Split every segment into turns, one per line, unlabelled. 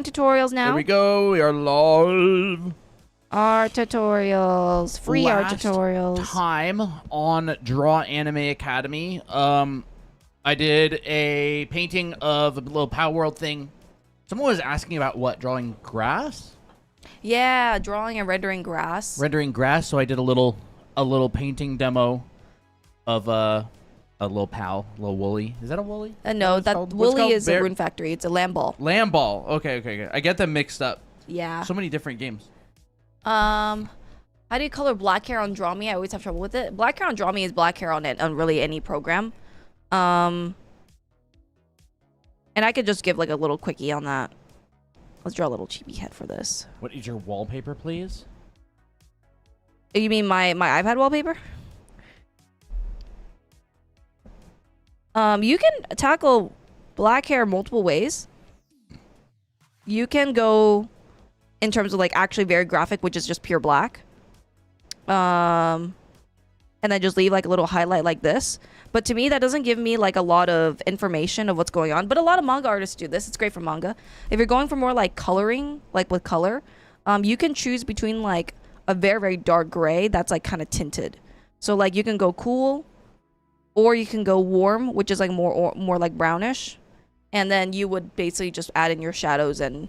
doing tutorials now.
There we go. We are live.
Art tutorials. Free art
Last
tutorials.
time on Draw Anime Academy, I did a painting of a little Power World thing. Someone was asking about what? Drawing grass?
Yeah, drawing and rendering grass.
Rendering grass, so I did a little painting demo of a little pal, a little woolly. Is that a woolly?
No, that woolly is a Rune Factory. It's a lamb ball.
Lamb ball. Okay. I get them mixed up.
Yeah.
So many different games.
How do you color black hair on Draw Me? I always have trouble with it. Black hair on Draw Me is black hair on really any program. And I could just give like a little quickie on that. Let's draw a little chibi head for this.
What is your wallpaper, please?
You mean my iPad wallpaper? You can tackle black hair multiple ways. You can go in terms of like actually very graphic, which is just pure black. And then just leave like a little highlight like this. But to me, that doesn't give me like a lot of information of what's going on. But a lot of manga artists do this. It's great for manga. If you're going for more like coloring, like with color, you can choose between like a very, very dark gray that's like kind of tinted. So like you can go cool, or you can go warm, which is like more like brownish. And then you would basically just add in your shadows and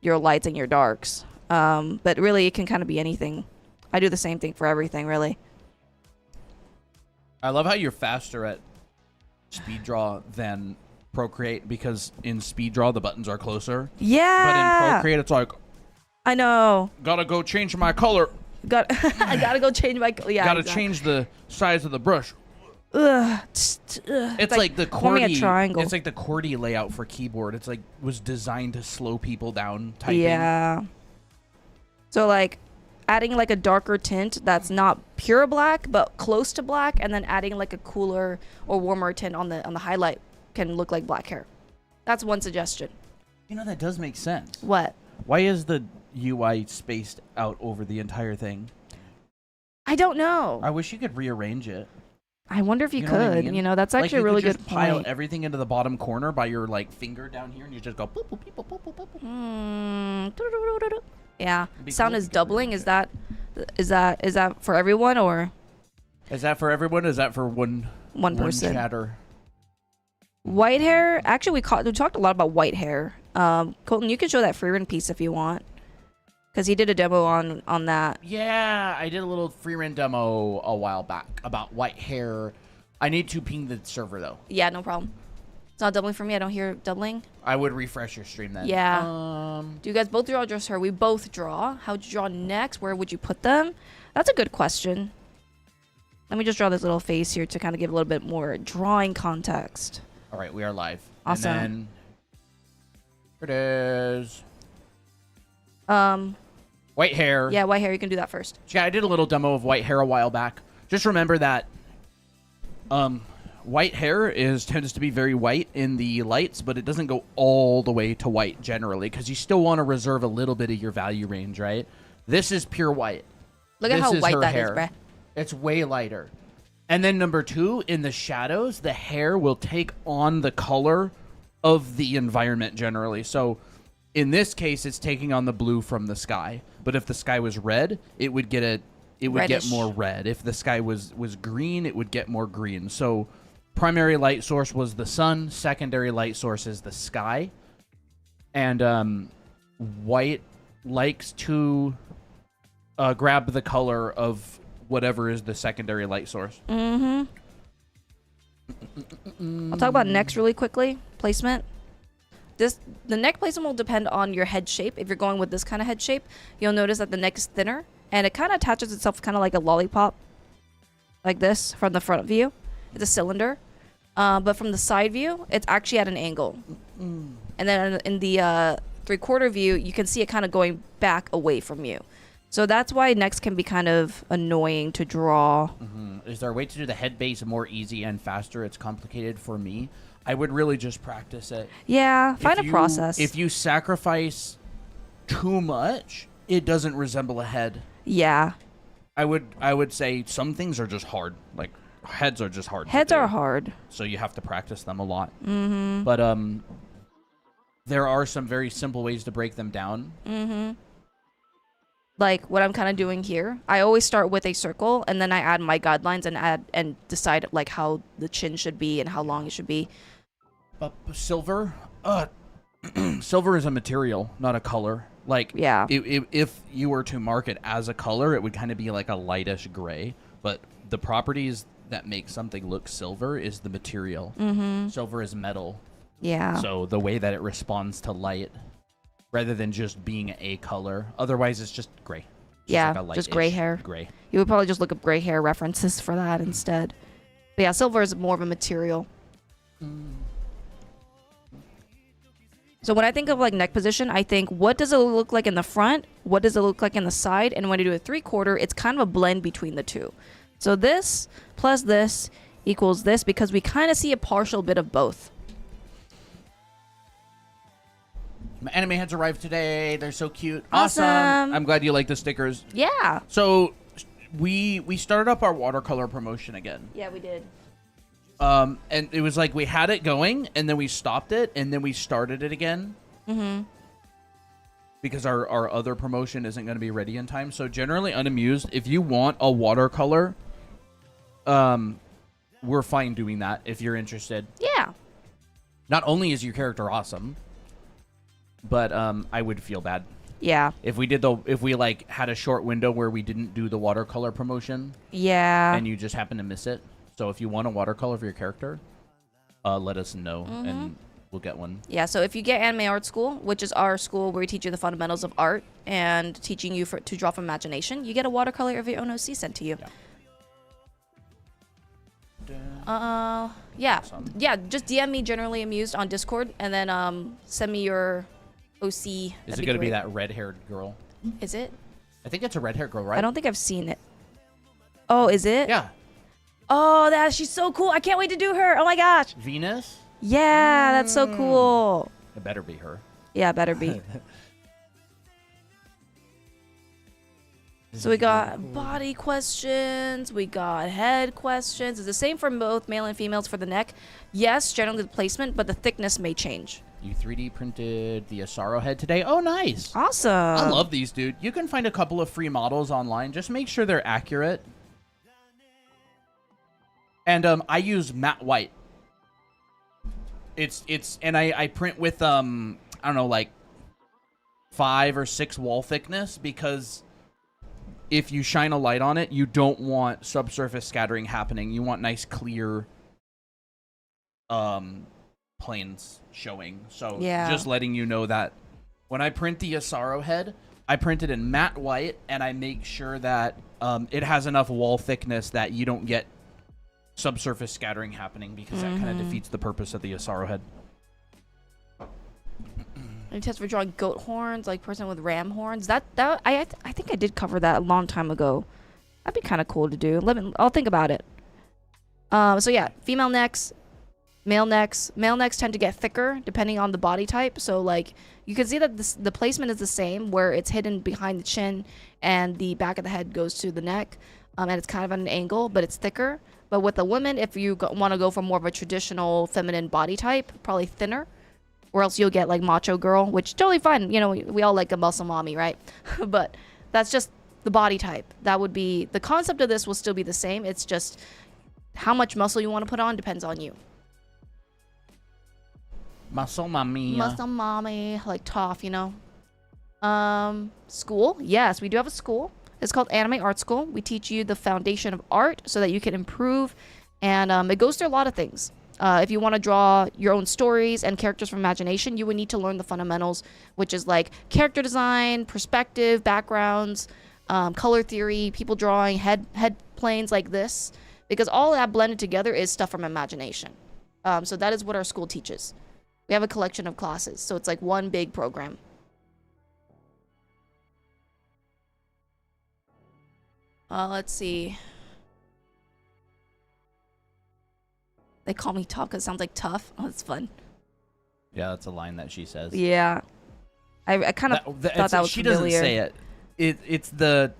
your lights and your darks. But really, it can kind of be anything. I do the same thing for everything, really.
I love how you're faster at speed draw than Procreate, because in speed draw the buttons are closer.
Yeah.
But in Procreate it's like,
I know.
gotta go change my color.
I gotta go change my. Yeah.
Gotta
exactly.
change the size of the brush.
Ugh.
It's like the
form me a
QWERTY.
triangle.
It's like the QWERTY layout for keyboard. It's like was designed to slow people down typing.
Yeah. So like adding like a darker tint that's not pure black but close to black, and then adding like a cooler or warmer tint on the highlight can look like black hair. That's one suggestion.
You know, that does make sense.
What?
Why is the UI spaced out over the entire thing?
I don't know.
I wish you could rearrange it.
I wonder if you
You know what I
could.
mean?
You know, that's
Like,
actually
you
a really
could
good
just pile
point.
everything into the bottom corner by your like finger down here, and you just go boop boop boop boop boop boop.
Yeah.
It'd be
Sound
cool
is
if you could
doubling.
rearrange
Is that for everyone or
Is that for everyone? Is that for one
person?
chatter?
White hair. Actually, we talked a lot about white hair. Colton, you can show that Freerun piece if you want, because he did a demo on that.
Yeah, I did a little free run demo a while back about white hair. I need to ping the server though.
Yeah, no problem. It's not doubling for me. I don't hear doubling.
I would refresh your stream then.
Yeah. Do you guys both draw or just her? We both draw. How'd you draw next? Where would you put them? That's a good question. Let me just draw this little face here to kind of give a little bit more drawing context.
All right, we are live.
Awesome.
And then here it is. White hair.
Yeah, white hair. You can do that first.
Yeah, I did a little demo of white hair a while back. Just remember that white hair tends to be very white in the lights, but it doesn't go all the way to white generally, because you still want to reserve a little bit of your value range, right? This is pure white.
Look at
This
how
is
white
her
that
hair.
is, bruh.
It's way lighter. And then number two, in the shadows, the hair will take on the color of the environment generally. So in this case, it's taking on the blue from the sky. But if the sky was red, it would get
Reddish.
more red. If the sky was green, it would get more green. So primary light source was the sun, secondary light source is the sky. And white likes to grab the color of whatever is the secondary light source.
Mm-hmm. I'll talk about next really quickly. Placement. The neck placement will depend on your head shape. If you're going with this kind of head shape, you'll notice that the neck is thinner, and it kind of attaches itself kind of like a lollipop, like this from the front view. It's a cylinder. But from the side view, it's actually at an angle. And then in the three-quarter view, you can see it kind of going back away from you. So that's why necks can be kind of annoying to draw.
Is there a way to do the head base more easy and faster? It's complicated for me. I would really just practice it.
Yeah, find a process.
If you sacrifice too much, it doesn't resemble a head.
Yeah.
I would say some things are just hard. Like heads are just hard.
Heads are hard.
So you have to practice them a lot.
Mm-hmm.
But there are some very simple ways to break them down.
Mm-hmm. Like what I'm kind of doing here, I always start with a circle and then I add my guidelines and decide like how the chin should be and how long it should be.
But silver, silver is a material, not a color. Like,
Yeah.
if you were to mark it as a color, it would kind of be like a lightish gray. But the properties that make something look silver is the material.
Mm-hmm.
Silver is metal.
Yeah.
So the way that it responds to light, rather than just being a color. Otherwise, it's just gray.
Yeah,
like a
just gray
light-ish
hair.
Gray.
You would probably just look up gray hair references for that instead. But yeah, silver is more of a material. So when I think of like neck position, I think what does it look like in the front? What does it look like in the side? And when I do a 3/4, it's kind of a blend between the two. So this plus this equals this because we kind of see a partial bit of both.
My anime heads arrived today. They're so cute.
Awesome.
I'm glad you like the stickers.
Yeah.
So we started up our watercolor promotion again.
Yeah, we did.
And it was like we had it going, and then we stopped it, and then we started it again.
Mm-hmm.
Because our other promotion isn't going to be ready in time. So generally, Unamused, if you want a watercolor, we're fine doing that if you're interested.
Yeah.
Not only is your character awesome, but I would feel bad
Yeah.
if we like had a short window where we didn't do the watercolor promotion
Yeah.
and you just happen to miss it. So if you want a watercolor for your character, let us know and we'll get one.
Yeah, so if you get Anime Art School, which is our school where we teach you the fundamentals of art and teaching you to draw from imagination, you get a watercolor of your own OC sent to you. Yeah.
Awesome.
Yeah, just DM me Generally Amused on Discord and then send me your OC.
Is it
That'd
going to be
great.
that red-haired girl?
Is it?
I think it's a red-haired girl, right?
I don't think I've seen it. Oh, is it?
Yeah.
Oh, she's so cool. I can't wait to do her. Oh my gosh.
Venus?
Yeah, that's so cool.
It better be her.
Yeah, better be. So we got body questions, we got head questions. It's the same for both male and females for the neck. Yes, generally the placement, but the thickness may change.
You 3D printed the Asaro head today. Oh, nice.
Awesome.
I love these, dude. You can find a couple of free models online. Just make sure they're accurate. And I use matte white. And I print with I don't know, like 5 or 6 wall thickness, because if you shine a light on it, you don't want subsurface scattering happening. You want nice clear planes showing. So
Yeah.
just letting you know that when I print the Asaro head, I print it in matte white, and I make sure that it has enough wall thickness that you don't get subsurface scattering happening, because that kind of defeats the purpose of the Asaro head.
Any tips for drawing goat horns, like person with ram horns? I think I did cover that a long time ago. That'd be kind of cool to do. I'll think about it. So yeah, female necks, male necks. Male necks tend to get thicker depending on the body type. So like you can see that the placement is the same, where it's hidden behind the chin and the back of the head goes to the neck, and it's kind of at an angle, but it's thicker. But with a woman, if you want to go for more of a traditional feminine body type, probably thinner. Or else you'll get like macho girl, which totally fine. You know, we all like a muscle mommy, right? But that's just the body type. That would be, the concept of this will still be the same. It's just how much muscle you want to put on depends on you.
Muscle mommy.
Muscle mommy, like tough, you know. School. Yes, we do have a school. It's called Anime Art School. We teach you the foundation of art so that you can improve. And it goes through a lot of things. If you want to draw your own stories and characters from imagination, you would need to learn the fundamentals, which is like character design, perspective, backgrounds, color theory, people drawing, head planes like this. Because all that blended together is stuff from imagination. So that is what our school teaches. We have a collection of classes, so it's like one big program. Let's see. They call me tough because it sounds like tough. Oh, that's fun.
Yeah, that's a line that she says.
Yeah. I kind of thought that was
she
familiar.
doesn't say it. It's the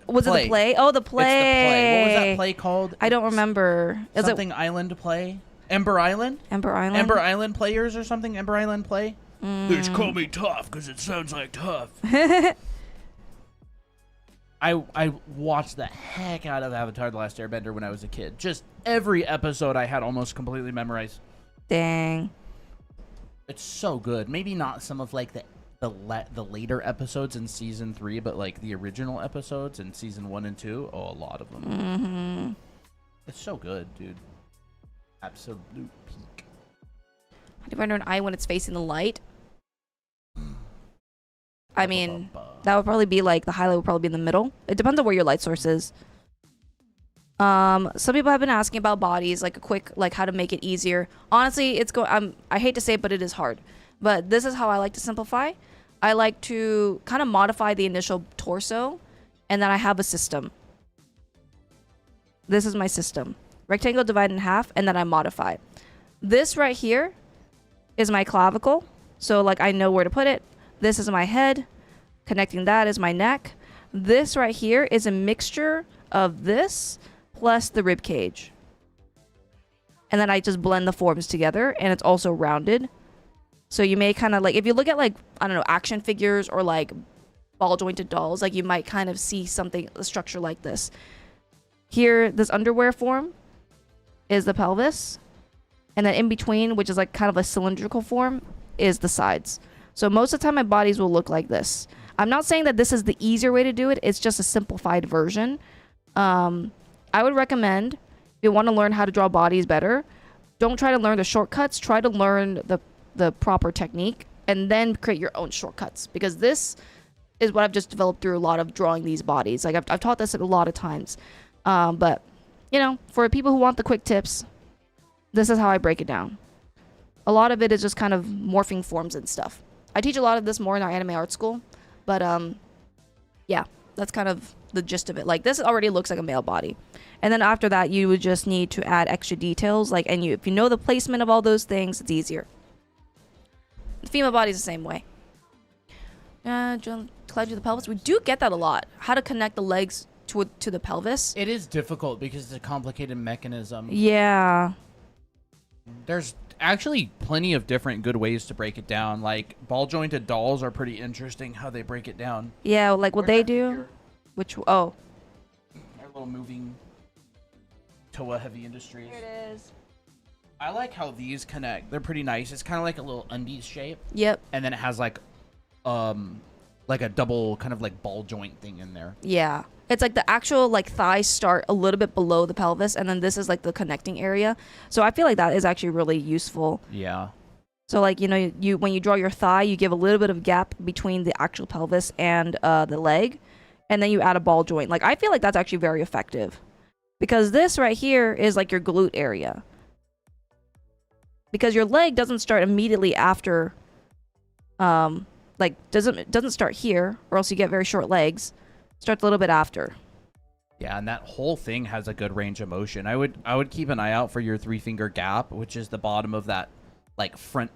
Was
play.
it the play? Oh, the play.
It's the play. What was that play called?
I don't remember. Is
Something Island play? Ember Island?
it Ember Island?
Ember Island Players or something? Ember Island Play? They just call me tough because it sounds like tough. I watched the heck out of Avatar: The Last Airbender when I was a kid. Just every episode I had almost completely memorized.
Dang.
It's so good. Maybe not some of like the later episodes in season 3, but like the original episodes in season 1 and 2. Oh, a lot of them.
Mm-hmm.
It's so good, dude. Absolute peak.
How do you render an eye when it's facing the light? I mean, that would probably be like the highlight would probably be in the middle. It depends on where your light source is. Some people have been asking about bodies, like a quick, like how to make it easier. Honestly, it's I hate to say it, but it is hard. But this is how I like to simplify. I like to kind of modify the initial torso, and then I have a system. This is my system. Rectangle divided in half, and then I modify. This right here is my clavicle. So like I know where to put it. This is my head. Connecting that is my neck. This right here is a mixture of this plus the rib cage. And then I just blend the forms together, and it's also rounded. So you may kind of like, if you look at like, I don't know, action figures or like ball jointed dolls, like you might kind of see something, a structure like this. Here, this underwear form is the pelvis. And then in between, which is like kind of a cylindrical form, is the sides. So most of the time my bodies will look like this. I'm not saying that this is the easier way to do it. It's just a simplified version. I would recommend, if you want to learn how to draw bodies better, don't try to learn the shortcuts. Try to learn the proper technique and then create your own shortcuts. Because this is what I've just developed through a lot of drawing these bodies. Like I've taught this a lot of times. But, you know, for people who want the quick tips, this is how I break it down. A lot of it is just kind of morphing forms and stuff. I teach a lot of this more in our anime art school, but yeah, that's kind of the gist of it. Like this already looks like a male body, and then after that, you would just need to add extra details. Like, and if you know the placement of all those things, it's easier. The female body is the same way. Collide to the pelvis. We do get that a lot. How to connect the legs to the pelvis.
It is difficult because it's a complicated mechanism.
Yeah.
There's actually plenty of different good ways to break it down. Like ball jointed dolls are pretty interesting how they break it down.
Yeah, like what they do. Which our
little moving Toa Heavy Industries.
Here it is.
I like how these connect. They're pretty nice. It's kind of like a little undies shape.
Yep.
And then it has like a double kind of like ball joint thing in there.
Yeah. It's like the actual like thighs start a little bit below the pelvis, and then this is like the connecting area. So I feel like that is actually really useful.
Yeah.
So like, you know, you when you draw your thigh, you give a little bit of gap between the actual pelvis and the leg, and then you add a ball joint. Like I feel like that's actually very effective, because this right here is like your glute area. Because your leg doesn't start immediately after, like doesn't start here, or else you get very short legs. Starts a little bit after.
Yeah, and that whole thing has a good range of motion. I would keep an eye out for your 3-finger gap, which is the bottom of that like front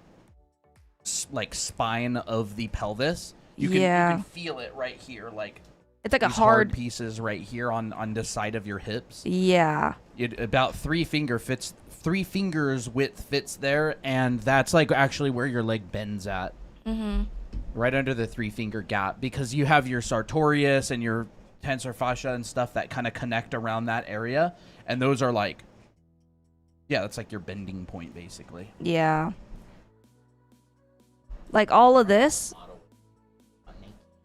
like spine of the pelvis. You can feel it right here, like
it's like a
hard pieces right here on the side of your hips.
Yeah.
It about 3 fingers width fits there, and that's like actually where your leg bends at. Mm-hmm. Right under the 3-finger gap, because you have your sartorius and your tensor fascia and stuff that kind of connect around that area, and those are like, yeah, that's like your bending point basically.
Yeah. Like all of this.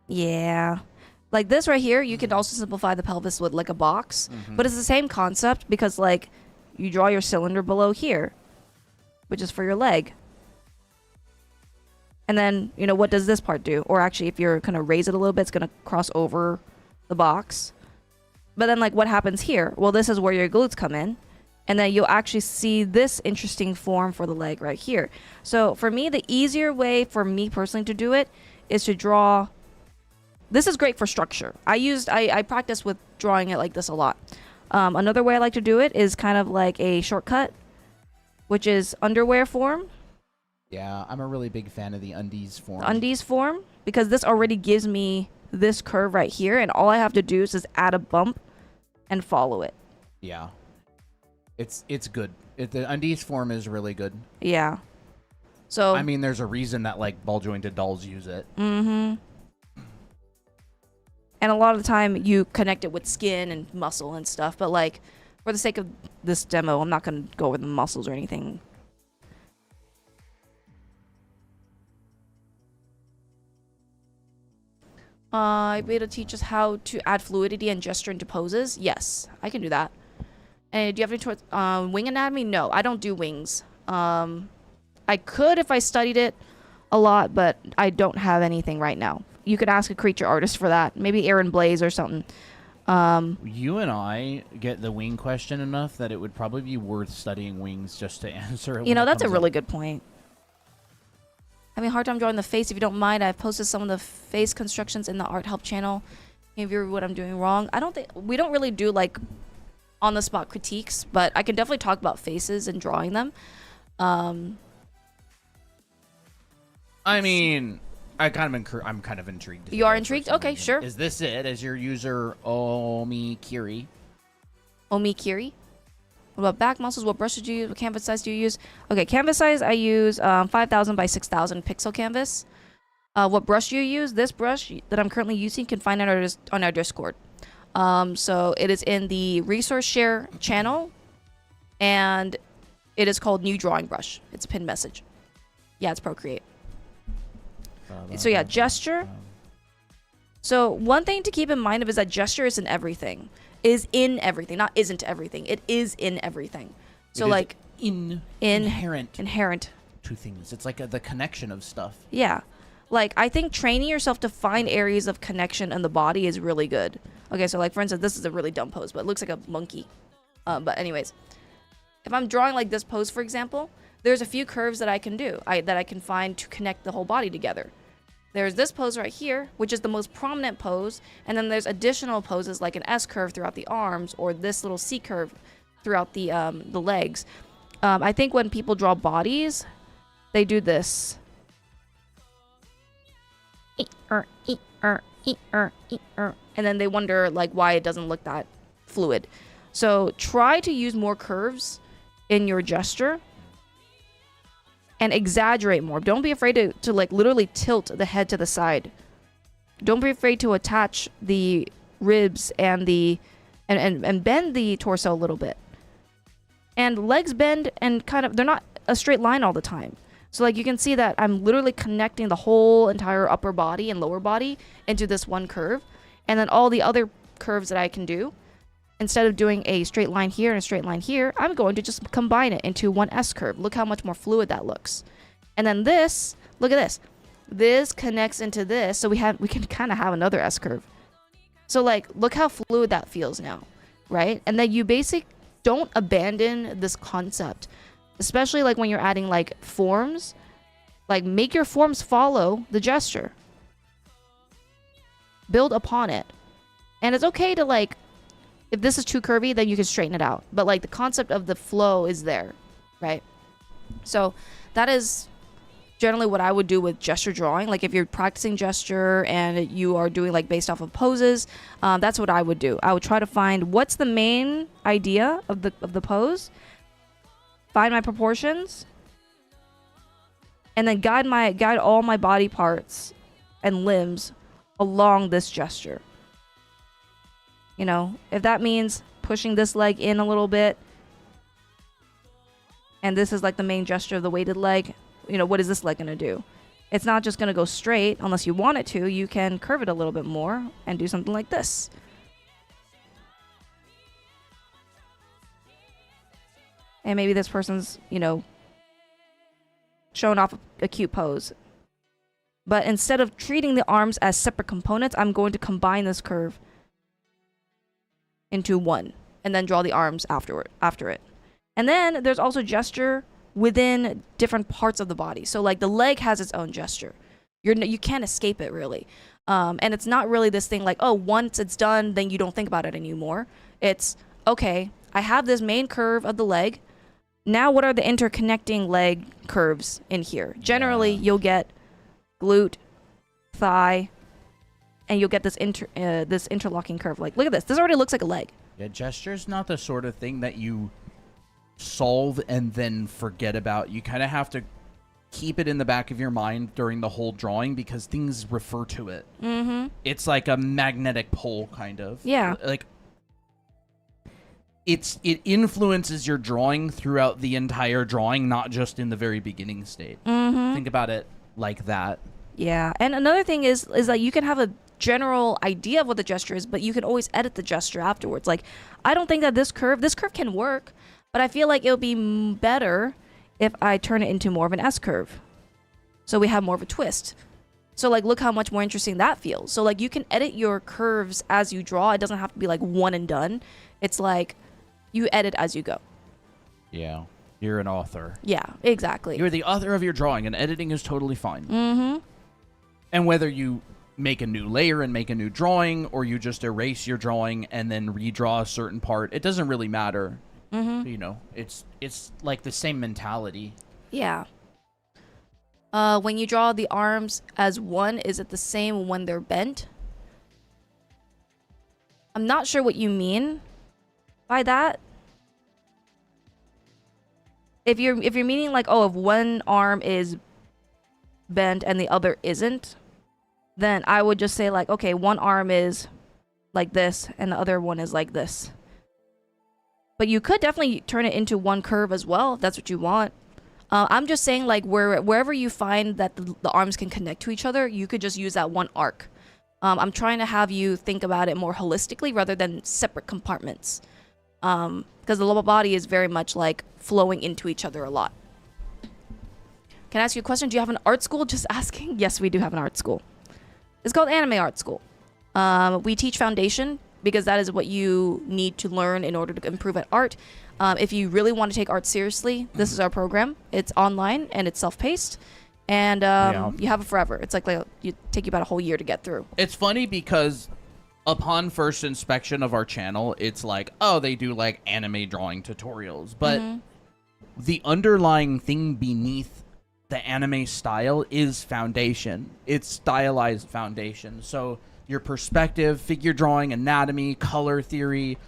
Yeah. Like this right here, you can also simplify the pelvis with like a box, but it's the same concept, because like you draw your cylinder below here, which is for your leg. And then, you know, what does this part do? Or actually, if you're going to raise it a little bit, it's going to cross over the box. But then, like, what happens here? Well, this is where your glutes come in. And then you'll actually see this interesting form for the leg right here. So, for me, the easier way for me personally to do it is to draw. This is great for structure. I practice with drawing it like this a lot. Another way I like to do it is kind of like a shortcut, which is underwear form.
Yeah, I'm a really big fan of the undies form.
Undies form, because this already gives me this curve right here, and all I have to do is just add a bump and follow it.
Yeah. It's good. The undies form is really good.
Yeah. So
I mean, there's a reason that like ball jointed dolls use it.
and a lot of the time you connect it with skin and muscle and stuff, but like for the sake of this demo, I'm not going to go over the muscles or anything. I'd be able to teach us how to add fluidity and gesture into poses. Yes, I can do that. And do you have any towards wing anatomy? No, I don't do wings. I could if I studied it a lot, but I don't have anything right now. You could ask a creature artist for that. Maybe Aaron Blaze or something.
You and I get the wing question enough that it would probably be worth studying wings just to answer it.
You know,
when it
that's a
comes
really
up.
good point. Having a hard time drawing the face. If you don't mind, I've posted some of the face constructions in the art help channel. Can you view what I'm doing wrong? I don't think we don't really do like on the spot critiques, but I can definitely talk about faces and drawing them.
I mean, I'm kind of intrigued. to see
You are
that for
intrigued?
some
Okay,
reason.
sure.
Is this it? As your user Omi Kiri?
Omikiri. What about back muscles? What brush did you use? What canvas size do you use? Okay, canvas size I use 5,000 by 6,000 pixel canvas. What brush do you use? This brush that I'm currently using you can find on our Discord. So it is in the resource share channel, and it is called New Drawing Brush. It's a pinned message. Yeah, it's Procreate. So yeah, gesture. So one thing to keep in mind is that gesture is in everything. Not isn't everything. It is in everything. So like
inherent
inherent.
to things. It's like the connection of stuff.
Yeah. Like I think training yourself to find areas of connection in the body is really good. Okay, so like for instance, this is a really dumb pose, but it looks like a monkey. But anyways, if I'm drawing like this pose, for example, there's a few curves that I can do, that I can find to connect the whole body together. There's this pose right here, which is the most prominent pose, and then there's additional poses like an S curve throughout the arms or this little C curve throughout the legs. I think when people draw bodies, they do this. And then they wonder like why it doesn't look that fluid. So try to use more curves in your gesture and exaggerate more. Don't be afraid to like literally tilt the head to the side. Don't be afraid to attach the ribs and and bend the torso a little bit. And legs bend and kind of, they're not a straight line all the time. So like you can see that I'm literally connecting the whole entire upper body and lower body into this one curve. And then all the other curves that I can do, instead of doing a straight line here and a straight line here, I'm going to just combine it into one S curve. Look how much more fluid that looks. And then this, look at this. This connects into this, so we can kind of have another S curve. So like, look how fluid that feels now, right? And then you don't abandon this concept, especially like when you're adding like forms. Like make your forms follow the gesture. Build upon it. And it's okay to like, if this is too curvy, then you can straighten it out. But like the concept of the flow is there, right? So that is generally what I would do with gesture drawing. Like if you're practicing gesture and you are doing like based off of poses, that's what I would do. I would try to find what's the main idea of the pose, find my proportions, and then guide all my body parts and limbs along this gesture. You know, if that means pushing this leg in a little bit, and this is like the main gesture of the weighted leg, you know, what is this leg going to do? It's not just going to go straight unless you want it to. You can curve it a little bit more and do something like this. And maybe this person's, you know, showing off a cute pose. But instead of treating the arms as separate components, I'm going to combine this curve into one and then draw the arms after it. And then there's also gesture within different parts of the body. So like the leg has its own gesture. You can't escape it really. And it's not really this thing like, oh, once it's done, then you don't think about it anymore. It's, okay, I have this main curve of the leg. Now what are the interconnecting leg curves in here? Generally, you'll get glute, thigh, and you'll get this this interlocking curve. Like, look at this. This already looks like a leg.
Yeah, gesture's not the sort of thing that you solve and then forget about. You kind of have to keep it in the back of your mind during the whole drawing because things refer to it. Mm-hmm. It's like a magnetic pole, kind of.
Yeah.
Like, it influences your drawing throughout the entire drawing, not just in the very beginning state.
Mm-hmm.
Think about it like that.
Yeah. And another thing is that you can have a general idea of what the gesture is, but you can always edit the gesture afterwards. Like, I don't think that this curve can work, but I feel like it'll be better if I turn it into more of an S curve. So we have more of a twist. So like, look how much more interesting that feels. So like, you can edit your curves as you draw. It doesn't have to be like one and done. It's like you edit as you go.
Yeah. You're an author.
Yeah, exactly.
You're the author of your drawing, and editing is totally fine.
Mm-hmm.
And whether you make a new layer and make a new drawing, or you just erase your drawing and then redraw a certain part, it doesn't really matter. Mm-hmm. You know, it's like the same mentality.
Yeah. When you draw the arms as one, is it the same when they're bent? I'm not sure what you mean by that. If you're meaning like, oh, if one arm is bent and the other isn't, then I would just say like, okay, one arm is like this and the other one is like this. But you could definitely turn it into one curve as well if that's what you want. I'm just saying like wherever you find that the arms can connect to each other, you could just use that one arc. I'm trying to have you think about it more holistically rather than separate compartments. Because the lower body is very much like flowing into each other a lot. Can I ask you a question? Do you have an art school? Just asking. Yes, we do have an art school. It's called Anime Art School. We teach foundation because that is what you need to learn in order to improve at art. If you really want to take art seriously, this is our program. It's online and it's self-paced. And you have it forever. It's like you take you about a whole year to get through.
It's funny because upon first inspection of our channel, it's like, oh, they do like anime drawing tutorials. But the underlying thing beneath the anime style is foundation. It's stylized foundation. So your perspective, figure drawing, anatomy, color theory,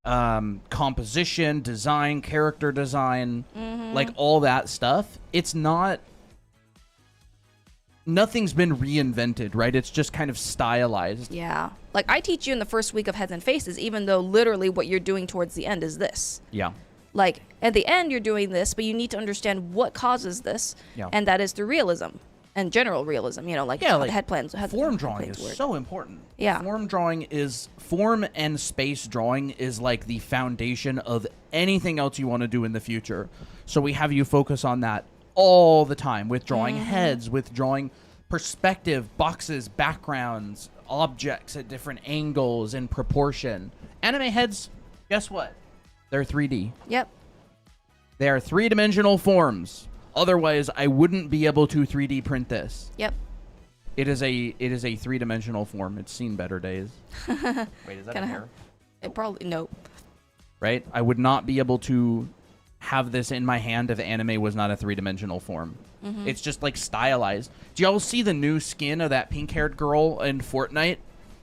composition, design, character design, like all that stuff. It's not... Nothing's been reinvented, right? It's just kind of stylized.
Yeah. Like, I teach you in the first week of Heads and Faces, even though literally what you're doing towards the end is this.
Yeah.
Like, at the end, you're doing this, but you need to understand what causes this, and that is through realism and general realism, you know, like, how the head plans.
Form drawing is so important.
Yeah.
Form and space drawing is like the foundation of anything else you want to do in the future. So we have you focus on that all the time with drawing heads, with drawing perspective, boxes, backgrounds, objects at different angles and proportion. Anime heads, guess what? They're 3D.
Yep.
They are three-dimensional forms. Otherwise, I wouldn't be able to 3D print this.
Yep.
It is a three-dimensional form. It's seen better days. Wait, is that a hair?
It probably no.
Right? I would not be able to have this in my hand if anime was not a three-dimensional form. It's just like stylized. Do y'all see the new skin of that pink-haired girl in Fortnite?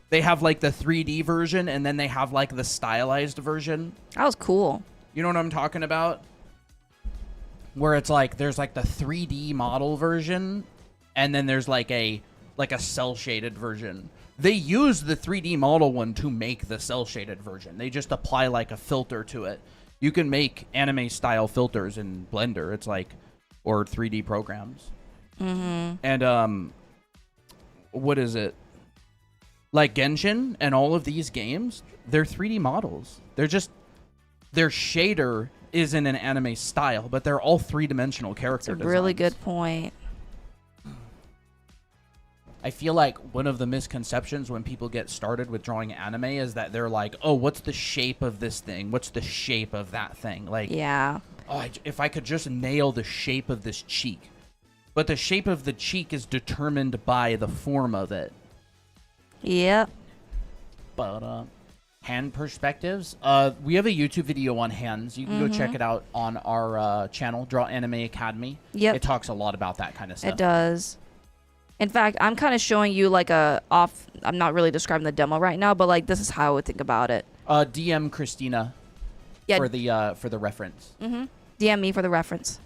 They have like the 3D version and then they have like the stylized version.
That was cool.
You know what I'm talking about? Where it's like there's like the 3D model version and then there's like a cell shaded version. They use the 3D model one to make the cell shaded version. They just apply like a filter to it. You can make anime style filters in Blender. It's like, or 3D programs. And what is it? Like Genshin and all of these games, they're 3D models. They're just, their shader is in an anime style, but they're all three-dimensional character designs.
Really good point.
I feel like one of the misconceptions when people get started with drawing anime is that they're like, oh, what's the shape of this thing? What's the shape of that thing? Like,
yeah.
Oh, if I could just nail the shape of this cheek. But the shape of the cheek is determined by the form of it.
Yep.
But hand perspectives. We have a YouTube video on hands. You can go check it out on our channel, Draw Anime Academy.
Yep.
It talks a lot about that kind of stuff.
It does. In fact, I'm kind of showing you like I'm not really describing the demo right now, but like this is how I would think about it.
DM Christina for the reference.
DM me for the reference.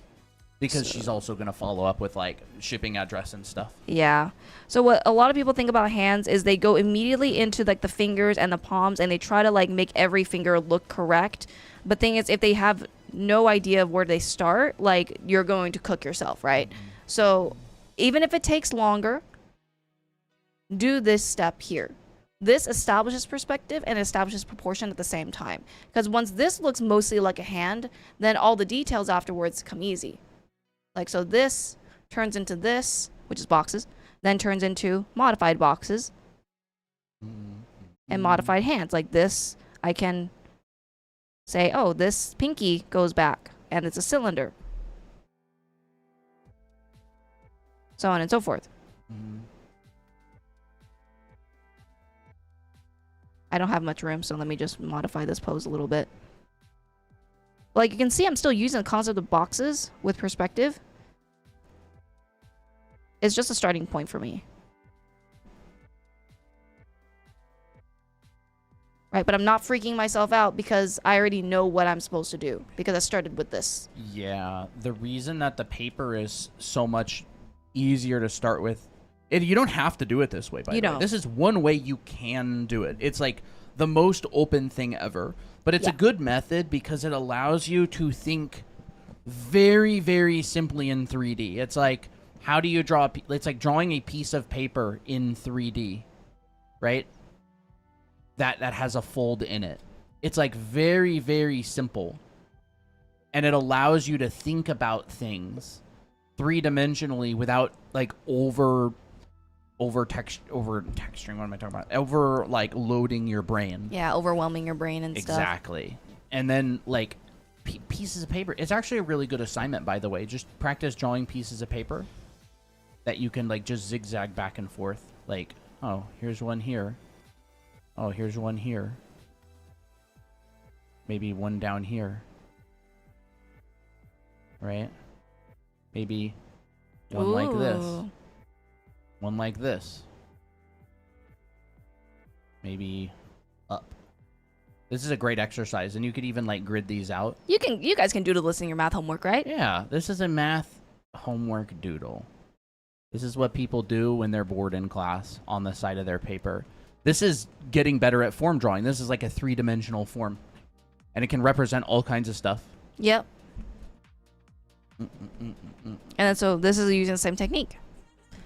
because she's also going to follow up with like shipping address and stuff.
Yeah. So what a lot of people think about hands is they go immediately into like the fingers and the palms, and they try to like make every finger look correct. But thing is, if they have no idea of where they start, like you're going to cook yourself, right? So even if it takes longer, do this step here. This establishes perspective and establishes proportion at the same time. Because once this looks mostly like a hand, then all the details afterwards come easy. Like, so this turns into this, which is boxes, then turns into modified boxes and modified hands. Like this, I can say, oh, this pinky goes back and it's a cylinder. So on and so forth. I don't have much room, so let me just modify this pose a little bit. Like, you can see I'm still using the concept of boxes with perspective. It's just a starting point for me. Right, but I'm not freaking myself out because I already know what I'm supposed to do because I started with this.
Yeah, the reason that the paper is so much easier to start with, you don't have to do it this way, by the way. This is one way you can do it. It's like the most open thing ever, but it's a good method because it allows you to think very, very simply in 3D. It's like, how do you draw? It's like drawing a piece of paper in 3D, right? That has a fold in it. It's like very, very simple. And it allows you to think about things three-dimensionally without like over texturing. What am I talking about? Over like loading your brain.
Yeah, overwhelming your brain and stuff.
Exactly. And then like pieces of paper. It's actually a really good assignment, by the way. Just practice drawing pieces of paper that you can like just zigzag back and forth. Like, oh, here's one here. Oh, here's one here. Maybe one down here. Right? Maybe one like this. One like this. Maybe up. This is a great exercise, and you could even like grid these out.
You guys can doodle this in your math homework, right?
Yeah, this is a math homework doodle. This is what people do when they're bored in class on the side of their paper. This is getting better at form drawing. This is like a three-dimensional form, and it can represent all kinds of stuff.
Yep. And then so this is using the same technique.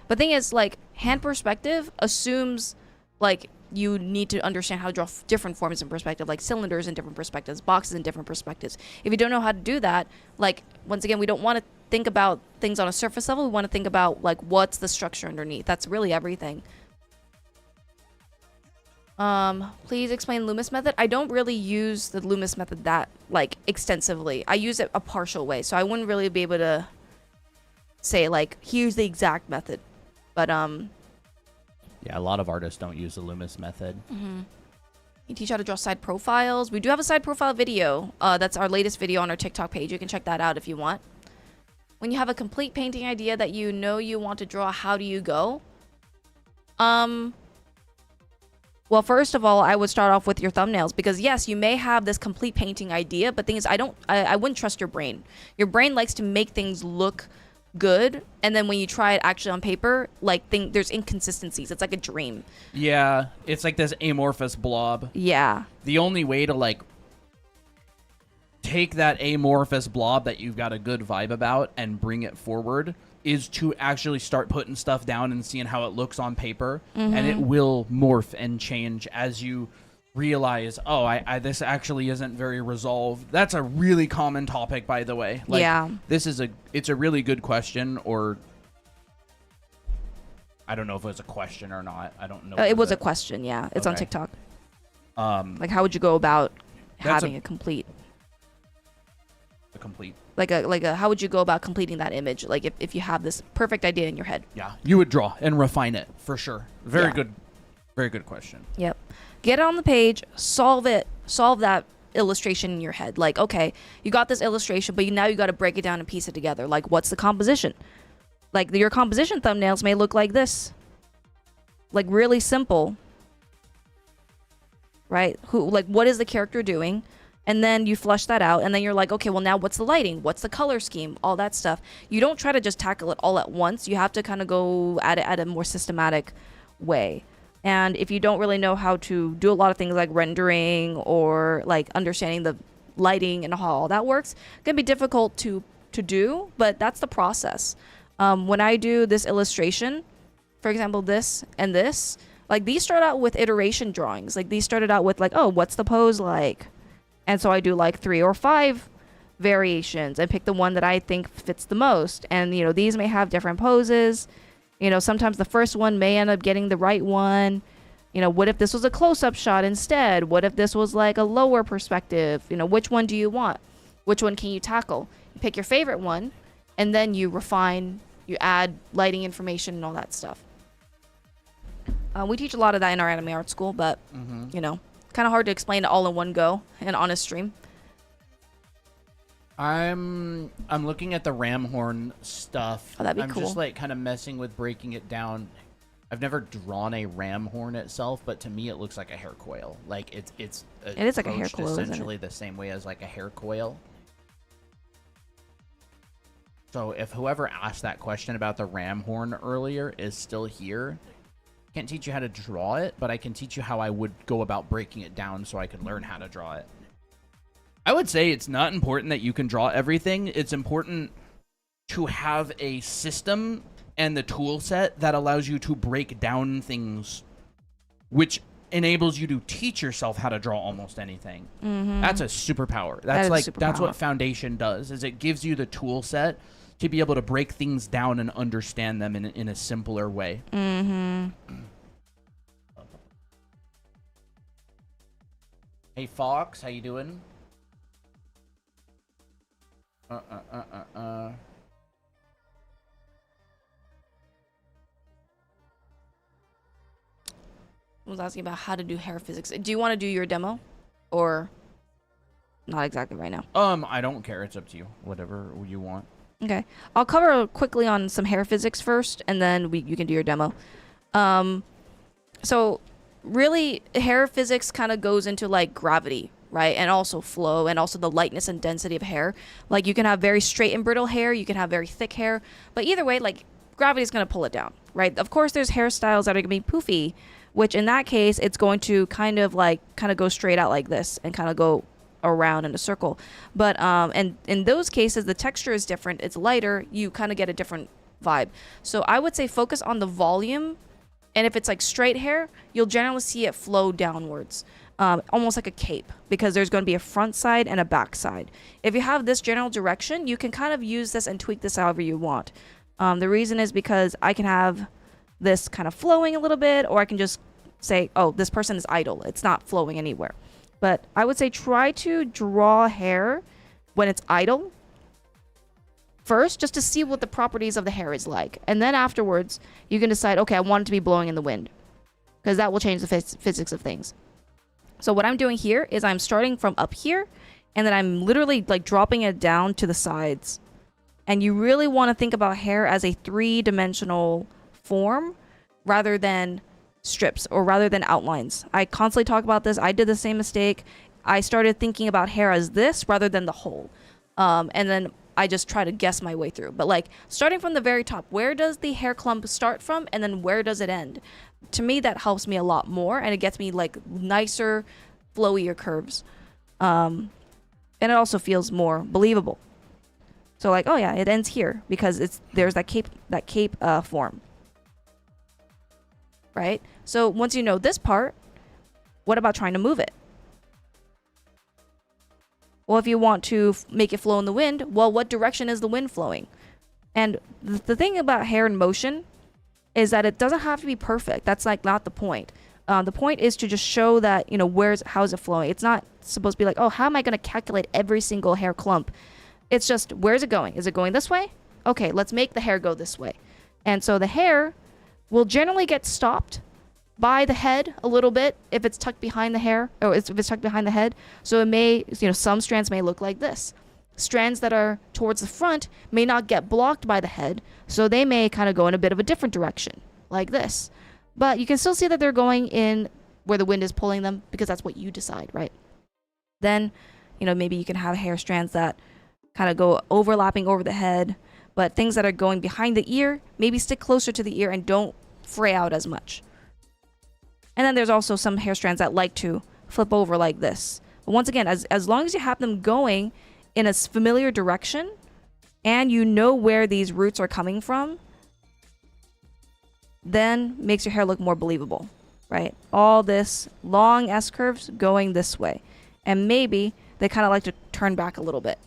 But thing is, like, hand perspective assumes like you need to understand how to draw different forms in perspective, like cylinders in different perspectives, boxes in different perspectives. If you don't know how to do that, like, once again, we don't want to think about things on a surface level. We want to think about like what's the structure underneath. That's really everything. Please explain Loomis method. I don't really use the Loomis method that like extensively. I use it a partial way, so I wouldn't really be able to say like here's the exact method. But
yeah, a lot of artists don't use the Loomis method.
You teach how to draw side profiles. We do have a side profile video. That's our latest video on our TikTok page. You can check that out if you want. When you have a complete painting idea that you know you want to draw, how do you go? Well, first of all, I would start off with your thumbnails because yes, you may have this complete painting idea, but thing is, I wouldn't trust your brain. Your brain likes to make things look good, and then when you try it actually on paper, like there's inconsistencies. It's like a dream.
Yeah, it's like this amorphous blob.
Yeah.
The only way to like take that amorphous blob that you've got a good vibe about and bring it forward is to actually start putting stuff down and seeing how it looks on paper, and it will morph and change as you realize, oh, I this actually isn't very resolved. That's a really common topic, by the way. Like,
yeah.
It's a really good question, or I don't know if it was a question or not. I don't know.
It was a question, yeah. It's on TikTok. Like, how would you go about having a complete... Like a how would you go about completing that image? Like if you have this perfect idea in your head.
Yeah, you would draw and refine it for sure. Very good question.
Yep. Get it on the page, solve that illustration in your head. Like, okay, you got this illustration, but now you got to break it down and piece it together. Like, what's the composition? Like, your composition thumbnails may look like this. Like, really simple. Right? What is the character doing? And then you flush that out, and then you're like, okay, well, now what's the lighting? What's the color scheme? All that stuff. You don't try to just tackle it all at once. You have to kind of go at it at a more systematic way. And if you don't really know how to do a lot of things like rendering or like understanding the lighting and how all that works, it can be difficult to do, but that's the process. When I do this illustration, for example, this and this, like these start out with iteration drawings. Like these started out with like, oh, what's the pose like? And so I do like 3 or 5 variations and pick the one that I think fits the most. And, you know, these may have different poses. You know, sometimes the first one may end up getting the right one. You know, what if this was a close-up shot instead? What if this was like a lower perspective? You know, which one do you want? Which one can you tackle? You pick your favorite one, and then you refine, you add lighting information and all that stuff. We teach a lot of that in our anime art school, but, you know, kind of hard to explain it all in one go and on a stream.
I'm looking at the ram horn stuff.
Oh, that'd be
I'm
cool.
just like kind of messing with breaking it down. I've never drawn a ram horn itself, but to me it looks like a hair coil. Like it is like a hair coil, essentially the same way as like a hair coil. So if whoever asked that question about the ram horn earlier is still here, I can't teach you how to draw it, but I can teach you how I would go about breaking it down so I can learn how to draw it. I would say it's not important that you can draw everything. It's important to have a system and the tool set that allows you to break down things, which enables you to teach yourself how to draw almost anything. That's a superpower. That's what Foundation does, is it gives you the tool set to be able to break things down and understand them in a simpler way. Hey Fox, how you doing? I
was asking about how to do hair physics. Do you want to do your demo, or not exactly right now?
I don't care. It's up to you. Whatever you want.
Okay, I'll cover quickly on some hair physics first, and then you can do your demo. So really, hair physics kind of goes into like gravity, right? And also flow, and also the lightness and density of hair. Like you can have very straight and brittle hair, you can have very thick hair, but either way, like gravity is going to pull it down, right? Of course, there's hairstyles that are going to be poofy, which in that case, it's going to kind of go straight out like this and kind of go around in a circle. But and in those cases, the texture is different. It's lighter. You kind of get a different vibe. So I would say focus on the volume. And if it's like straight hair, you'll generally see it flow downwards, almost like a cape, because there's going to be a front side and a back side. If you have this general direction, you can kind of use this and tweak this however you want. The reason is because I can have this kind of flowing a little bit, or I can just say, oh, this person is idle. It's not flowing anywhere. But I would say try to draw hair when it's idle first, just to see what the properties of the hair is like. And then afterwards, you can decide, okay, I want it to be blowing in the wind, because that will change the physics of things. So what I'm doing here is I'm starting from up here, and then I'm literally like dropping it down to the sides. And you really want to think about hair as a 3-dimensional form rather than strips or rather than outlines. I constantly talk about this. I did the same mistake. I started thinking about hair as this rather than the whole. And then I just try to guess my way through. But like starting from the very top, where does the hair clump start from, and then where does it end? To me, that helps me a lot more, and it gets me like nicer, flowier curves. And it also feels more believable. So like, oh yeah, it ends here because there's that cape form. Right? So once you know this part, what about trying to move it? Well, if you want to make it flow in the wind, well, what direction is the wind flowing? And the thing about hair in motion is that it doesn't have to be perfect. That's like not the point. The point is to just show that, you know, how is it flowing? It's not supposed to be like, oh, how am I going to calculate every single hair clump? It's just, where's it going? Is it going this way? Okay, let's make the hair go this way. And so the hair will generally get stopped by the head a little bit if it's tucked behind the hair, or if it's tucked behind the head. So it may, you know, some strands may look like this. Strands that are towards the front may not get blocked by the head, so they may kind of go in a bit of a different direction, like this. But you can still see that they're going in where the wind is pulling them, because that's what you decide, right? Then You know, maybe you can have hair strands that kind of go overlapping over the head, but things that are going behind the ear maybe stick closer to the ear and don't fray out as much. And then there's also some hair strands that like to flip over like this. But once again, as long as you have them going in a familiar direction and you know where these roots are coming from, then makes your hair look more believable, right? All this long S curves going this way. And maybe they kind of like to turn back a little bit.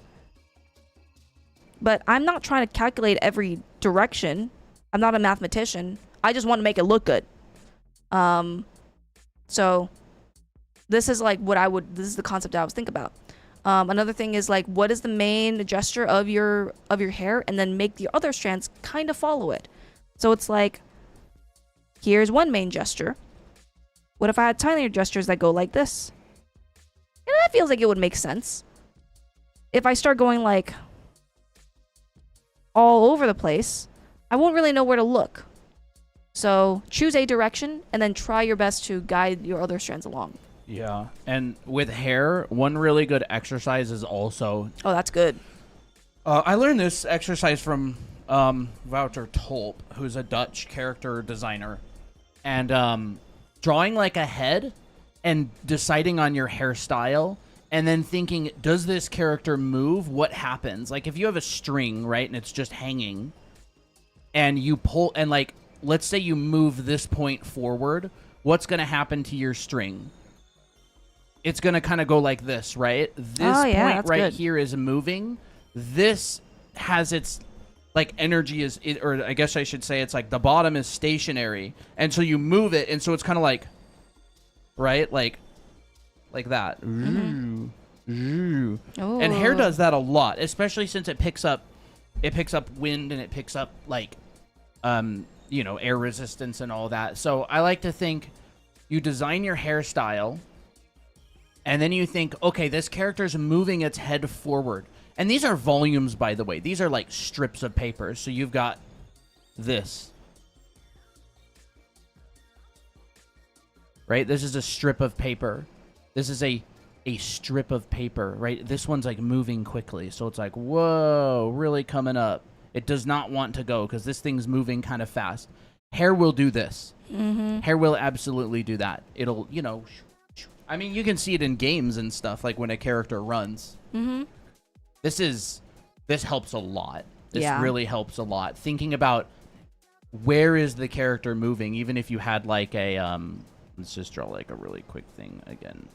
But I'm not trying to calculate every direction. I'm not a mathematician. I just want to make it look good. So this is like this is the concept I was thinking about. Another thing is like, what is the main gesture of your hair, and then make the other strands kind of follow it. So it's like, here's one main gesture. What if I had tinier gestures that go like this? And that feels like it would make sense. If I start going like all over the place, I won't really know where to look. So choose a direction and then try your best to guide your other strands along.
Yeah. And with hair, one really good exercise is also...
Oh, that's good.
I learned this exercise from Wouter Tolp, who's a Dutch character designer. And drawing like a head and deciding on your hairstyle and then thinking, does this character move? What happens? Like if you have a string, right, and it's just hanging and you pull and like, let's say you move this point forward, what's going to happen to your string? It's going to kind of go like this, right? This point right here is moving. This has its like energy is, or I guess I should say it's like the bottom is stationary. And so you move it. And so it's kind of like, right? Like that. Mm-hmm. And hair does that a lot, especially since it picks up wind and it picks up like, you know, air resistance and all that. So I like to think you design your hairstyle and then you think, okay, this character's moving its head forward. And these are volumes, by the way. These are like strips of paper. So you've got this. Right? This is a strip of paper. This is a strip of paper, right? This one's like moving quickly. So it's like, whoa, really coming up. It does not want to go because this thing's moving kind of fast. Hair will do this. Mm-hmm. Hair will absolutely do that. It'll, you know, I mean, you can see it in games and stuff, like when a character runs. Mm-hmm. This helps a lot. This really helps a lot. Thinking about where is the character moving, even if you had like a, let's just draw like a really quick thing again.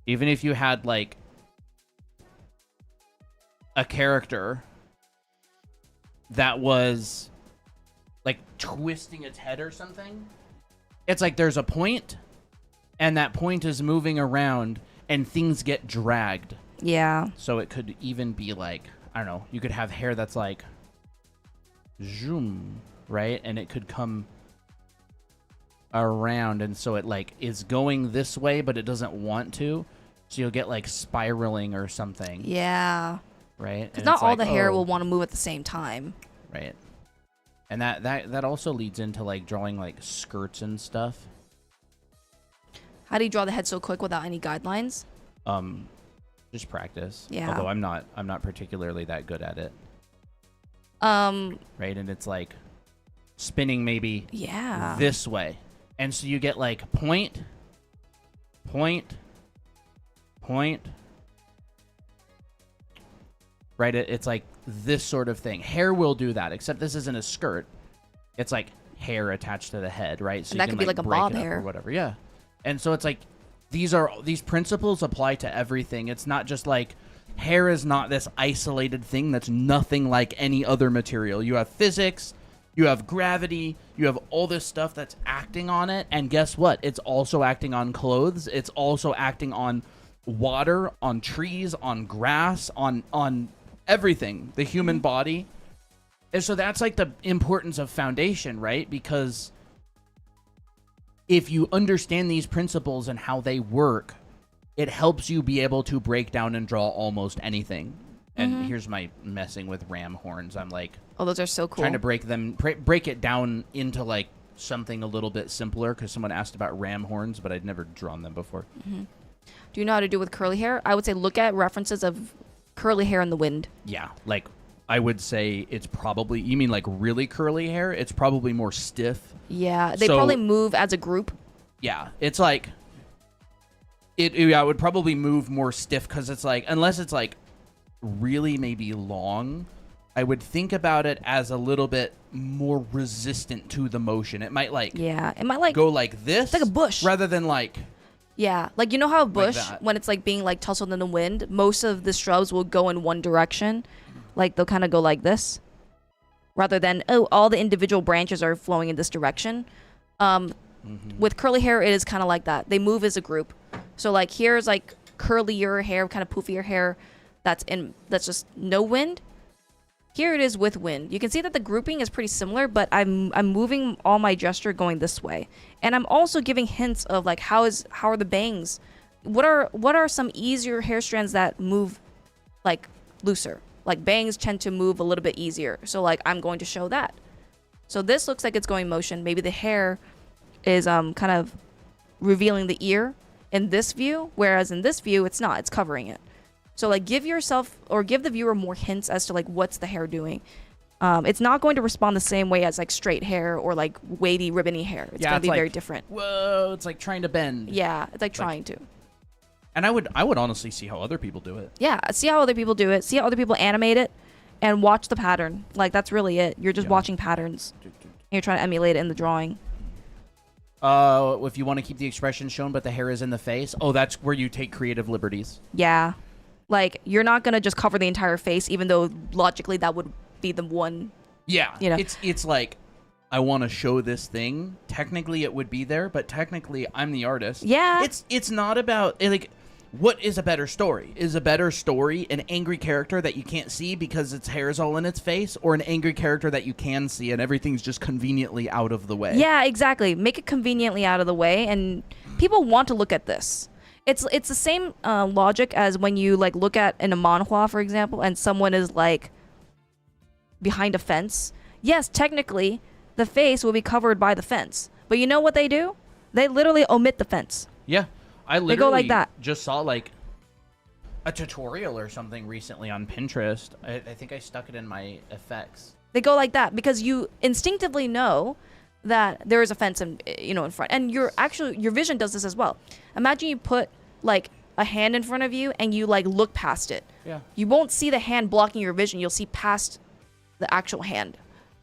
Even if you had like a character that was like twisting its head or something, it's like there's a point and that point is moving around and things get dragged.
Yeah.
So it could even be like, I don't know, you could have hair that's like zoom, right? And it could come around, and so it like is going this way, but it doesn't want to. So you'll get like spiraling or something.
Yeah.
Right?
Because not all the hair will want to move at the same time.
Right. And that also leads into like drawing like skirts and stuff.
How do you draw the head so quick without any guidelines?
Just practice.
Yeah.
Although I'm not particularly that good at it. Right, and it's like spinning maybe this way. And so you get like point, point, point. Right, it's like this sort of thing. Hair will do that, except this isn't a skirt. It's like hair attached to the head, right? So
and that could be like a bob hair
or whatever. Yeah. And so it's like these principles apply to everything. It's not just like hair is not this isolated thing that's nothing like any other material. You have physics, you have gravity, you have all this stuff that's acting on it, and guess what? It's also acting on clothes. It's also acting on water, on trees, on grass, on everything, the human body. And so that's like the importance of foundation, right? Because if you understand these principles and how they work, it helps you be able to break down and draw almost anything. And here's my messing with ram horns. I'm like,
oh, those are so cool.
Trying to break it down into like something a little bit simpler, because someone asked about ram horns, but I'd never drawn them before.
Do you know how to do with curly hair? I would say look at references of curly hair in the wind.
Yeah, like I would say it's probably, you mean like really curly hair? It's probably more stiff.
Yeah, they
So-
probably move as a group.
Yeah, it's like it would probably move more stiff because it's like, unless it's like really maybe long, I would think about it as a little bit more resistant to the motion. It might like
Yeah, it might like
go like this,
like a bush.
rather than like
yeah, like you know how a bush
that.
when it's like being like tousled in the wind, most of the shrubs will go in one direction, like they'll kind of go like this, rather than all the individual branches are flowing in this direction. With curly hair, it is kind of like that. They move as a group. So like here's like curlier hair, kind of poofier hair, that's just no wind. Here it is with wind. You can see that the grouping is pretty similar, but I'm moving all my gesture going this way, and I'm also giving hints of like how are the bangs, what are some easier hair strands that move like looser. Like bangs tend to move a little bit easier, so like I'm going to show that. So this looks like it's going motion. Maybe the hair is kind of revealing the ear in this view, whereas in this view it's not. It's covering it. So like give yourself or give the viewer more hints as to like what's the hair doing. It's not going to respond the same way as like straight hair or like wavy ribbony hair. It's going to be
like,
very different.
Whoa, it's like trying to bend.
Yeah, it's like trying to.
And I would honestly see how other people do it.
Yeah, see how other people do it. See how other people animate it, and watch the pattern. Like that's really it. You're just watching patterns. And you're trying to emulate it in the drawing.
If you want to keep the expression shown, but the hair is in the face, that's where you take creative liberties.
Yeah, like you're not gonna just cover the entire face, even though logically that would be the one.
Yeah,
You know.
it's like I want to show this thing. Technically, it would be there, but technically, I'm the artist.
Yeah.
It's not about like. What is a better story? Is a better story an angry character that you can't see because its hair is all in its face, or an angry character that you can see and everything's just conveniently out of the way?
Yeah, exactly. Make it conveniently out of the way, and people want to look at this. It's the same logic as when you like look at in a manhwa, for example, and someone is like behind a fence. Yes, technically, the face will be covered by the fence, but you know what they do? They literally omit the fence.
Yeah. I literally
go like that.
just saw like a tutorial or something recently on Pinterest. I think I stuck it in my effects.
They go like that because you instinctively know that there is a fence in front, and your vision does this as well. Imagine you put like a hand in front of you and you like look past it.
Yeah.
You won't see the hand blocking your vision. You'll see past the actual hand.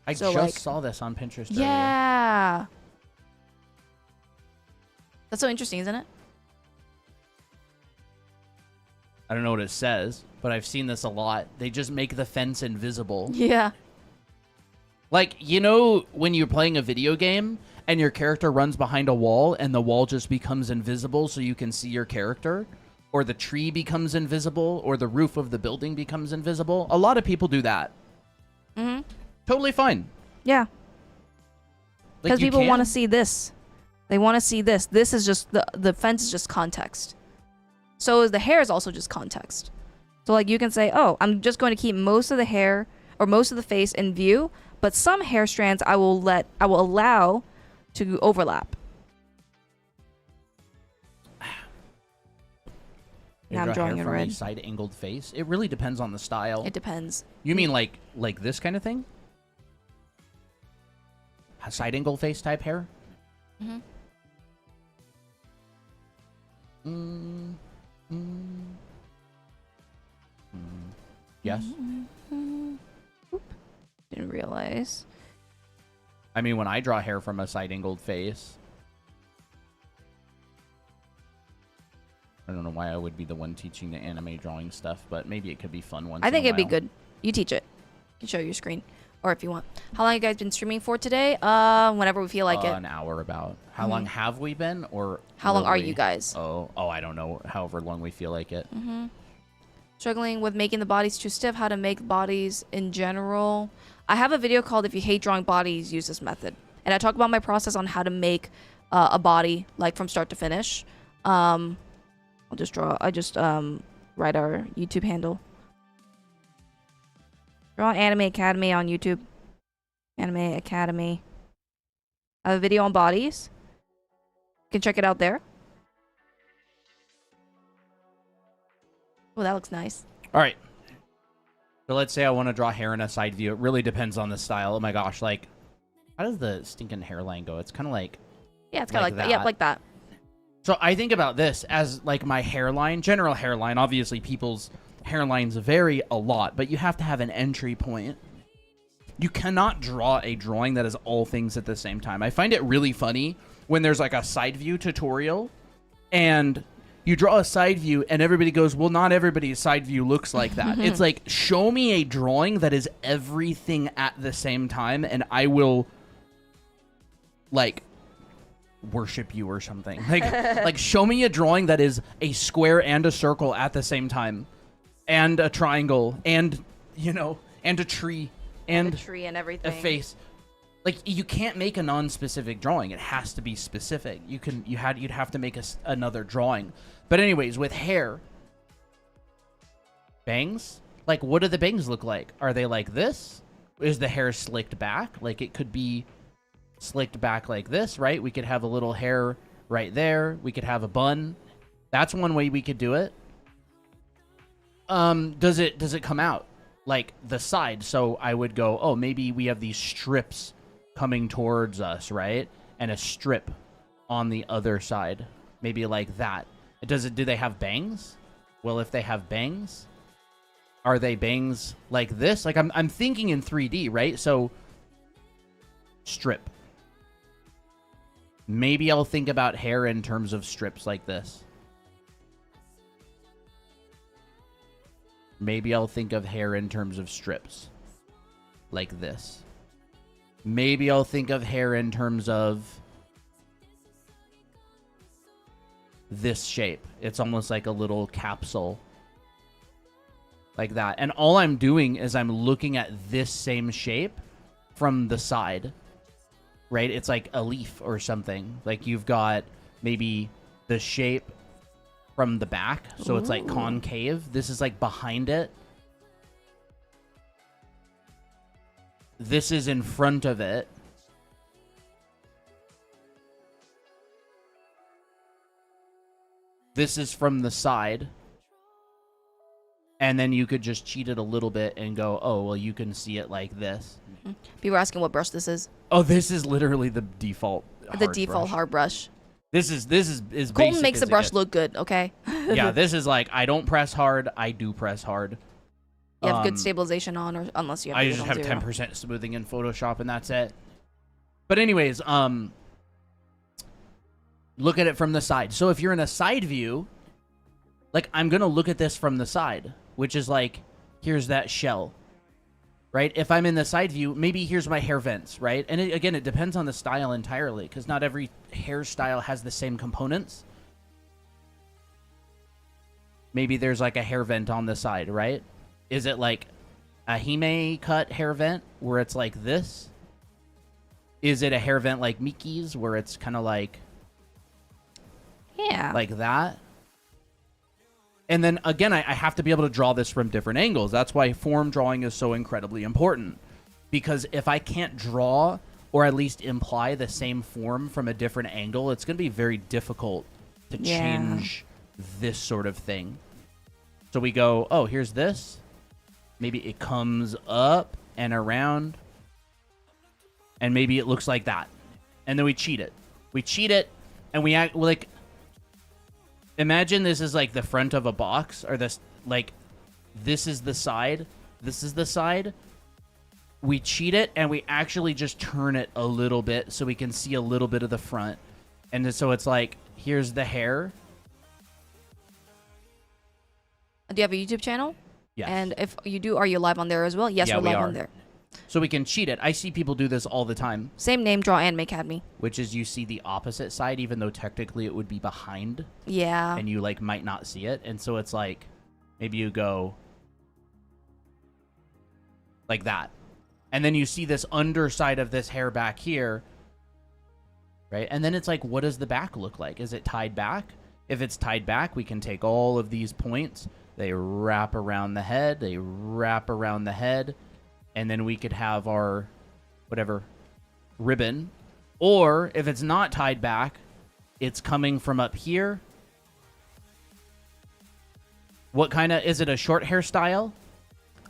I
So,
just
like-
saw this on Pinterest earlier.
Yeah. That's so interesting, isn't it?
I don't know what it says, but I've seen this a lot. They just make the fence invisible.
Yeah.
Like, when you're playing a video game and your character runs behind a wall and the wall just becomes invisible so you can see your character, or the tree becomes invisible, or the roof of the building becomes invisible. A lot of people do that.
Mm-hmm.
Totally fine.
Yeah.
Like,
Because
you
people
can.
want to see this. They want to see this. This is just the fence is just context. So is the hair is also just context. So like you can say, oh, I'm just going to keep most of the hair or most of the face in view, but some hair strands I will allow to overlap. Now I'm
Draw
drawing
hair
in
from a
red.
side-angled face. It really depends on the style.
It depends.
You mean like this kind of thing? A side-angle face type hair?
Mm-hmm.
Yes.
Didn't realize.
I mean, when I draw hair from a side-angled face, I don't know why I would be the one teaching the anime drawing stuff, but maybe it could be fun once.
I think
in a
it'd be
while.
good. You teach it. You can show your screen. Or if you want. How long have you guys been streaming for today? Whenever we feel like it.
An hour about. How long have we been, or
How long
were
are
we?
you guys?
Oh, I don't know. However long we feel like it.
Struggling with making the bodies too stiff, how to make bodies in general. I have a video called If You Hate Drawing Bodies, Use This Method. And I talk about my process on how to make a body, like from start to finish. I just write our YouTube handle. Draw Anime Academy on YouTube. Anime Academy. I have a video on bodies. You can check it out there. Oh, that looks nice.
All right. So let's say I want to draw hair in a side view. It really depends on the style. Oh my gosh, like, how does the stinking hairline go? It's kind of like...
Yeah, it's kind of
Like
like that. Yeah,
that.
like that.
So I think about this as like my hairline, general hairline. Obviously, people's hairlines vary a lot, but you have to have an entry point. You cannot draw a drawing that is all things at the same time. I find it really funny when there's like a side view tutorial and you draw a side view and everybody goes, well, not everybody's side view looks like that. It's like, show me a drawing that is everything at the same time and I will like worship you or something. Like show me a drawing that is a square and a circle at the same time and a triangle and, you know, and a tree and
The tree and everything.
a face. Like, you can't make a non-specific drawing. It has to be specific. You'd have to make another drawing. But anyways, with hair, bangs, like, what do the bangs look like? Are they like this? Is the hair slicked back? Like, it could be slicked back like this, right? We could have a little hair right there. We could have a bun. That's one way we could do it. Does it come out like the side? So I would go, oh, maybe we have these strips coming towards us, right? And a strip on the other side, maybe like that. Do they have bangs? Well, if they have bangs, are they bangs like this? Like, I'm thinking in 3D, right? So strip. Maybe I'll think about hair in terms of strips like this. Maybe I'll think of hair in terms of strips like this. Maybe I'll think of hair in terms of this shape. It's almost like a little capsule. Like that. And all I'm doing is I'm looking at this same shape from the side. Right? It's like a leaf or something. Like you've got maybe the shape from the back. So it's like concave. This is like behind it. This is in front of it. This is from the side. And then you could just cheat it a little bit and go, oh, well, you can see it like this.
People are asking what brush this is.
Oh, this is literally the default
Hard brush.
This is
Colton
basic
makes
as
the
it
brush
gets.
look good, okay?
Yeah, this is like, I don't press hard. I do press hard.
You have good stabilization on, or unless you have.
I
it
just
on
have
zero.
10% smoothing in Photoshop, and that's it. But anyways, look at it from the side. So if you're in a side view, like, I'm going to look at this from the side, which is like, here's that shell, right? If I'm in the side view, maybe here's my hair vents, right? And again, it depends on the style entirely, because not every hairstyle has the same components. Maybe there's like a hair vent on the side, right? Is it like a Hime cut hair vent where it's like this? Is it a hair vent like Miki's where it's kind of like like that? And then again, I have to be able to draw this from different angles. That's why form drawing is so incredibly important. Because if I can't draw or at least imply the same form from a different angle, it's going to be very difficult to change this sort of thing. So we go, oh, here's this. Maybe it comes up and around. And maybe it looks like that. And then we cheat it. We cheat it, and we act like... Imagine this is like the front of a box, or this, like, this is the side. This is the side. We cheat it, and we actually just turn it a little bit so we can see a little bit of the front. And so it's like, here's the hair.
Do you have a YouTube channel?
Yes.
And if you do, are you live on there as well? Yes,
Yeah,
we're
we
live
are.
on there.
So we can cheat it. I see people do this all the time,
Same name, Draw Anime Academy.
which is you see the opposite side, even though technically it would be behind,
Yeah.
and you, like, might not see it. And so it's like, maybe you go like that. And then you see this underside of this hair back here, right? And then it's like, what does the back look like? Is it tied back? If it's tied back, we can take all of these points. They wrap around the head. They wrap around the head. And then we could have our, whatever, ribbon. Or if it's not tied back, it's coming from up here. What kind of, is it a short hairstyle?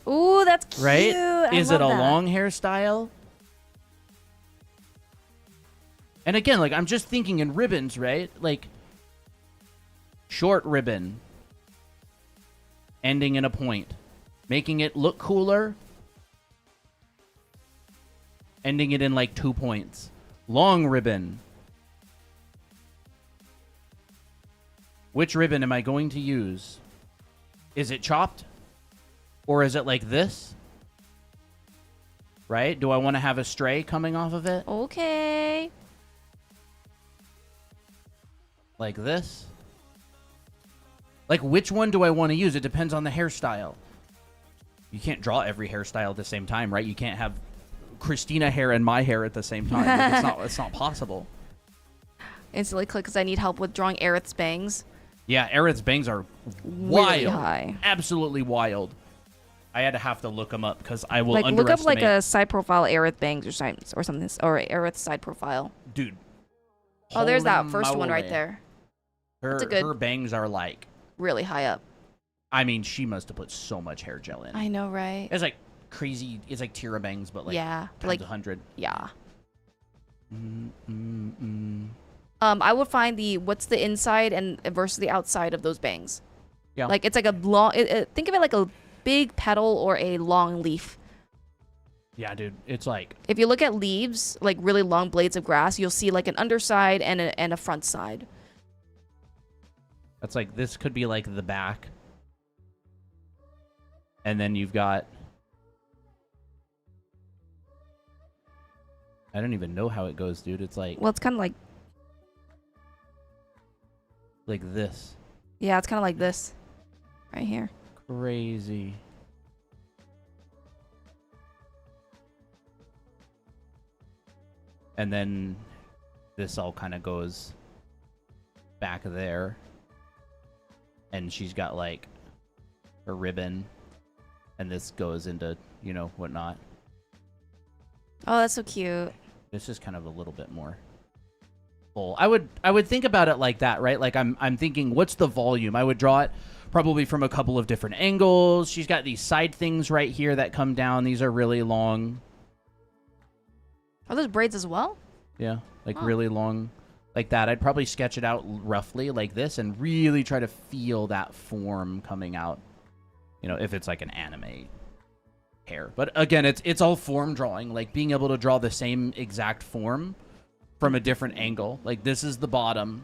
Ooh, that's cute.
Right?
I
Is it a
love that.
long hairstyle? And again, like, I'm just thinking in ribbons, right? Like, short ribbon, ending in a point, making it look cooler, ending it in like 2 points. Long ribbon. Which ribbon am I going to use? Is it chopped? Or is it like this? Right? Do I want to have a stray coming off of it?
Okay.
Like this? Like, which one do I want to use? It depends on the hairstyle. You can't draw every hairstyle at the same time, right? You can't have Christina hair and my hair at the same time. Like, it's not possible.
Instantly click because I need help with drawing Aerith's bangs.
Yeah, Aerith's bangs are wild.
Really high.
Absolutely wild. I had to have to look them up because I will
Like look up like
underestimate.
a side profile Aerith bangs or something, or Aerith side profile.
Dude.
Oh, there's that
holy
first one right
moly.
there.
Her,
That's a good-
her bangs are like,
Really high up.
I mean, she must have put so much hair gel in.
I know, right?
It's like crazy. It's like Tira bangs, but like
Yeah,
times
like
100.
yeah.
Mm.
I would find what's the inside and versus the outside of those bangs.
Yeah.
Like it's like a long. Think of it like a big petal or a long leaf.
Yeah, dude. It's like,
If you look at leaves, like really long blades of grass, you'll see like an underside and a front side.
that's like, this could be like the back. And then you've got, I don't even know how it goes, dude. It's like
Well, it's kind of like
this.
yeah, it's kind of like this, right here.
Crazy. And then this all kind of goes back there. And she's got like a ribbon. And this goes into, you know, whatnot.
Oh, that's so cute.
This is kind of a little bit more full. I would think about it like that, right? Like I'm thinking, what's the volume? I would draw it probably from a couple of different angles. She's got these side things right here that come down. These are really long.
Are those braids as well?
Yeah, like
Huh.
really long, like that. I'd probably sketch it out roughly like this and really try to feel that form coming out. You know, if it's like an anime hair. But again, it's all form drawing, like being able to draw the same exact form from a different angle. Like this is the bottom,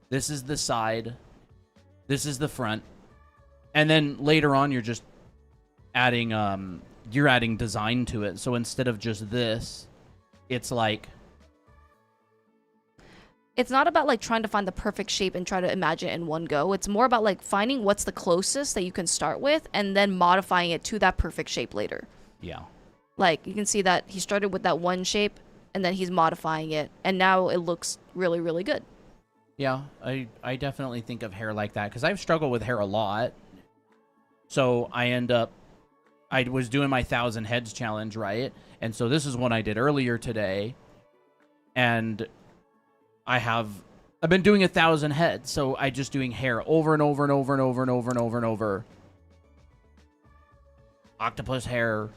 this is the side, this is the front, and then later on you're just adding you're adding design to it. So instead of just this, it's like,
It's not about like trying to find the perfect shape and try to imagine it in one go. It's more about like finding what's the closest that you can start with and then modifying it to that perfect shape later.
yeah.
Like you can see that he started with that one shape and then he's modifying it and now it looks really, really good.
Yeah, I definitely think of hair like that because I've struggled with hair a lot. So I was doing my 1,000 heads challenge, right? And so this is one I did earlier today. And I've been doing 1,000 heads. So I just doing hair over and over and over and over and over and over and over. Octopus hair.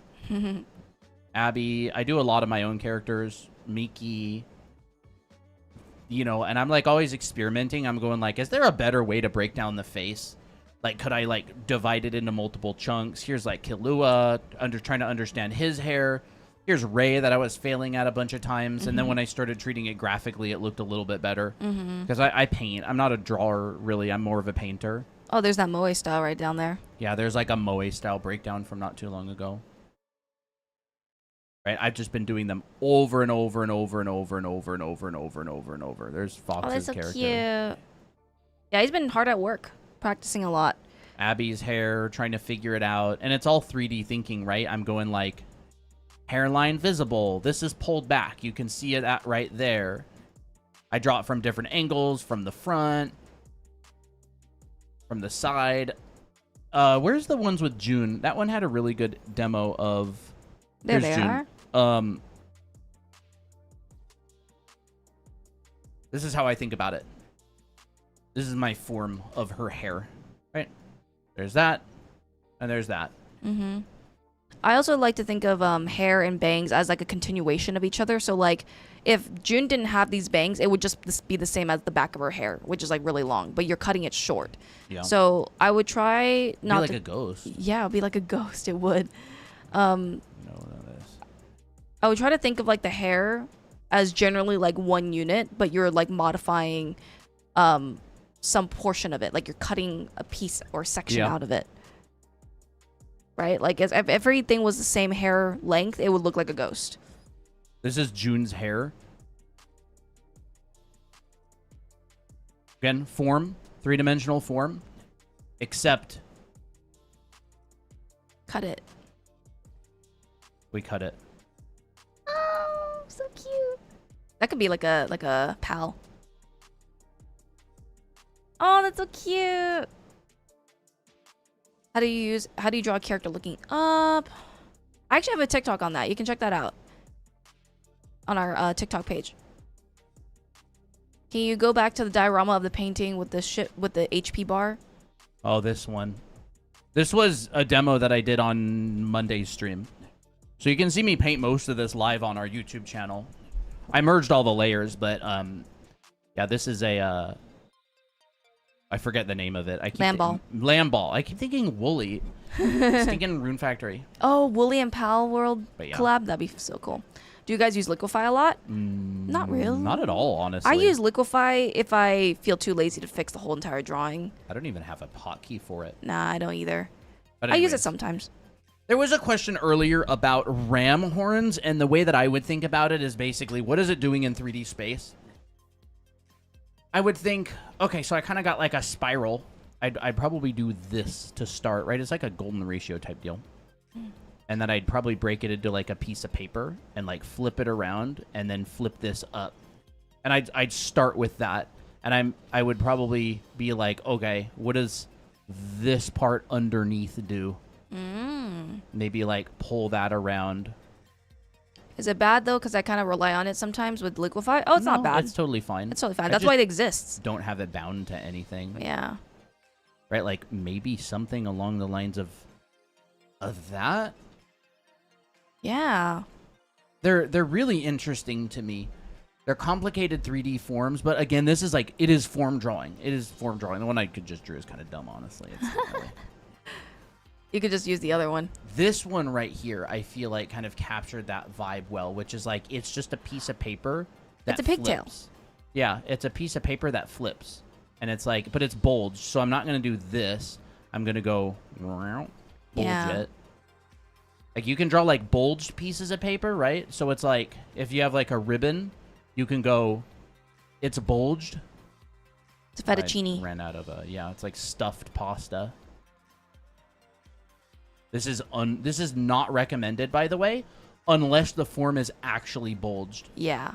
Abby. I do a lot of my own characters. Miki. You know, and I'm like always experimenting. I'm going like, is there a better way to break down the face? Like, could I like divide it into multiple chunks? Here's like Killua, trying to understand his hair. Here's Ray that I was failing at a bunch of times. And then when I started treating it graphically, it looked a little bit better. Because I paint. I'm not a drawer, really. I'm more of a painter.
Oh, there's that Moe style right down there.
Yeah, there's like a Moe style breakdown from not too long ago. Right, I've just been doing them over and over and over and over and over and over and over and over and over. There's
Oh, that's
Fox's
so
character.
cute. Yeah, he's been hard at work, practicing a lot.
Abby's hair, trying to figure it out. And it's all 3D thinking, right? I'm going like, hairline visible. This is pulled back. You can see it at right there. I draw it from different angles, from the front, from the side. Where's the ones with June? That one had a really good demo of...
There
Here's
they
June.
are.
This is how I think about it. This is my form of her hair, right? There's that, and there's that.
Mm-hmm. I also like to think of hair and bangs as like a continuation of each other. So like if June didn't have these bangs, it would just be the same as the back of her hair, which is like really long, but you're cutting it short.
Yeah.
So I would try
Be
not
like
to.
a ghost.
Yeah, it'd be like a ghost. It would.
No, that is.
I would try to think of like the hair as generally like one unit, but you're like modifying some portion of it, like you're cutting a piece or section
Yeah.
out of it. Right? Like if everything was the same hair length, it would look like a ghost.
This is June's hair. Again, form, 3-dimensional form, except
Cut it.
we cut it.
Oh, so cute. That could be like a pal. Oh, that's so cute. How do you draw a character looking up? I actually have a TikTok on that. You can check that out on our TikTok page. Can you go back to the diorama of the painting with the HP bar?
Oh, this one. This was a demo that I did on Monday's stream. So you can see me paint most of this live on our YouTube channel. I merged all the layers, but yeah, this is a I forget the name of it. I keep
Land ball.
Land ball. I keep thinking Wooly. Thinking Rune Factory.
Oh, Wooly and Pal World
But yeah.
collab. That'd be so cool. Do you guys use Liquify a lot? Not really.
Not at all, honestly.
I use Liquify if I feel too lazy to fix the whole entire drawing.
I don't even have a hotkey for it.
Nah, I don't either.
But
I use it
anyways.
sometimes.
There was a question earlier about ram horns, and the way that I would think about it is basically, what is it doing in 3D space? I would think, okay, so I kind of got like a spiral. I'd probably do this to start, right? It's like a golden ratio type deal. And then I'd probably break it into like a piece of paper and like flip it around and then flip this up. And I'd start with that. And I would probably be like, okay, what does this part underneath do? Maybe like pull that around.
Is it bad though? Because I kind of rely on it sometimes with Liquify. Oh, it's not bad.
It's totally fine.
It's totally fine.
I
That's
just
why it exists.
don't have it bound to anything.
Yeah.
Right? Like maybe something along the lines of that.
Yeah.
They're really interesting to me. They're complicated 3D forms, but again, this is like, it is form drawing. It is form drawing. The one I could just drew is kind of dumb, honestly. It's not really.
You could just use the other one.
This one right here, I feel like kind of captured that vibe well, which is like, it's just a piece of paper that
It's a pigtail.
flips. Yeah, it's a piece of paper that flips. And it's like, but it's bulged, so I'm not going to do this. I'm going to go bulge
Yeah.
it. Like, you can draw, like, bulged pieces of paper, right? So it's like, if you have, like, a ribbon, you can go, it's bulged.
It's fettuccine.
I ran out of yeah, it's like stuffed pasta. This is not recommended, by the way, unless the form is actually bulged.
Yeah.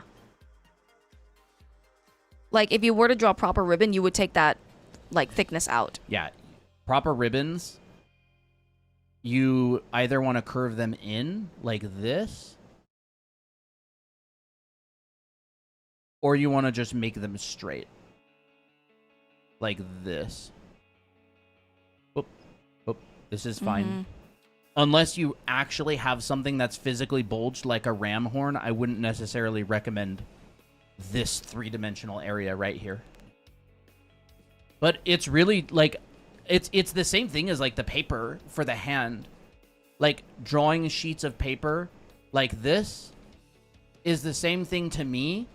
Like, if you were to draw proper ribbon, you would take that, like, thickness out.
Yeah, proper ribbons, you either want to curve them in like this, or you want to just make them straight like this. Oop, oop, this is fine. Unless you actually have something that's physically bulged like a ram horn, I wouldn't necessarily recommend this 3-dimensional area right here. But it's really like, it's the same thing as like the paper for the hand. Like drawing sheets of paper like this is the same thing to me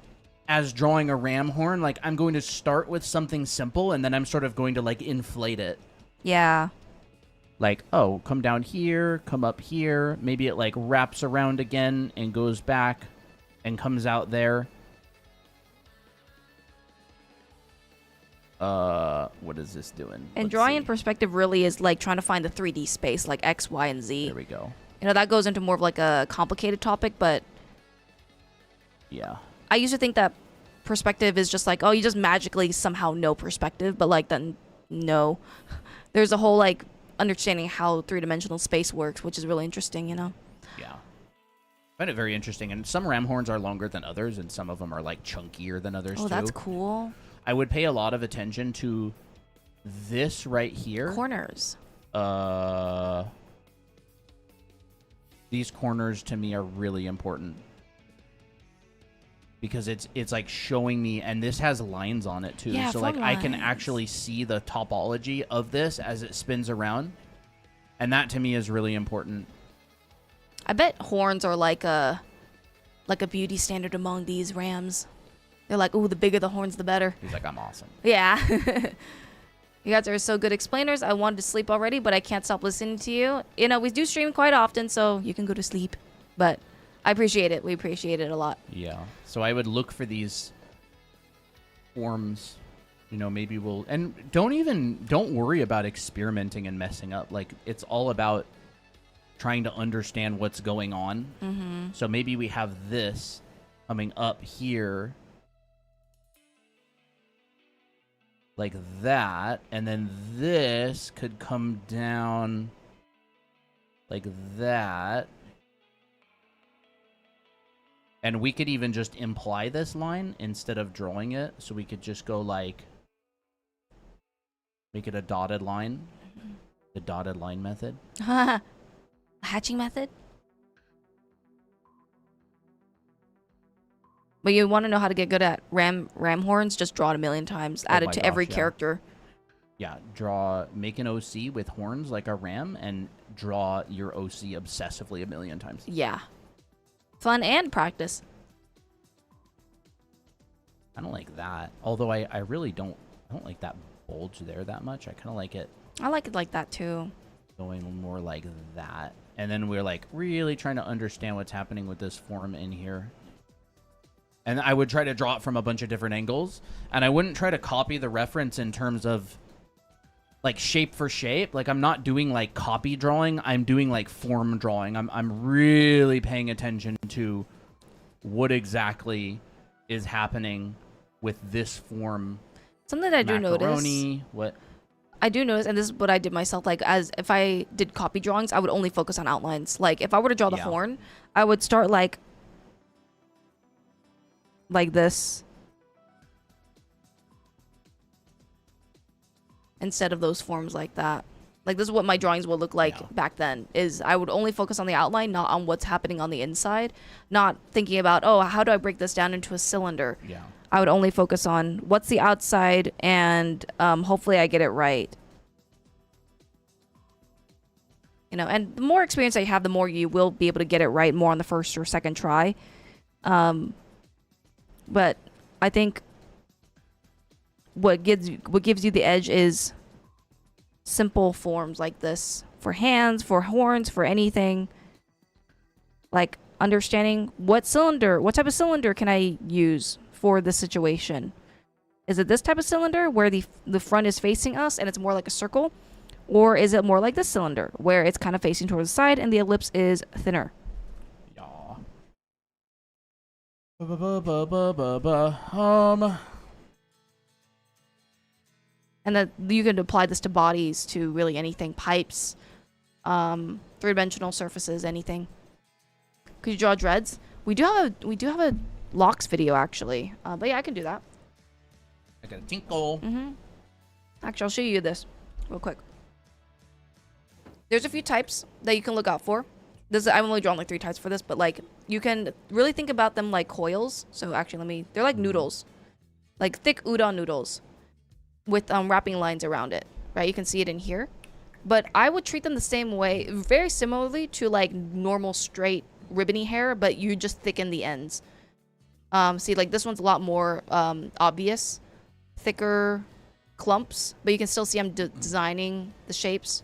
as drawing a ram horn. Like, I'm going to start with something simple and then I'm sort of going to like inflate it.
Yeah.
Like, oh, come down here, come up here. Maybe it like wraps around again and goes back and comes out there. What is this doing?
And
Let's
drawing in
see.
perspective really is like trying to find the 3D space, like X, Y, and Z.
There we go.
You know, that goes into more of like a complicated topic, but
Yeah.
I used to think that perspective is just like, oh, you just magically somehow know perspective, but like then no. There's a whole like understanding how 3-dimensional space works, which is really interesting, you know?
Yeah. I find it very interesting. And some ram horns are longer than others, and some of them are like chunkier than others
Oh,
too.
that's cool.
I would pay a lot of attention to this right here.
Corners.
these corners to me are really important. Because it's like showing me, and this has lines on it too.
Yeah,
so
fun
like I can
lines.
actually see the topology of this as it spins around. And that to me is really important.
I bet horns are like a beauty standard among these rams. They're like, ooh, the bigger the horns, the better.
He's like, I'm awesome.
Yeah. You guys are so good explainers. I wanted to sleep already, but I can't stop listening to you. You know, we do stream quite often, so you can go to sleep. But I appreciate it. We appreciate it a lot.
Yeah. So I would look for these forms. You know, maybe we'll... And don't worry about experimenting and messing up. Like, it's all about trying to understand what's going on.
Mm-hmm.
So maybe we have this coming up here like that, and then this could come down like that. And we could even just imply this line instead of drawing it. So we could just go like, make it a dotted line. The dotted line method.
Hatching method? But you want to know how to get good at ram horns? Just draw it a million times. Add
my
it to
gosh,
every
yeah.
character.
Yeah, make an OC with horns like a ram and draw your OC obsessively a million times.
Yeah. Fun and practice.
I don't like that. Although I really don't like that bulge there that much. I kind of like it
I like it like that too.
going more like that. And then we're like really trying to understand what's happening with this form in here. And I would try to draw it from a bunch of different angles. And I wouldn't try to copy the reference in terms of like shape for shape. Like I'm not doing like copy drawing. I'm doing like form drawing. I'm really paying attention to what exactly is happening with this form.
Something that I do notice.
Macaroni, what?
I do notice, and this is what I did myself, like, as if I did copy drawings, I would only focus on outlines. Like, if I were to draw the
Yeah.
horn, I would start, like this. Instead of those forms like that. Like, this is what my drawings would look like
Yeah.
back then, is I would only focus on the outline, not on what's happening on the inside. Not thinking about, oh, how do I break this down into a cylinder?
Yeah.
I would only focus on what's the outside, and hopefully I get it right. You know, and the more experience that you have, the more you will be able to get it right more on the first or second try. But I think what gives you the edge is simple forms like this for hands, for horns, for anything. Like understanding what type of cylinder can I use for this situation. Is it this type of cylinder where the front is facing us and it's more like a circle? Or is it more like this cylinder where it's kind of facing towards the side and the ellipse is thinner?
Yeah.
And that you can apply this to bodies, to really anything, pipes, three-dimensional surfaces, anything. Could you draw dreads? We do have a locks video actually, but yeah, I can do that.
I got a tinkle.
Actually, I'll show you this real quick. There's a few types that you can look out for. I've only drawn like 3 types for this, but like you can really think about them like coils. So actually, they're like noodles, like thick udon noodles, with wrapping lines around it. Right, you can see it in here. But I would treat them the same way, very similarly to like normal straight ribbony hair, but you just thicken the ends. See, like this one's a lot more obvious, thicker clumps, but you can still see I'm designing the shapes.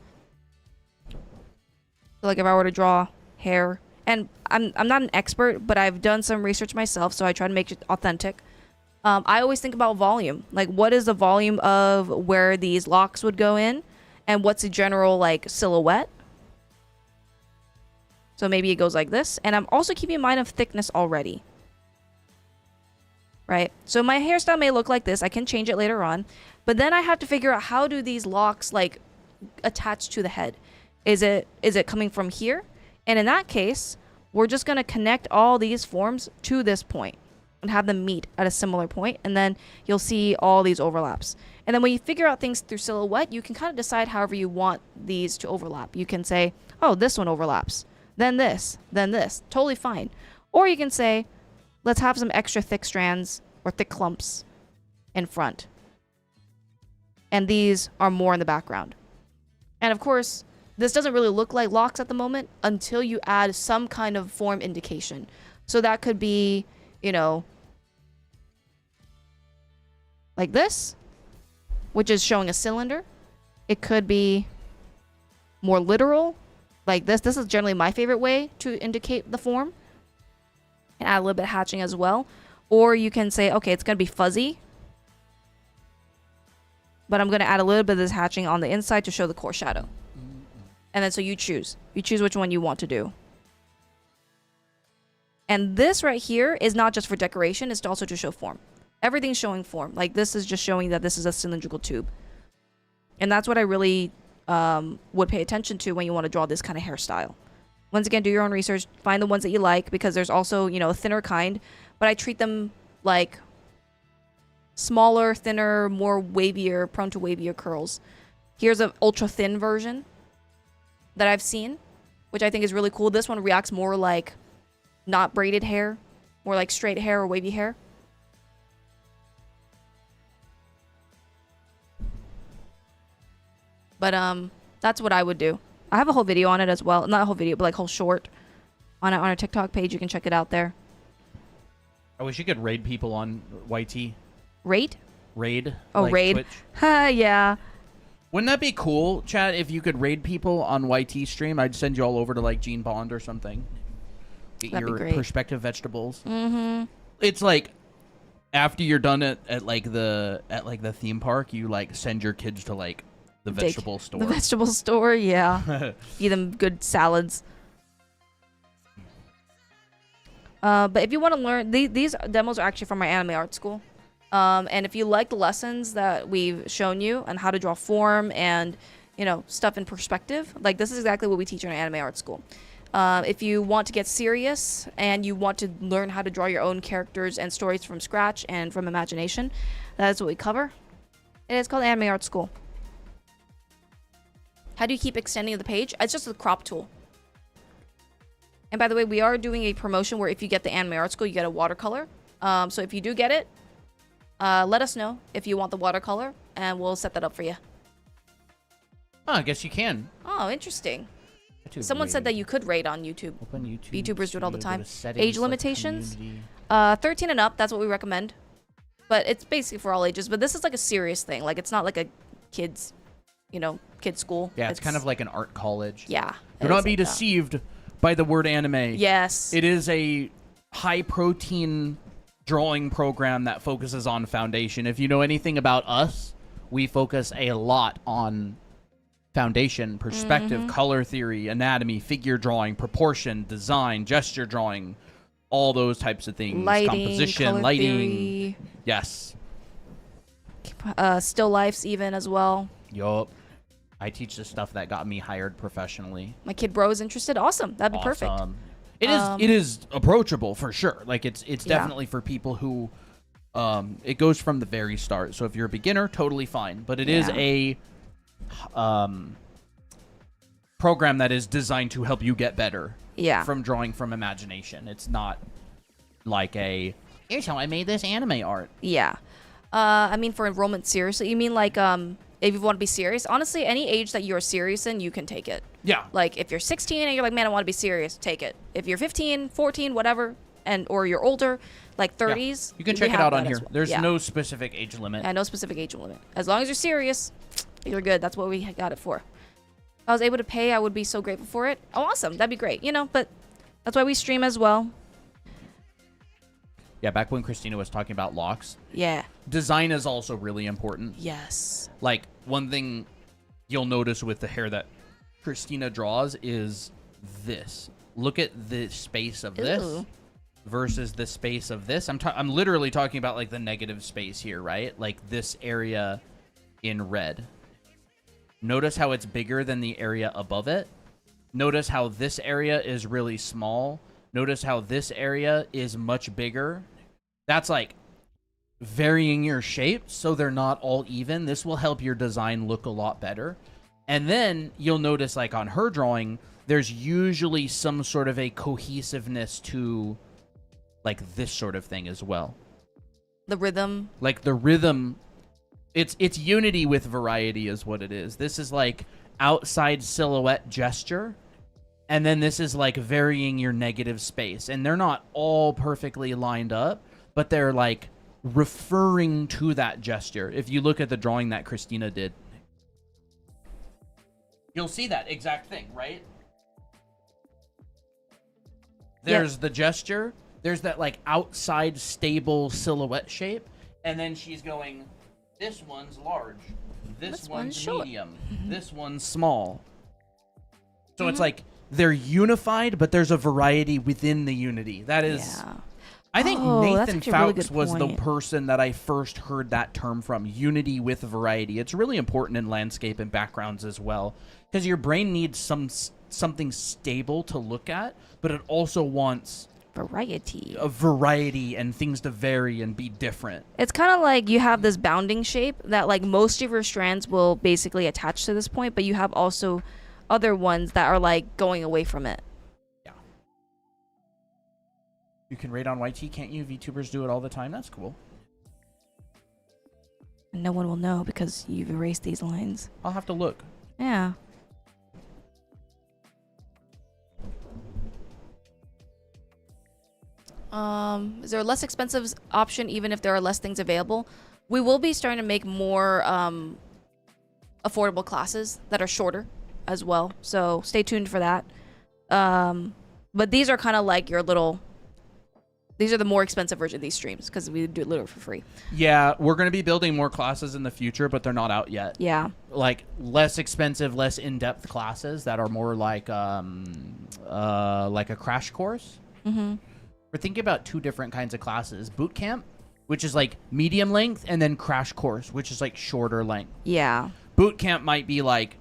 So like if I were to draw hair, and I'm not an expert, but I've done some research myself, so I try to make it authentic. I always think about volume. Like, what is the volume of where these locks would go in, and what's the general like silhouette? So maybe it goes like this, and I'm also keeping in mind of thickness already. Right? So my hairstyle may look like this. I can change it later on, but then I have to figure out how do these locks like attach to the head. Is it coming from here? And in that case, we're just going to connect all these forms to this point. and have them meet at a similar point, and then you'll see all these overlaps. And then when you figure out things through silhouette, you can kind of decide however you want these to overlap. You can say, oh, this one overlaps, then this, totally fine. Or you can say, let's have some extra thick strands or thick clumps in front, and these are more in the background. And of course, this doesn't really look like locks at the moment until you add some kind of form indication. So that could be, you know, like this, which is showing a cylinder. It could be more literal, like this. This is generally my favorite way to indicate the form. And add a little bit of hatching as well. Or you can say, okay, it's going to be fuzzy, but I'm going to add a little bit of this hatching on the inside to show the core shadow. And then so you choose. You choose which one you want to do. And this right here is not just for decoration, it's also to show form. Everything's showing form. Like this is just showing that this is a cylindrical tube. And that's what I really would pay attention to when you want to draw this kind of hairstyle. Once again, do your own research. Find the ones that you like, because there's also, you know, a thinner kind. But I treat them like smaller, thinner, more wavier, prone to wavier curls. Here's an ultra thin version that I've seen, which I think is really cool. This one reacts more like not braided hair, more like straight hair or wavy hair. But that's what I would do. I have a whole video on it as well. Not a whole video, but like whole short on our TikTok page. You can check it out there.
I wish you could raid people on YT.
Raid?
Raid?
Oh,
like
raid.
Twitch.
Yeah.
Wouldn't that be cool, Chad, if you could raid people on YT stream? I'd send you all over to like Gene Bond or something. Get
That'd be
your
great.
perspective vegetables.
Mm-hmm.
It's like after you're done at the theme park, you like send your kids to like the vegetable store.
The vegetable store, yeah. Feed them good salads. But if you want to learn, these demos are actually from my anime art school. And if you like the lessons that we've shown you on how to draw form and, you know, stuff in perspective, like this is exactly what we teach in our anime art school. If you want to get serious and you want to learn how to draw your own characters and stories from scratch and from imagination, that is what we cover. And it's called Anime Art School. How do you keep extending the page? It's just a crop tool. And by the way, we are doing a promotion where if you get the Anime Art School, you get a watercolor. So if you do get it, let us know if you want the watercolor, and we'll set that up for you.
Oh, I guess you can.
Oh, interesting.
YouTube
Someone said
raid.
that you could raid on YouTube.
Open YouTube.
YouTubers do it all the
Studio,
time.
go to settings,
Age
select
limitations?
community.
13 and up, that's what we recommend. But it's basically for all ages. But this is like a serious thing. Like, it's not like a kids, you know, kids school.
Yeah, it's kind of like an art college.
Yeah.
Do
it
not
is
be
like that.
deceived by the word anime.
Yes.
It is a high protein drawing program that focuses on foundation. If you know anything about us, we focus a lot on foundation, perspective, color theory, anatomy, figure drawing, proportion, design, gesture drawing, all those types of things.
Lighting,
composition,
color
lighting.
theory,
Yes.
still lifes even as well.
Yup. I teach the stuff that got me hired professionally.
My kid bro is interested. Awesome. That'd be perfect.
Awesome. It is approachable for sure. Like it's
Yeah.
definitely for people who it goes from the very start. So if you're a beginner, totally fine. But it is
Yeah.
a program that is designed to help you get better
Yeah.
from drawing from imagination. It's not like a here's how I made this anime art.
Yeah. I mean, for enrollment, seriously, you mean like if you want to be serious? Honestly, any age that you're serious in, you can take it.
Yeah.
Like if you're 16 and you're like, man, I want to be serious, take it. If you're 15, 14, whatever, and or you're older, like 30s,
You can
we
check it
have
out
that
on here.
as well.
There's
Yeah.
no specific age limit.
Yeah, no specific age limit. As long as you're serious, you're good. That's what we got it for. If I was able to pay, I would be so grateful for it. Oh, awesome. That'd be great. You know, but that's why we stream as well.
Yeah, back when Christina was talking about locks,
Yeah.
design is also really important.
Yes.
Like, one thing you'll notice with the hair that Christina draws is this. Look at the space of this
Ooh.
versus the space of this. I'm literally talking about, like, the negative space here, right? Like, this area in red. Notice how it's bigger than the area above it. Notice how this area is really small. Notice how this area is much bigger. That's like varying your shapes so they're not all even. This will help your design look a lot better. And then you'll notice, like on her drawing, there's usually some sort of a cohesiveness to like this sort of thing as well.
The rhythm.
Like the rhythm, it's unity with variety is what it is. This is like outside silhouette gesture, and then this is like varying your negative space. And they're not all perfectly lined up, but they're like referring to that gesture. If you look at the drawing that Christina did, you'll see that exact thing, right? There's the gesture. There's that like outside stable silhouette shape. And then she's going, this one's large. This one's
short.
medium. This one's small. So it's like they're unified, but there's a variety within the unity. That is...
Yeah.
I think
that's
Nathan
actually a really
Fowkes
good
was the
point.
person that I first heard that term from, unity with variety. It's really important in landscape and backgrounds as well, because your brain needs something stable to look at, but it also wants
Variety.
a variety and things to vary and be different.
It's kind of like you have this bounding shape that like most of your strands will basically attach to this point, but you have also other ones that are like going away from it.
Yeah. You can raid on YT, can't you? VTubers do it all the time. That's cool.
And no one will know because you've erased these lines.
I'll have to look.
Yeah. Is there a less expensive option even if there are less things available? We will be starting to make more affordable classes that are shorter as well. So stay tuned for that. But these are kind of like your little... These are the more expensive version of these streams because we do it literally for free.
Yeah, we're going to be building more classes in the future, but they're not out yet.
Yeah.
Like less expensive, less in-depth classes that are more like a crash course.
Mm-hmm.
We're thinking about two different kinds of classes: boot camp, which is like medium length, and then crash course, which is like shorter length.
Yeah.
Boot camp might be like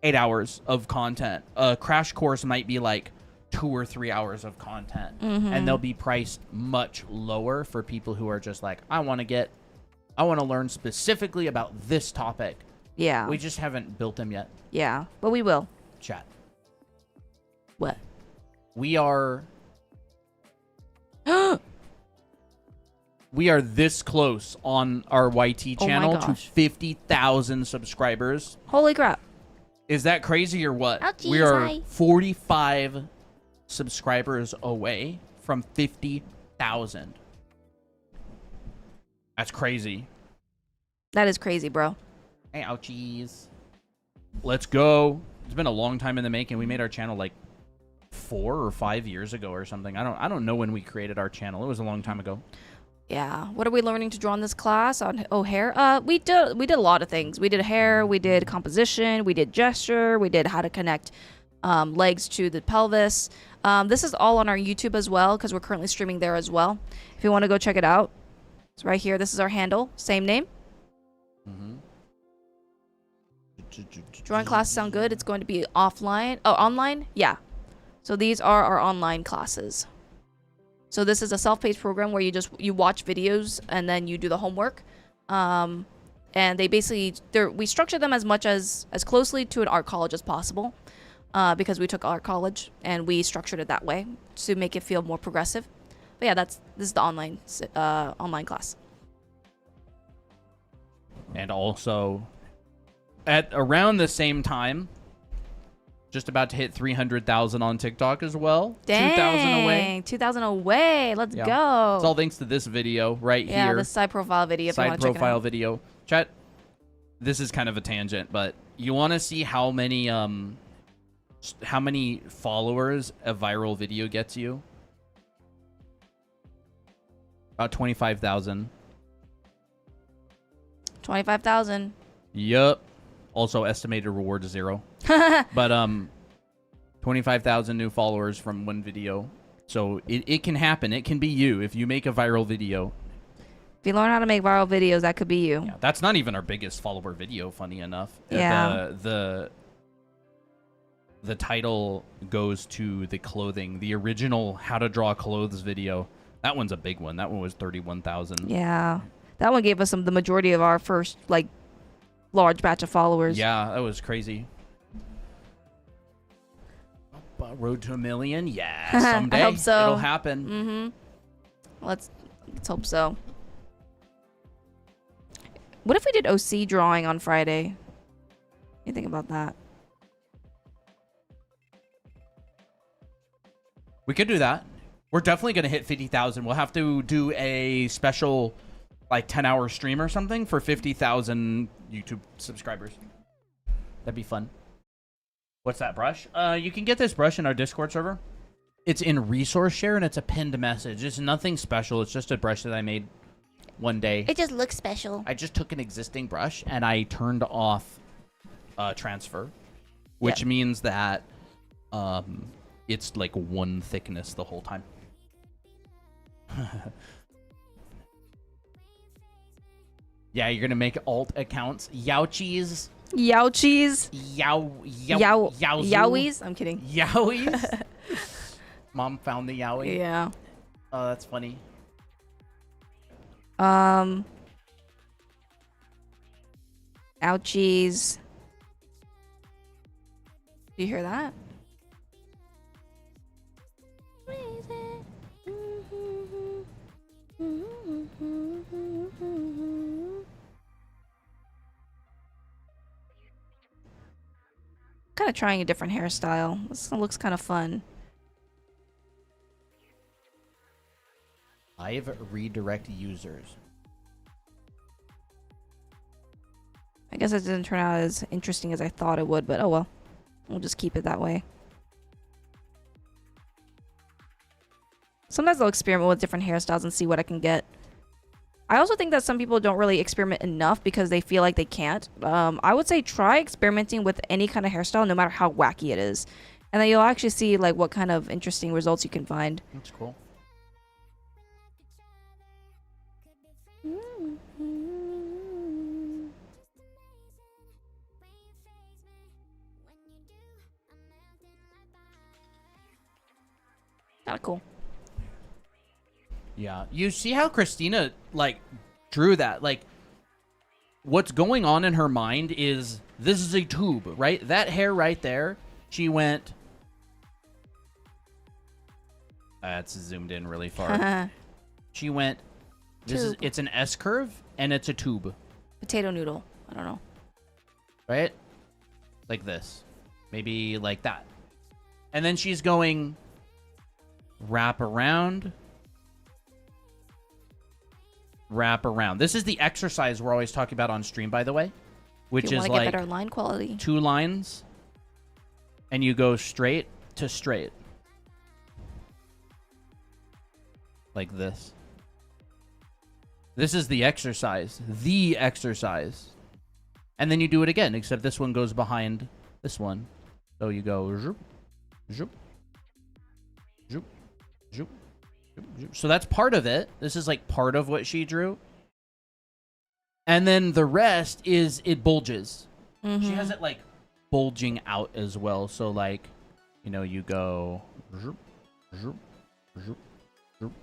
8 hours of content. A crash course might be like 2 or 3 hours of content, and they'll be priced much lower for people who are just like, I want to learn specifically about this topic.
Yeah.
We just haven't built them yet.
Yeah. But we will.
Chat.
What?
We are this close on our YT
Oh my
channel to
gosh.
50,000 subscribers.
Holy crap.
Is that crazy or what?
Ouchies,
We are
hi.
45 subscribers away from 50,000. That's crazy.
That is crazy, bro.
Hey, ouchies. Let's go. It's been a long time in the making. We made our channel like 4 or 5 years ago or something. I don't know when we created our channel. It was a long time ago.
Yeah. What are we learning to draw in this class on hair? We did a lot of things. We did hair, we did composition, we did gesture, we did how to connect legs to the pelvis. This is all on our YouTube as well because we're currently streaming there as well. If you want to go check it out, it's right here. This is our handle, same name. Drawing classes sound good. It's going to be offline. Oh, online? Yeah. So these are our online classes. So this is a self-paced program where you watch videos and then you do the homework. And they basically we structure them as closely to an art college as possible, because we took art college and we structured it that way to make it feel more progressive. But yeah, this is the online class.
And also, at around the same time, just about to hit 300,000 on TikTok as well.
Dang,
2,000 away.
2,000 away. Let's
Yeah.
go.
It's all thanks to this video right
Yeah,
here.
the side profile video. If you
Side
want to check it
profile
out.
video. Chat. This is kind of a tangent, but you want to see how many followers a viral video gets you? About 25,000.
25,000.
Yup. Also, estimated reward is 0. But 25,000 new followers from one video. So it can happen. It can be you if you make a viral video.
If you learn how to make viral videos, that could be you.
Yeah, that's not even our biggest follower video, funny enough.
Yeah.
The title goes to the clothing. The original how to draw clothes video That one's a big one. That one was 31,000.
Yeah. That one gave us the majority of our first, like, large batch of followers.
Yeah, that was crazy. Road to 1 million? Yeah, someday.
I hope so.
It'll happen.
Mm-hmm. Let's hope so. What if we did OC drawing on Friday? What do you think about that?
We could do that. We're definitely going to hit 50,000. We'll have to do a special, like, 10-hour stream or something for 50,000 YouTube subscribers. That'd be fun. What's that brush? You can get this brush in our Discord server. It's in resource share, and it's a pinned message. It's nothing special. It's just a brush that I made one day.
It just looks special.
I just took an existing brush, and I turned off transfer, which means that it's like one thickness the whole time. Yeah, you're gonna make alt accounts. Youchies.
Youchies. Yowies. I'm kidding.
Yowies. Mom found the yowie.
Yeah.
Oh, that's funny.
Ouchies. Do you hear that? Kind of trying a different hairstyle. This one looks kind of fun.
Live redirect users.
I guess it didn't turn out as interesting as I thought it would, but oh well. We'll just keep it that way. Sometimes I'll experiment with different hairstyles and see what I can get. I also think that some people don't really experiment enough because they feel like they can't. I would say try experimenting with any kind of hairstyle, no matter how wacky it is. And then you'll actually see like what kind of interesting results you can find.
That's cool.
Kind of cool.
Yeah, you see how Christina like drew that? Like, what's going on in her mind is this is a tube, right? That hair right there. She went. That's zoomed in really far. She went. It's an S curve and it's a tube.
Potato noodle. I don't know.
Right? Like this, maybe like that, and then she's going. Wrap around. Wrap around. This is the exercise we're always talking about on stream, by the way, which is like
get better line quality.
2 lines, and you go straight to straight, like this. This is the exercise, and then you do it again, except this one goes behind this one, so you go zoop, zoop, zoop. So that's part of it. This is like part of what she drew. And then the rest is it bulges. She has it like bulging out as well. So like, you know, you go zoop, zoop, zoop, zoop,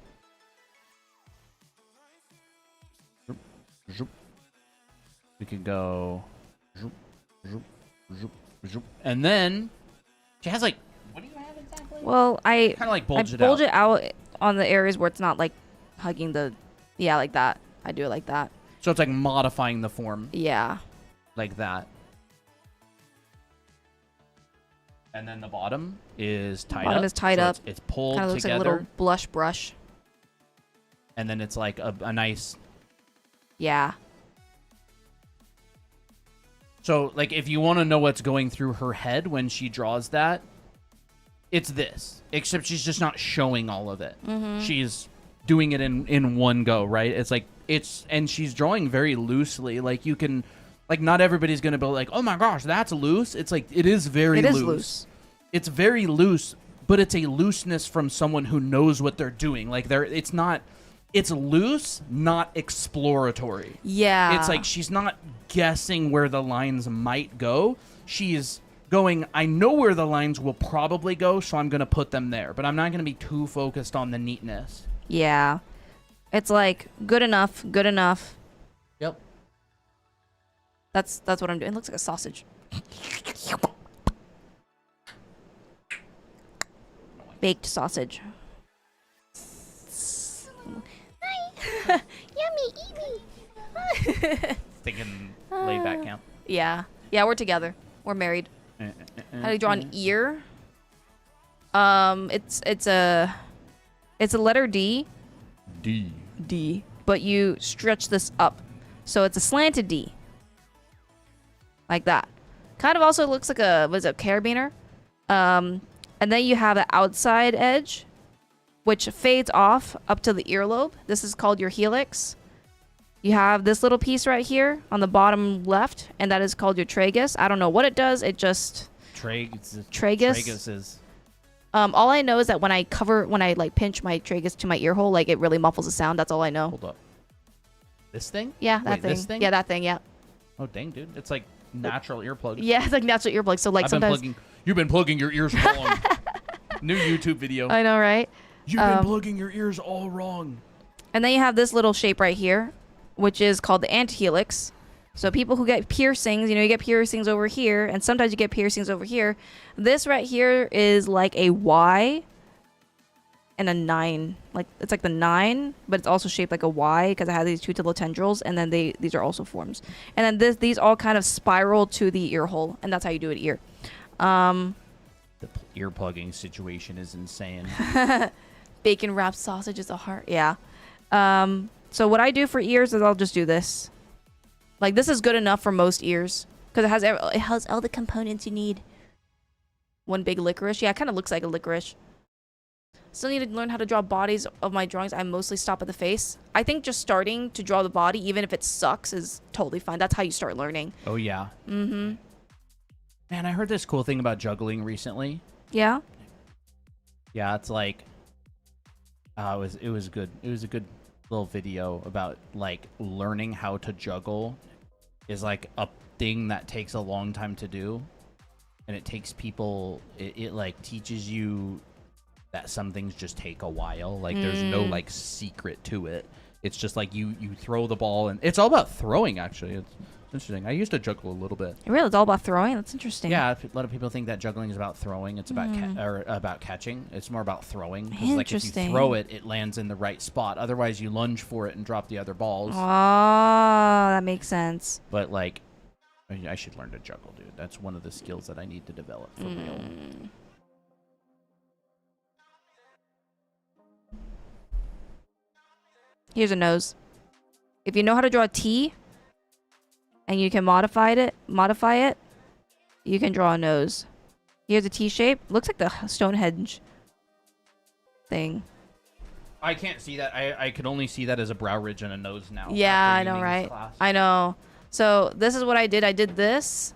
zoop, zoop. We could go zoop, zoop, zoop, zoop. And then she has like, what do you have exactly?
Well, I
kind of like bulge
it out on the areas where it's not like hugging the, yeah, like that. I do it like that.
So it's like modifying the form.
Yeah.
Like that. And then the bottom is tied up.
Bottom is tied up.
It's pulled
kind of looks
together.
like a little blush brush.
And then it's like a nice.
Yeah.
So like if you want to know what's going through her head when she draws that, it's this. Except she's just not showing all of it. She's doing it in one go, right? It's like and she's drawing very loosely. Like you can, like not everybody's gonna be like, oh my gosh, that's loose. It's like it is very loose. It is loose. It's very loose, but it's a looseness from someone who knows what they're doing. Like it's loose, not exploratory.
Yeah.
It's like she's not guessing where the lines might go. She's going, I know where the lines will probably go, so I'm going to put them there. But I'm not going to be too focused on the neatness.
Yeah. It's like good enough, good enough.
Yep.
That's what I'm doing. It looks like a sausage. Baked sausage. Yummy, eat me.
Thinking laid back camp.
Yeah. Yeah, we're together. We're married. How do you draw an ear? It's a letter D. D. But you stretch this up. So it's a slanted D. Like that. Kind of also looks like a, what is it, carabiner? And then you have the outside edge, which fades off up to the earlobe. This is called your helix. You have this little piece right here on the bottom left, and that is called your tragus. I don't know what it does. It just... Tragus?
Tragus is...
all I know is that when I like pinch my tragus to my ear hole, like it really muffles the sound. That's all I know.
Hold up. This thing?
Yeah, that
Wait,
thing.
This thing?
Yeah, that thing, yeah.
Oh, dang, dude. It's like natural earplugs.
Yeah, it's like natural earplugs. So like
You've been plugging your ears wrong. New YouTube video.
I know, right?
You've been plugging your ears all wrong.
And then you have this little shape right here, which is called the antihelix. So people who get piercings, you get piercings over here, and sometimes you get piercings over here. This right here is like a Y and a 9. Like it's like the 9, but it's also shaped like a Y because it has these two little tendrils, and then these are also forms. And then these all kind of spiral to the ear hole, and that's how you do it ear.
The ear plugging situation is insane.
Bacon wrapped sausage is a heart. Yeah. So what I do for ears is I'll just do this. Like this is good enough for most ears because it has all the components you need. One big licorice. Yeah, it kind of looks like a licorice. Still need to learn how to draw bodies of my drawings. I mostly stop at the face. I think just starting to draw the body, even if it sucks, is totally fine. That's how you start learning.
Oh yeah.
Mm-hmm.
Man, I heard this cool thing about juggling recently.
Yeah.
Yeah, it's like, it was good. It was a good little video about like learning how to juggle is like a thing that takes a long time to do, and it takes people. It like teaches you that some things just take a while. Like there's no like secret to it. It's just like you throw the ball, and it's all about throwing. Actually, it's interesting. I used to juggle a little bit.
Really, it's all about throwing. That's interesting.
Yeah, a lot of people think that juggling is about throwing. It's about about catching. It's more about throwing. Because like if you throw it, it lands in the right spot. Otherwise, you lunge for it and drop the other balls.
Oh, that makes sense.
But like, I should learn to juggle, dude. That's one of the skills that I need to develop for real.
Here's a nose. If you know how to draw a T, and you can modify it, you can draw a nose. Here's a T shape. Looks like the Stonehenge thing.
I can't see that. I could only see that as a brow ridge and a nose now.
Yeah, I know, right? I know. So this is what I did. I did this,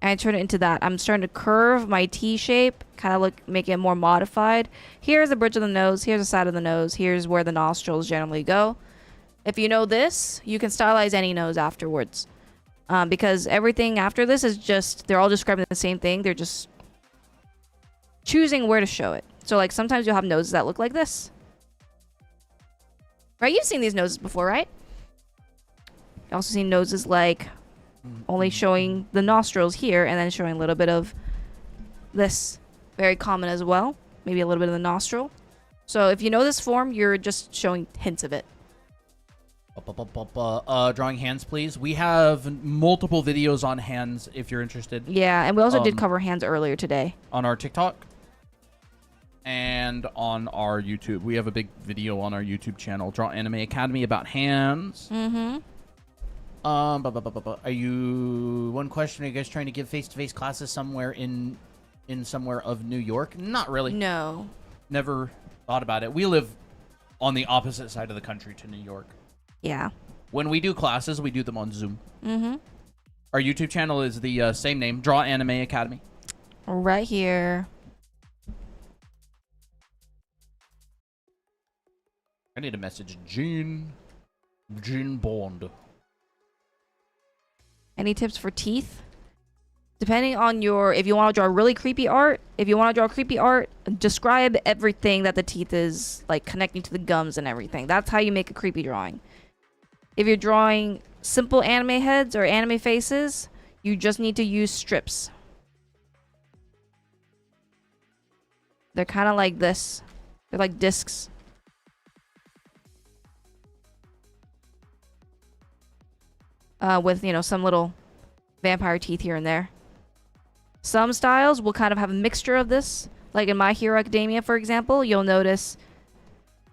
and I turned it into that. I'm starting to curve my T shape, kind of make it more modified. Here's the bridge of the nose. Here's the side of the nose. Here's where the nostrils generally go. If you know this, you can stylize any nose afterwards. Because everything after this is just, they're all describing the same thing. They're just choosing where to show it. So like sometimes you'll have noses that look like this. Right? You've seen these noses before, right? You've also seen noses like only showing the nostrils here and then showing a little bit of this. Very common as well. Maybe a little bit of the nostril. So if you know this form, you're just showing hints of it.
Drawing hands, please. We have multiple videos on hands if you're interested.
Yeah, and we also did cover hands earlier today.
On our TikTok and on our YouTube. We have a big video on our YouTube channel, Draw Anime Academy, about hands.
Mm-hmm.
Are you... One question, are you guys trying to give face-to-face classes somewhere in somewhere of New York? Not really.
No.
Never thought about it. We live on the opposite side of the country to New York.
Yeah.
When we do classes, we do them on Zoom.
Mm-hmm.
Our YouTube channel is the same name, Draw Anime Academy.
Right here.
I need to message Gene Bond.
Any tips for teeth? Depending on if you want to draw really creepy art, describe everything that the teeth is like connecting to the gums and everything. That's how you make a creepy drawing. If you're drawing simple anime heads or anime faces, you just need to use strips. They're kind of like this. They're like discs. With, you know, some little vampire teeth here and there. Some styles will kind of have a mixture of this. Like in My Hero Academia, for example, you'll notice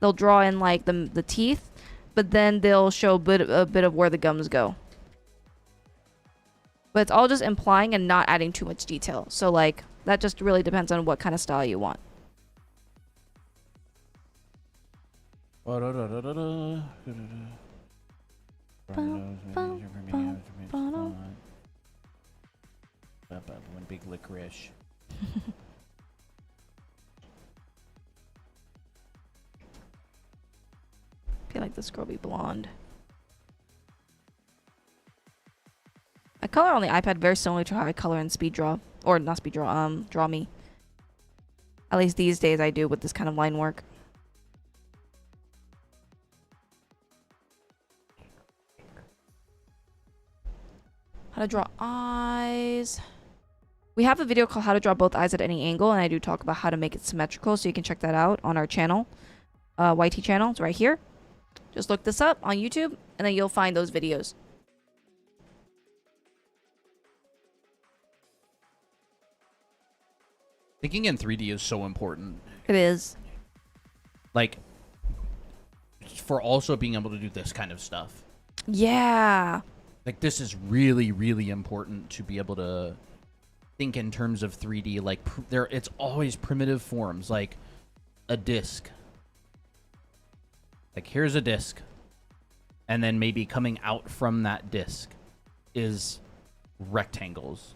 they'll draw in like the teeth, but then they'll show a bit of where the gums go. But it's all just implying and not adding too much detail. So like that just really depends on what kind of style you want.
One big licorice.
I feel like this girl be blonde. I color on the iPad very similar to how I color in Speed Draw. Or not Speed Draw, Draw Me. At least these days I do with this kind of line work. How to draw eyes. We have a video called How to Draw Both Eyes at Any Angle, and I do talk about how to make it symmetrical, so you can check that out on our channel. YT channel, it's right here. Just look this up on YouTube, and then you'll find those videos.
Thinking in 3D is so important.
It is.
Like, for also being able to do this kind of stuff.
Yeah.
Like, this is really, really important to be able to think in terms of 3D. Like, it's always primitive forms, like a disc. Like, here's a disc. And then maybe coming out from that disc is rectangles.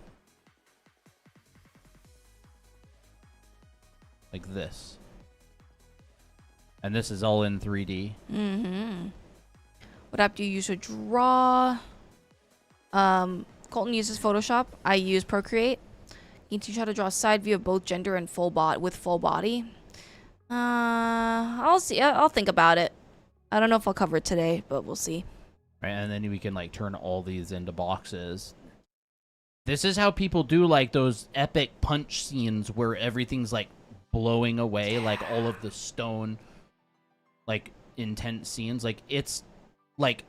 Like this. And this is all in 3D.
Mm-hmm. What app do you use to draw? Colton uses Photoshop. I use Procreate. You teach how to draw a side view of both gender and full body. I'll see. I'll think about it. I don't know if I'll cover it today, but we'll see.
Right, and then we can like turn all these into boxes. This is how people do like those epic punch scenes where everything's like blowing away, like all of the stone, like intense scenes. Like it's like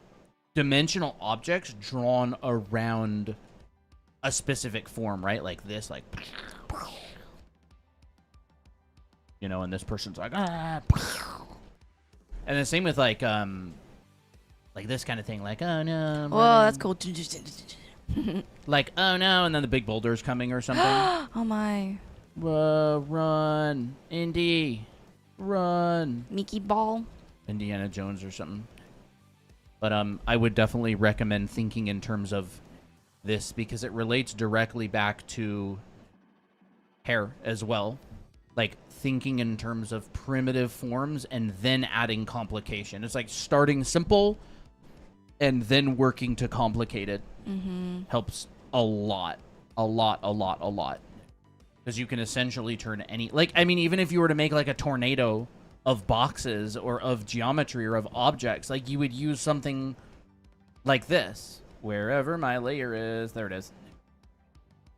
dimensional objects drawn around a specific form, right? Like this, like, you know, and this person's like, ah. And the same with like this kind of thing, like, oh no.
Oh, that's cool.
Like, oh no, and then the big boulder's coming or something.
Oh my.
Run, Indy, run.
Mickey Ball.
Indiana Jones or something. But I would definitely recommend thinking in terms of this because it relates directly back to hair as well. Like thinking in terms of primitive forms and then adding complication. It's like starting simple and then working to complicate it.
Mm-hmm.
Helps a lot. Because you can essentially turn any... Like, I mean, even if you were to make like a tornado of boxes or of geometry or of objects, like you would use something like this. Wherever my layer is, there it is.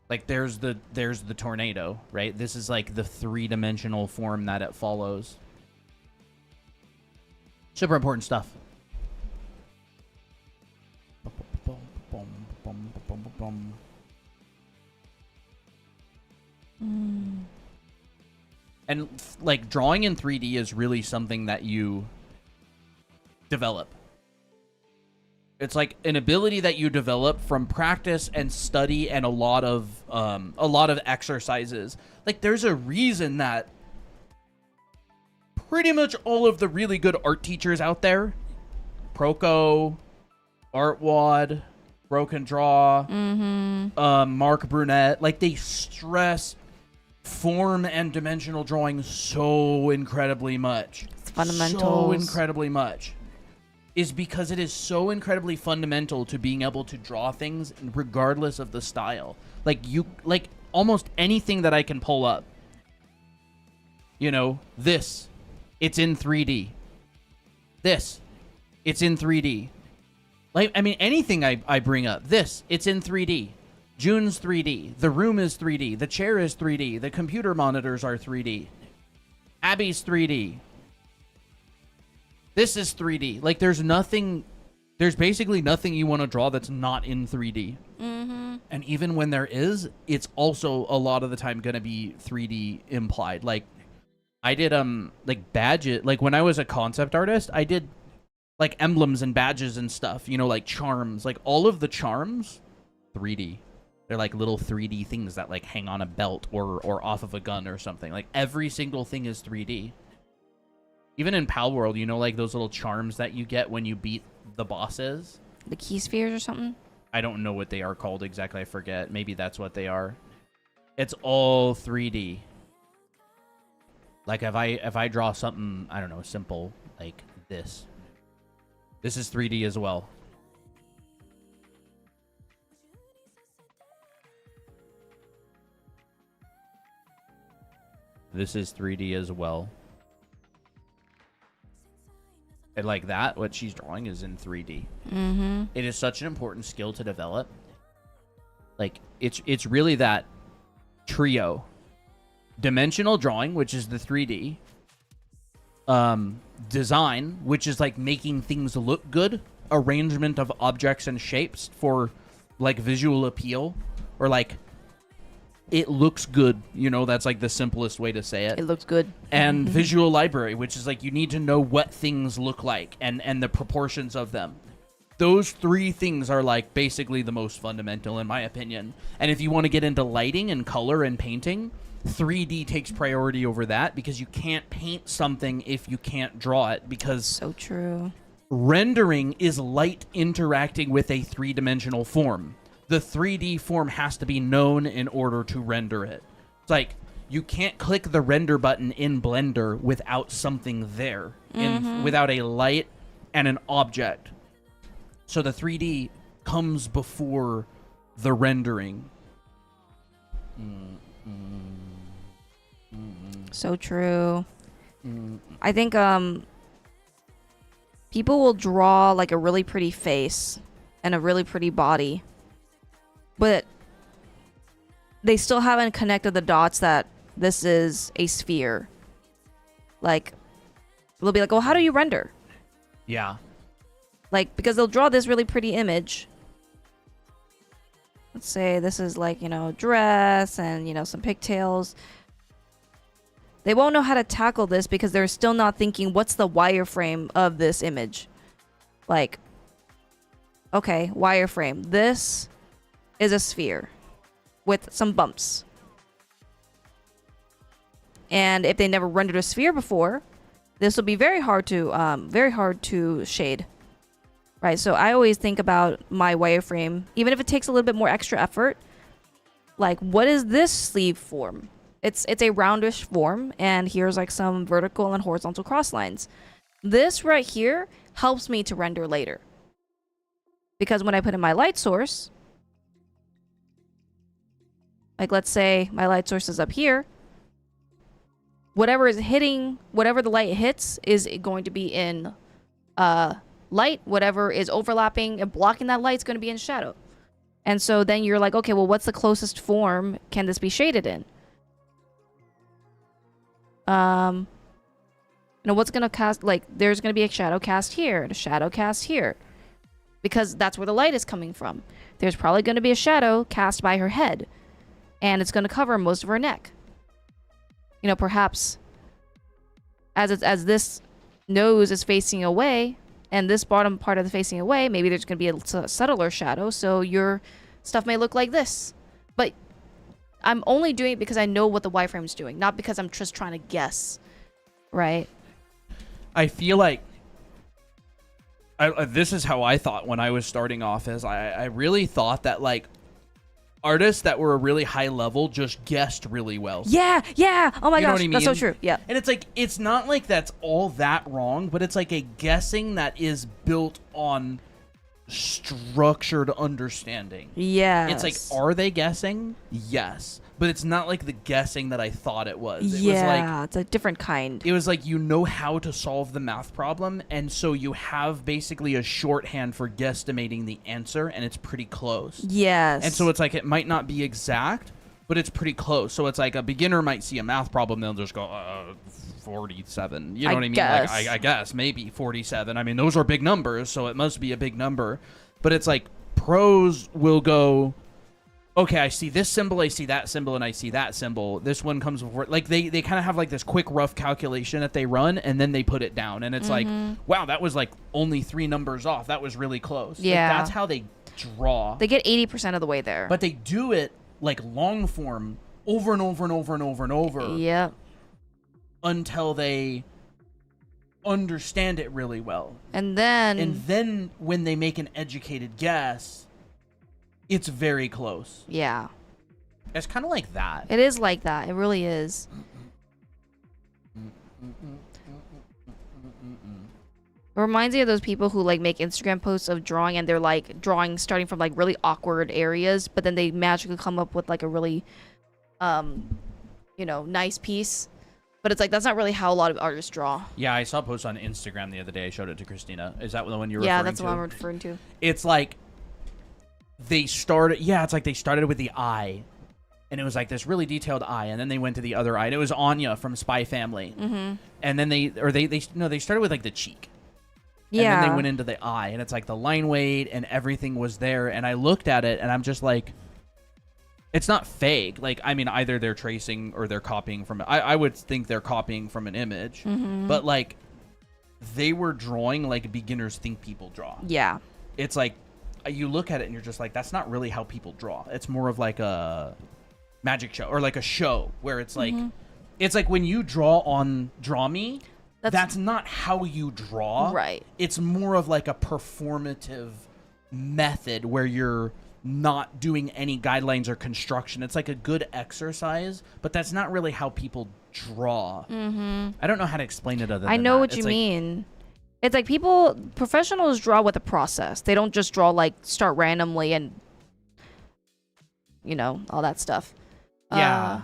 Like there's the tornado, right? This is like the three-dimensional form that it follows. Super important stuff. And like drawing in 3D is really something that you develop. It's like an ability that you develop from practice and study and a lot of exercises. Like there's a reason that pretty much all of the really good art teachers out there, Proko, Artwad, Broken Draw, Mark Brunette, like they stress form and dimensional drawing so incredibly much.
It's fundamentals.
So incredibly much. is because it is so incredibly fundamental to being able to draw things regardless of the style. Like almost anything that I can pull up. You know, this, it's in 3D. This, it's in 3D. Like, I mean, anything I bring up, this, it's in 3D. June's 3D. The room is 3D. The chair is 3D. The computer monitors are 3D. Abby's 3D. This is 3D. Like, there's basically nothing you want to draw that's not in 3D.
Mm-hmm.
And even when there is, it's also a lot of the time going to be 3D implied. Like, I did, like, badges. Like, when I was a concept artist, I did, like, emblems and badges and stuff. You know, like, charms. Like, all of the charms, 3D. They're, like, little 3D things that, like, hang on a belt or off of a gun or something. Like, every single thing is 3D. Even in Pal World, you know, like, those little charms that you get when you beat the bosses?
The key spheres or something?
I don't know what they are called exactly. I forget. Maybe that's what they are. It's all 3D. Like, if I draw something, I don't know, simple, like this. This is 3D as well. This is 3D as well. And like that, what she's drawing is in 3D.
Mm-hmm.
It is such an important skill to develop. Like, it's really that trio. Dimensional drawing, which is the 3D. Design, which is like making things look good. Arrangement of objects and shapes for like visual appeal. Or like, it looks good. You know, that's like the simplest way to say it.
It looks good.
And visual library, which is like you need to know what things look like and the proportions of them. Those three things are like basically the most fundamental in my opinion. And if you want to get into lighting and color and painting, 3D takes priority over that because you can't paint something if you can't draw it, because
So true.
rendering is light interacting with a three-dimensional form. The 3D form has to be known in order to render it. It's like you can't click the render button in Blender without something there, without a light and an object. So the 3D comes before the rendering.
So true. I think people will draw like a really pretty face and a really pretty body, but they still haven't connected the dots that this is a sphere. Like, they'll be like, well, how do you render?
Yeah.
Like, because they'll draw this really pretty image. Let's say this is like, you know, dress and, you know, some pigtails. They won't know how to tackle this because they're still not thinking, what's the wireframe of this image? Like, okay, wireframe. This is a sphere with some bumps. And if they never rendered a sphere before, this will be very hard to shade. Right, so I always think about my wireframe, even if it takes a little bit more extra effort. Like, what is this sleeve form? It's a roundish form, and here's like some vertical and horizontal cross lines. This right here helps me to render later. Because when I put in my light source, like let's say my light source is up here, whatever the light hits is going to be in light. Whatever is overlapping and blocking that light is going to be in shadow. And so then you're like, okay, well, what's the closest form can this be shaded in? You know, what's gonna cast, like, there's gonna be a shadow cast here and a shadow cast here, because that's where the light is coming from. There's probably gonna be a shadow cast by her head, and it's gonna cover most of her neck. You know, perhaps as this nose is facing away and this bottom part of the facing away, maybe there's gonna be a subtler shadow, so your stuff may look like this. But I'm only doing it because I know what the wireframe is doing, not because I'm just trying to guess, right?
I feel like this is how I thought when I was starting off. Is I really thought that, like, artists that were a really high level just guessed really well.
Yeah. Oh my
You know
gosh,
what I
that's so
mean?
true. Yeah.
And it's like, it's not like that's all that wrong, but it's like a guessing that is built on structured understanding.
Yeah.
It's like, are they guessing? Yes. But it's not like the guessing that I thought it was. It was like,
yeah, it's a different kind.
it was like, you know how to solve the math problem, and so you have basically a shorthand for guesstimating the answer, and it's pretty close.
Yes.
And so it's like, it might not be exact, but it's pretty close. So it's like a beginner might see a math problem, they'll just go 47. You know
I
what I mean?
guess.
Like, I guess maybe 47. I mean, those are big numbers, so it must be a big number. But it's like, pros will go, okay, I see this symbol, I see that symbol, and I see that symbol. This one comes before. Like, they kind of have like this quick, rough calculation that they run, and then they put it down. And it's like, wow, that was like only 3 numbers off. That was really close. Like,
Yeah.
that's how they draw.
They get 80% of the way there.
But they do it like long form over and over and over and over and over
Yep.
until they understand it really well.
And then
And then when they make an educated guess, it's very close.
yeah.
It's kind of like that.
It is like that. It really is. It reminds me of those people who like make Instagram posts of drawing and they're like drawing starting from like really awkward areas, but then they magically come up with like a really nice piece. But it's like that's not really how a lot of artists draw.
Yeah, I saw a post on Instagram the other day. I showed it to Christina. Is that the one you're referring to?
Yeah, that's the one I'm referring to.
It's like they started. Yeah, it's like they started with the eye, and it was like this really detailed eye, and then they went to the other eye, and it was Anya from Spy Family. Mm-hmm. And then they started with like the cheek.
Yeah.
And then they went into the eye, and it's like the line weight and everything was there. And I looked at it, and I'm just like, it's not fake. Like, I mean, either they're tracing or they're copying from it. I would think they're copying from an image, but like they were drawing like beginners think people draw.
Yeah.
It's like you look at it and you're just like, that's not really how people draw. It's more of like a magic show or like a show where it's like, it's like when you draw on Draw Me, that's not how you draw.
Right.
It's more of like a performative method where you're not doing any guidelines or construction. It's like a good exercise, but that's not really how people draw. I don't know how to explain it other than
I know
that.
what
It's
you
like,
mean. It's like professionals draw with a process. They don't just draw like start randomly and all that stuff.
Yeah.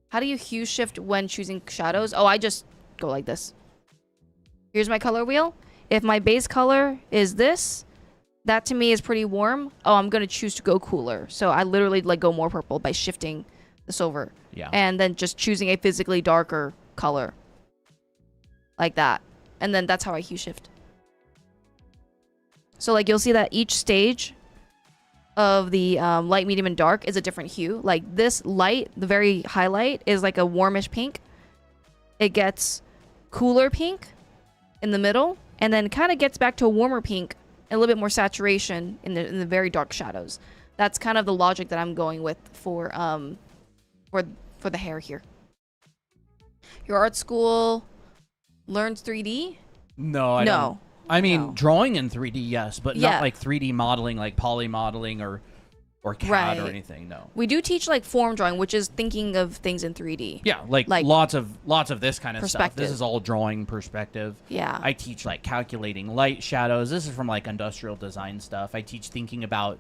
How do you hue shift when choosing shadows? Oh, I just go like this. Here's my color wheel. If my base color is this, that to me is pretty warm. Oh, I'm going to choose to go cooler. So I literally like go more purple by shifting this over.
Yeah.
And then just choosing a physically darker color. Like that. And then that's how I hue shift. So like you'll see that each stage of the light, medium, and dark is a different hue. Like this light, the very highlight, is like a warmish pink. It gets cooler pink in the middle, and then kind of gets back to a warmer pink, and a little bit more saturation in the very dark shadows. That's kind of the logic that I'm going with for the hair here. Your art school learns 3D?
No, I don't. I mean,
No.
drawing in 3D, yes, but
Yeah.
not like 3D modeling, like poly modeling or CAD or
Right.
anything. No.
We do teach like form drawing, which is thinking of things in 3D.
Yeah, like lots of this kind of stuff.
Perspective.
This is all drawing perspective.
Yeah.
I teach like calculating light, shadows. This is from like industrial design stuff. I teach thinking about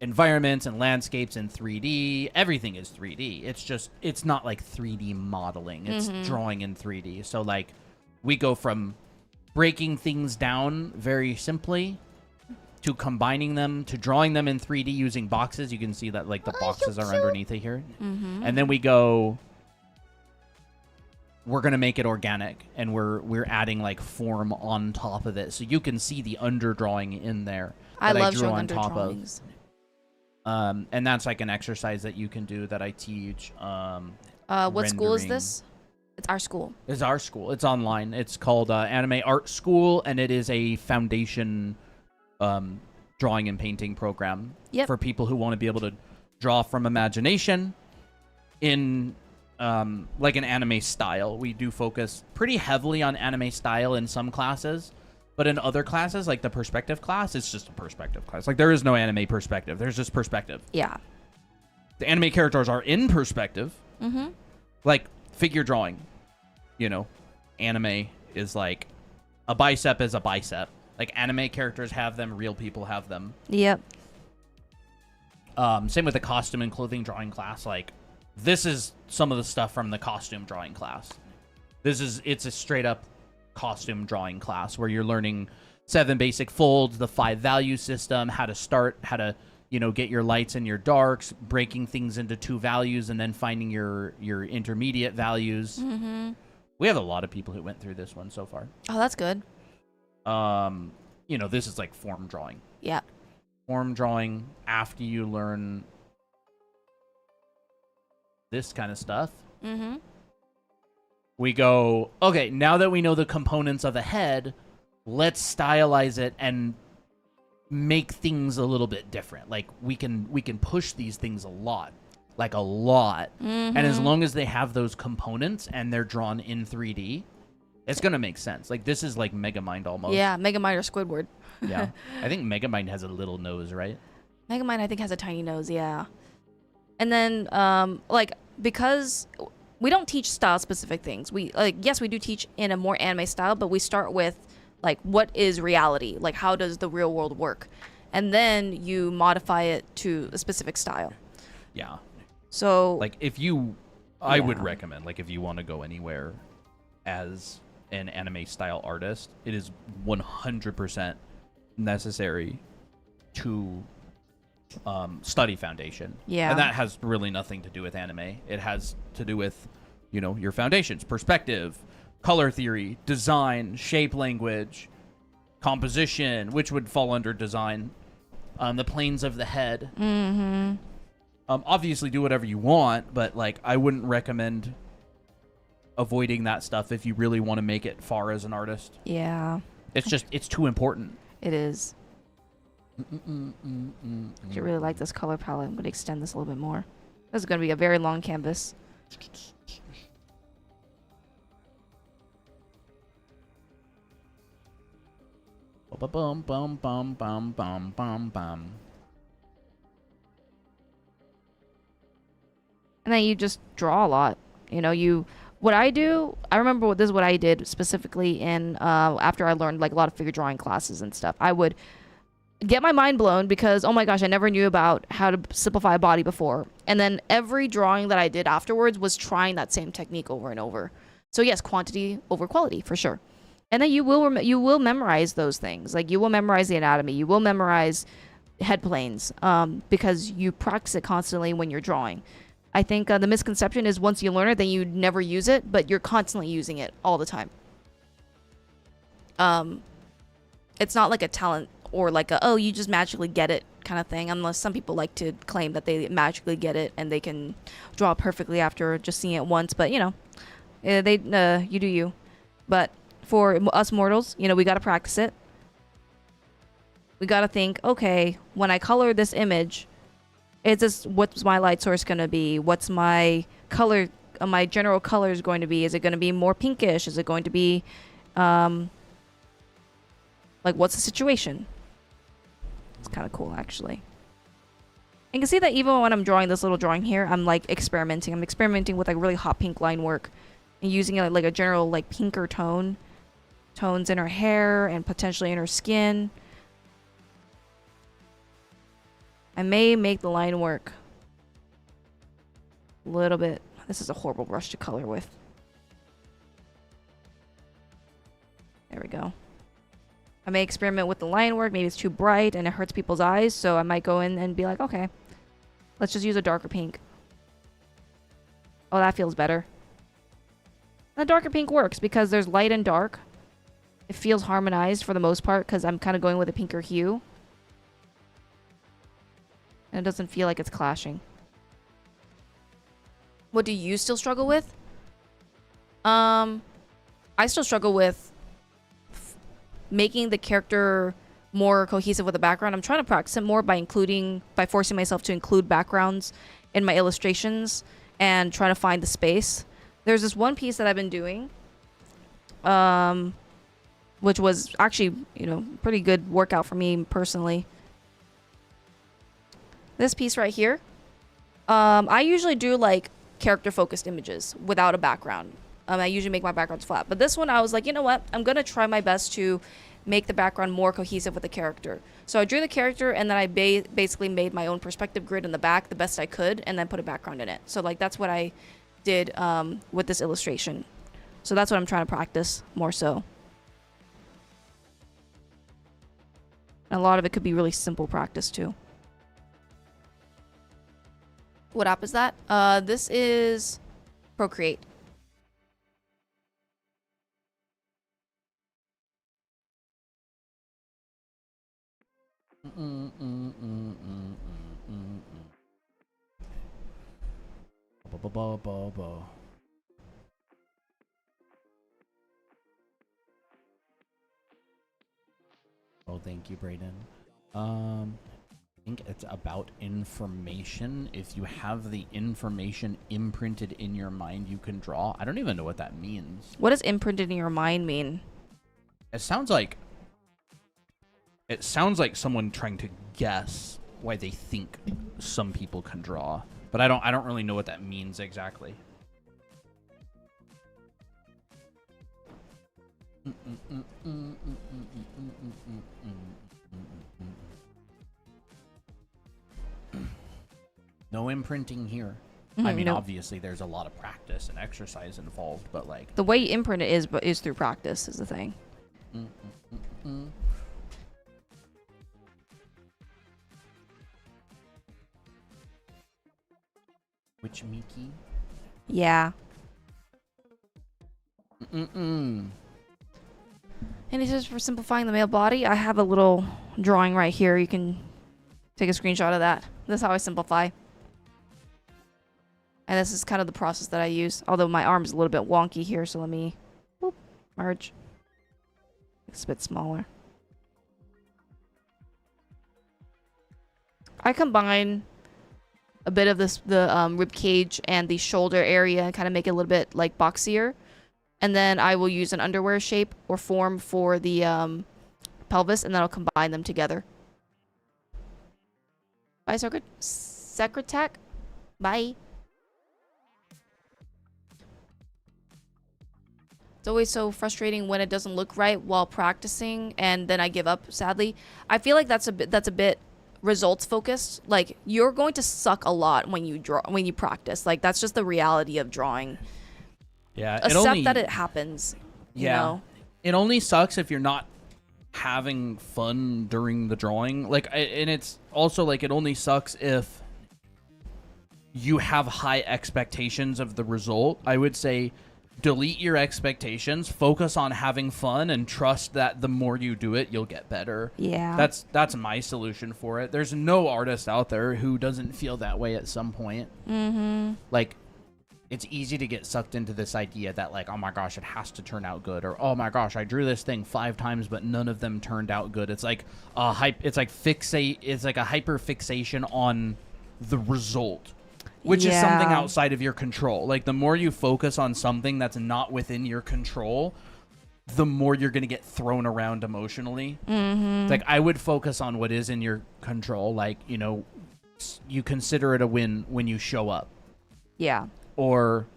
environments and landscapes in 3D. Everything is 3D. It's not like 3D modeling. It's drawing in 3D. So like we go from breaking things down very simply to combining them to drawing them in 3D using boxes. You can see that like the boxes are underneath it here. And then we go, we're going to make it organic, and we're adding like form on top of it. So you can see the underdrawing in there
I
that
love
drew
showing
on
under
top
drawings.
of. And that's like an exercise that you can do that I teach.
What school is
rendering.
this? It's our school.
It's our school. It's online. It's called Anime Art School, and it is a foundation drawing and painting program for people who want to be able to draw from imagination in like an anime style. We do focus pretty heavily on anime style in some classes, but in other classes, like the perspective class, it's just a perspective class. Like there is no anime perspective. There's just perspective.
Yeah.
The anime characters are in perspective.
Mm-hmm.
Like figure drawing, anime is like a bicep is a bicep. Like anime characters have them, real people have them.
Yep.
Same with the costume and clothing drawing class. Like this is some of the stuff from the costume drawing class. It's a straight up costume drawing class where you're learning 7 basic folds, the 5 value system, how to start, how to get your lights and your darks, breaking things into 2 values, and then finding your intermediate values.
Mm-hmm.
We have a lot of people who went through this one so far.
Oh, that's good.
This is like form drawing.
Yeah.
Form drawing after you learn this kind of stuff.
Mm-hmm.
We go, okay, now that we know the components of a head, let's stylize it and make things a little bit different. Like we can push these things a lot.
Mm-hmm.
And as long as they have those components and they're drawn in 3D, it's gonna make sense. Like this is like Megamind almost.
Yeah, Megamind or Squidward.
Yeah. I think Megamind has a little nose, right?
Megamind, I think, has a tiny nose, yeah. And then, because we don't teach style-specific things. Yes, we do teach in a more anime style, but we start with, what is reality? Like, how does the real world work? And then you modify it to a specific style.
Yeah.
So...
I would recommend, if you want to go anywhere as an anime-style artist, it is 100% necessary to study Foundation.
Yeah.
And that has really nothing to do with anime. It has to do with, your foundations, perspective, color theory, design, shape language, composition, which would fall under design, the planes of the head.
Mm-hmm.
Obviously, do whatever you want, but, I wouldn't recommend avoiding that stuff if you really want to make it far as an artist.
Yeah.
It's too important.
It is. I really like this color palette. I'm going to extend this a little bit more. This is going to be a very long canvas.
Bum bum bum bum bum bum bum.
And then you just draw a lot. What I do, I remember this is what I did specifically in after I learned a lot of figure drawing classes and stuff. I would get my mind blown because, oh my gosh, I never knew about how to simplify a body before. And then every drawing that I did afterwards was trying that same technique over and over. So yes, quantity over quality for sure. And then you will memorize those things. You will memorize the anatomy. You will memorize head planes because you practice it constantly when you're drawing. I think the misconception is once you learn it, then you never use it, but you're constantly using it all the time. It's not like a talent or you just magically get it kind of thing, unless some people like to claim that they magically get it and they can draw perfectly after just seeing it once. But, you do you. But for us mortals, we got to practice it. We got to think, okay, when I color this image, what's my light source going to be? What's my color, my general color is going to be? Is it going to be more pinkish? Is it going to be, what's the situation? It's kind of cool, actually. You can see that even when I'm drawing this little drawing here, I'm, experimenting. I'm experimenting with, really hot pink line work and using it, a general, pinker tones in her hair and potentially in her skin. I may make the line work a little bit. This is a horrible brush to color with. There we go. I may experiment with the line work. Maybe it's too bright and it hurts people's eyes. So I might go in and be like, okay, let's just use a darker pink. Oh, that feels better. The darker pink works because there's light and dark. It feels harmonized for the most part because I'm kind of going with a pinker hue. And it doesn't feel like it's clashing. What do you still struggle with? I still struggle with making the character more cohesive with the background. I'm trying to practice it more by forcing myself to include backgrounds in my illustrations and trying to find the space. There's this one piece that I've been doing, which was actually, pretty good workout for me personally. This piece right here, I usually do like character focused images without a background. I usually make my backgrounds flat. But this one, I was like, you know what? I'm going to try my best to make the background more cohesive with the character. So I drew the character and then I basically made my own perspective grid in the back the best I could and then put a background in it. So like that's what I did with this illustration. So that's what I'm trying to practice more so. And a lot of it could be really simple practice too. What app is that? This is Procreate.
Oh, thank you, Brayden. I think it's about information. If you have the information imprinted in your mind, you can draw. I don't even know what that means.
What does imprinted in your mind mean?
It sounds like someone trying to guess why they think some people can draw, but I don't really know what that means exactly. No imprinting here. I mean,
no.
obviously there's a lot of practice and exercise involved, but like
The way you imprint it is through practice is the thing.
Which Miki?
Yeah.
Mm-mm.
Any tips for simplifying the male body? I have a little drawing right here. You can take a screenshot of that. This is how I simplify. And this is kind of the process that I use. Although my arm is a little bit wonky here, so let me merge. It's a bit smaller. I combine a bit of the rib cage and the shoulder area and kind of make it a little bit like boxier. And then I will use an underwear shape or form for the pelvis, and then I'll combine them together. Bye, Secretech. Bye. It's always so frustrating when it doesn't look right while practicing, and then I give up, sadly. I feel like that's a bit results focused. Like, you're going to suck a lot when you practice. Like, that's just the reality of drawing.
Yeah,
Accept that it happens.
Yeah.
You know?
It only sucks if you're not having fun during the drawing. Like, and it's also like it only sucks if you have high expectations of the result. I would say delete your expectations, focus on having fun, and trust that the more you do it, you'll get better.
Yeah.
That's my solution for it. There's no artist out there who doesn't feel that way at some point.
Mm-hmm.
Like, it's easy to get sucked into this idea that, like, oh my gosh, it has to turn out good, or oh my gosh, I drew this thing 5 times but none of them turned out good. It's like it's like a hyper fixation on the result, which is something outside of your control. Like, the more you focus on something that's not within your control, the more you're going to get thrown around emotionally.
Mm-hmm.
It's like, I would focus on what is in your control. Like, you know, you consider it a win when you show up.
Yeah.
Or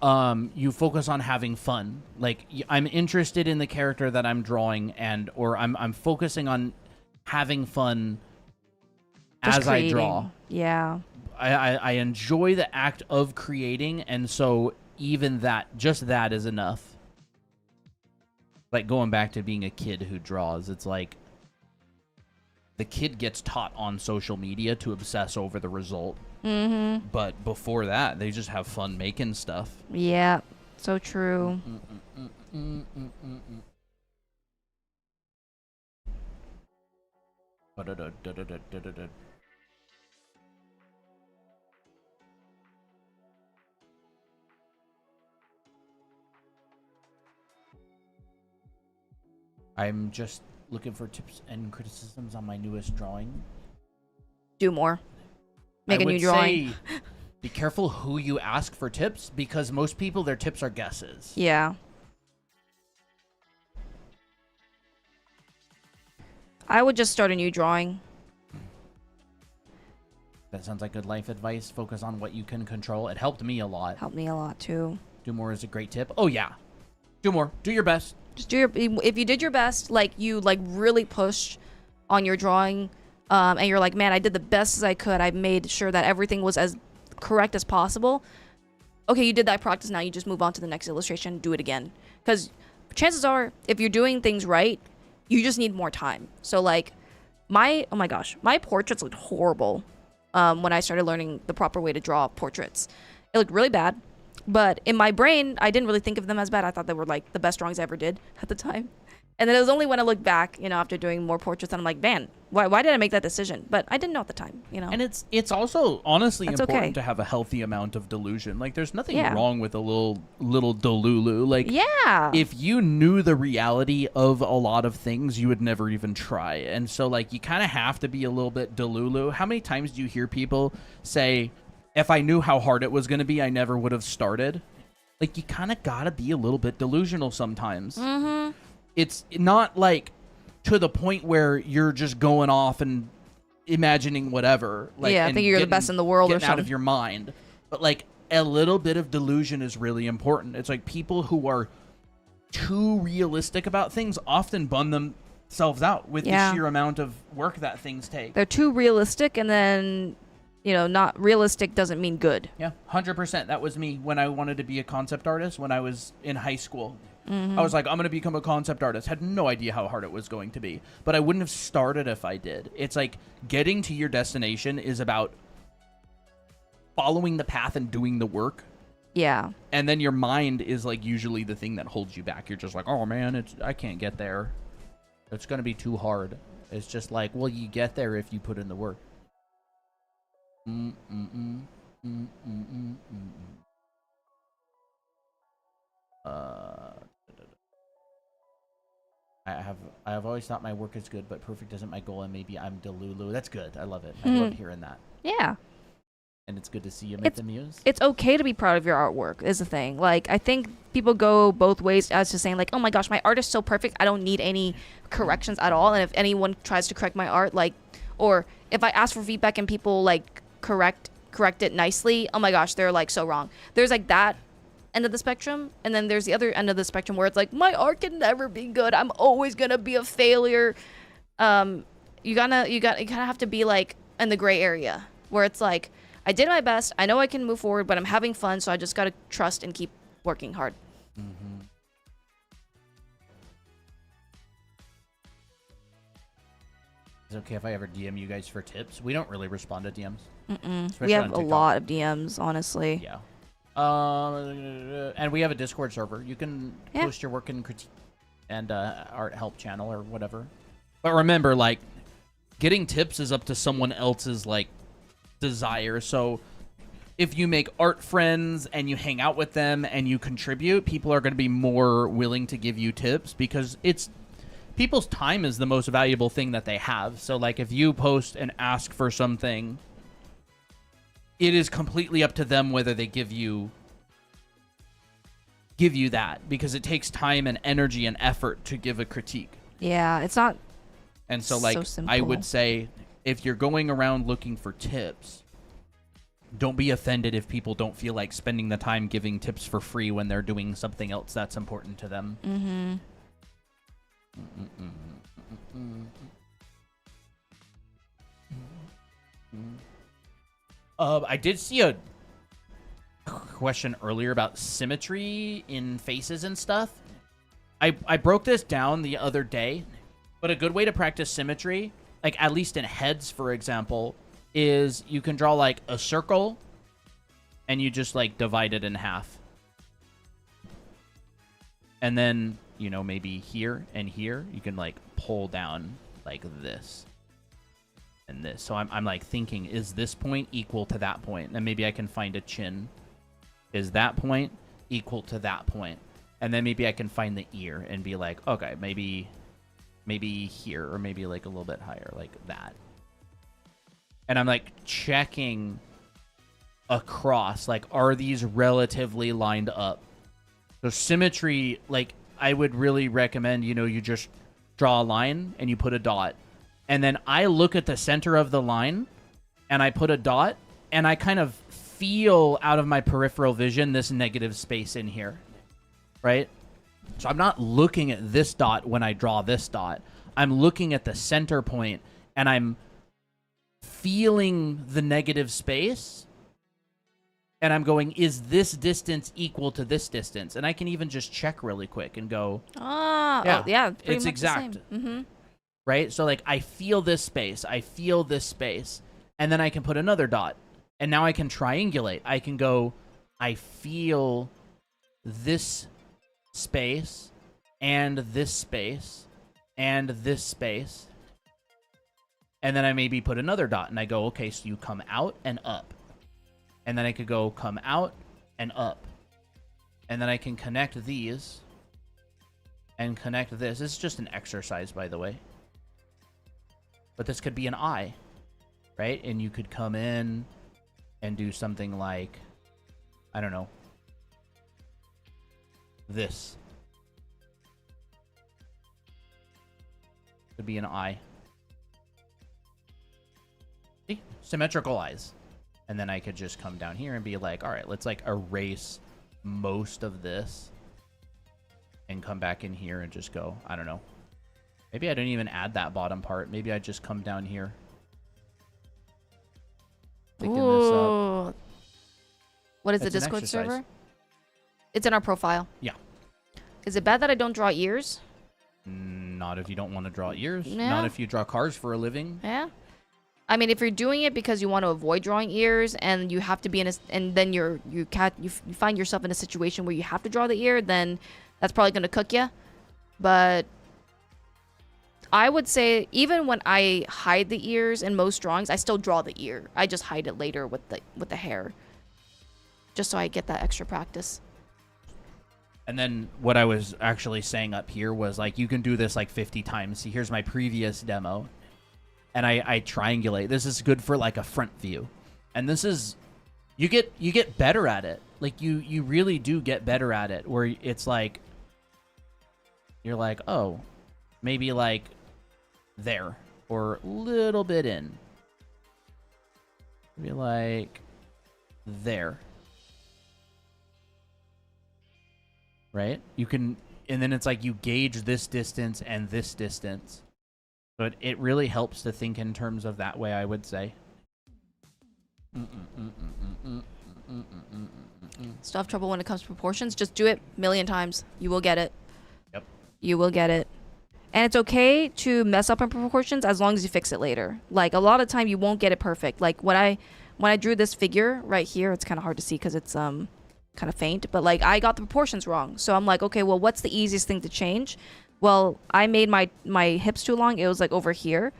you focus on having fun. Like, I'm interested in the character that I'm drawing, or I'm focusing on having fun
Just
as
creating.
I draw.
Yeah.
I enjoy the act of creating, and so even just that is enough. Like, going back to being a kid who draws, it's like the kid gets taught on social media to obsess over the result.
Mm-hmm.
But before that, they just have fun making stuff.
Yeah. So true.
I'm just looking for tips and criticisms on my newest drawing.
Do more. Make a new drawing.
Be careful who you ask for tips, because most people, their tips are guesses.
Yeah. I would just start a new drawing.
That sounds like good life advice. Focus on what you can control. It helped me a lot.
Helped me a lot too.
Do more is a great tip. Oh yeah, do more. Do your best.
Just do your, if you did your best, like you like really pushed on your drawing, and you're like, man, I did the best as I could. I made sure that everything was as correct as possible. Okay, you did that practice. Now you just move on to the next illustration. Do it again. Because chances are, if you're doing things right, you just need more time. So like, oh my gosh, my portraits looked horrible when I started learning the proper way to draw portraits. It looked really bad. But in my brain, I didn't really think of them as bad. I thought they were like the best drawings I ever did at the time. And then it was only when I looked back, you know, after doing more portraits, and I'm like, man, why did I make that decision? But I didn't know at the time, you know.
And it's also honestly
That's
important
okay.
to have a healthy amount of delusion. Like there's nothing
Yeah.
wrong with a little delulu. Like
Yeah.
if you knew the reality of a lot of things, you would never even try. And so like you kind of have to be a little bit delulu. How many times do you hear people say, if I knew how hard it was going to be, I never would have started? Like you kind of got to be a little bit delusional sometimes.
Mm-hmm.
It's not like to the point where you're just going off and imagining whatever. Like,
Yeah, I
and
think you're the best in the world or
getting out of
something.
your mind. But like a little bit of delusion is really important. It's like people who are too realistic about things often bum themselves out with
Yeah.
the sheer amount of work that things take.
They're too realistic, and then, you know, not realistic doesn't mean good.
Yeah, 100%. That was me when I wanted to be a concept artist when I was in high school.
Mm-hmm.
I was like, I'm going to become a concept artist. Had no idea how hard it was going to be. But I wouldn't have started if I did. It's like getting to your destination is about following the path and doing the work.
Yeah.
And then your mind is like usually the thing that holds you back. You're just like, oh man, I can't get there. It's going to be too hard. It's just like, well, you get there if you put in the work. I have always thought my work is good, but perfect isn't my goal, and maybe I'm delulu. That's good. I love it. I love hearing that.
Yeah.
And it's good to see you make the muse.
It's okay to be proud of your artwork is the thing. Like, I think people go both ways as to saying like, oh my gosh, my art is so perfect, I don't need any corrections at all. And if anyone tries to correct my art, like, or if I ask for feedback and people like correct it nicely, oh my gosh, they're like so wrong. There's like that end of the spectrum, and then there's the other end of the spectrum where it's like, my art can never be good, I'm always gonna be a failure. You kind of have to be like in the gray area where it's like, I did my best, I know I can move forward, but I'm having fun, so I just gotta trust and keep working hard.
Mm-hmm. Is it okay if I ever DM you guys for tips? We don't really respond to DMs.
We have
on
a
TikTok.
lot of DMs, honestly.
Yeah. And we have a Discord server. You can post your work and critique and art help channel or whatever. But remember, like, getting tips is up to someone else's, like, desire. So if you make art friends and you hang out with them and you contribute, people are going to be more willing to give you tips because people's time is the most valuable thing that they have. So, like, if you post and ask for something, it is completely up to them whether they give you that, because it takes time and energy and effort to give a critique.
Yeah, it's not.
And so, like,
simple.
I would say, if you're going around looking for tips, don't be offended if people don't feel like spending the time giving tips for free when they're doing something else that's important to them. I did see a question earlier about symmetry in faces and stuff. I broke this down the other day, but a good way to practice symmetry, like at least in heads, for example, is you can draw like a circle and you just like divide it in half. And then, you know, maybe here and here, you can like pull down like this and this. So I'm like thinking, is this point equal to that point? And maybe I can find a chin. Is that point equal to that point? And then maybe I can find the ear and be like, okay, maybe here, or maybe like a little bit higher, like that. And I'm like checking across, like, are these relatively lined up? So symmetry, like, I would really recommend, you know, you just draw a line and you put a dot. And then I look at the center of the line and I put a dot, and I kind of feel out of my peripheral vision this negative space in here, right? So I'm not looking at this dot when I draw this dot. I'm looking at the center point, and I'm feeling the negative space, and I'm going, is this distance equal to this distance? And I can even just check really quick and go,
yeah,
it's exact. Right? So, like, I feel this space. I feel this space. And then I can put another dot. And now I can triangulate. I can go, I feel this space, and this space, and this space. And then I maybe put another dot. And I go, okay, so you come out and up. And then I could go come out and up. And then I can connect these and connect this. This is just an exercise, by the way. But this could be an eye, right? And you could come in and do something like, I don't know, this. Could be an eye. See? Symmetrical eyes. And then I could just come down here and be like, all right, let's like erase most of this and come back in here and just go, I don't know. Maybe I don't even add that bottom part. Maybe I just come down here. Picking this up.
What is
That's
the
an
Discord
exercise.
server? It's in our profile.
Yeah.
Is it bad that I don't draw ears?
Not if you don't want to draw ears.
Yeah.
Not if you draw cars for a living.
Yeah. I mean, if you're doing it because you want to avoid drawing ears, and you have to be in a, and then you find yourself in a situation where you have to draw the ear, then that's probably gonna cook you. But I would say even when I hide the ears in most drawings, I still draw the ear. I just hide it later with the hair, just so I get that extra practice.
And then what I was actually saying up here was like, you can do this like 50 times. See, here's my previous demo. And I triangulate. This is good for like a front view. And this is, you get better at it. Like you really do get better at it, where it's like, you're like, oh, maybe like there or a little bit in. Maybe like there. Right? You can, and then it's like you gauge this distance and this distance. But it really helps to think in terms of that way, I would say.
Still have trouble when it comes to proportions. Just do it a million times. You will get it.
Yep.
You will get it. And it's okay to mess up in proportions as long as you fix it later. Like, a lot of time you won't get it perfect. Like, when I drew this figure right here, it's kind of hard to see because it's kind of faint. But, like, I got the proportions wrong. So I'm like, okay, well, what's the easiest thing to change? Well, I made my hips too long. It was like over here.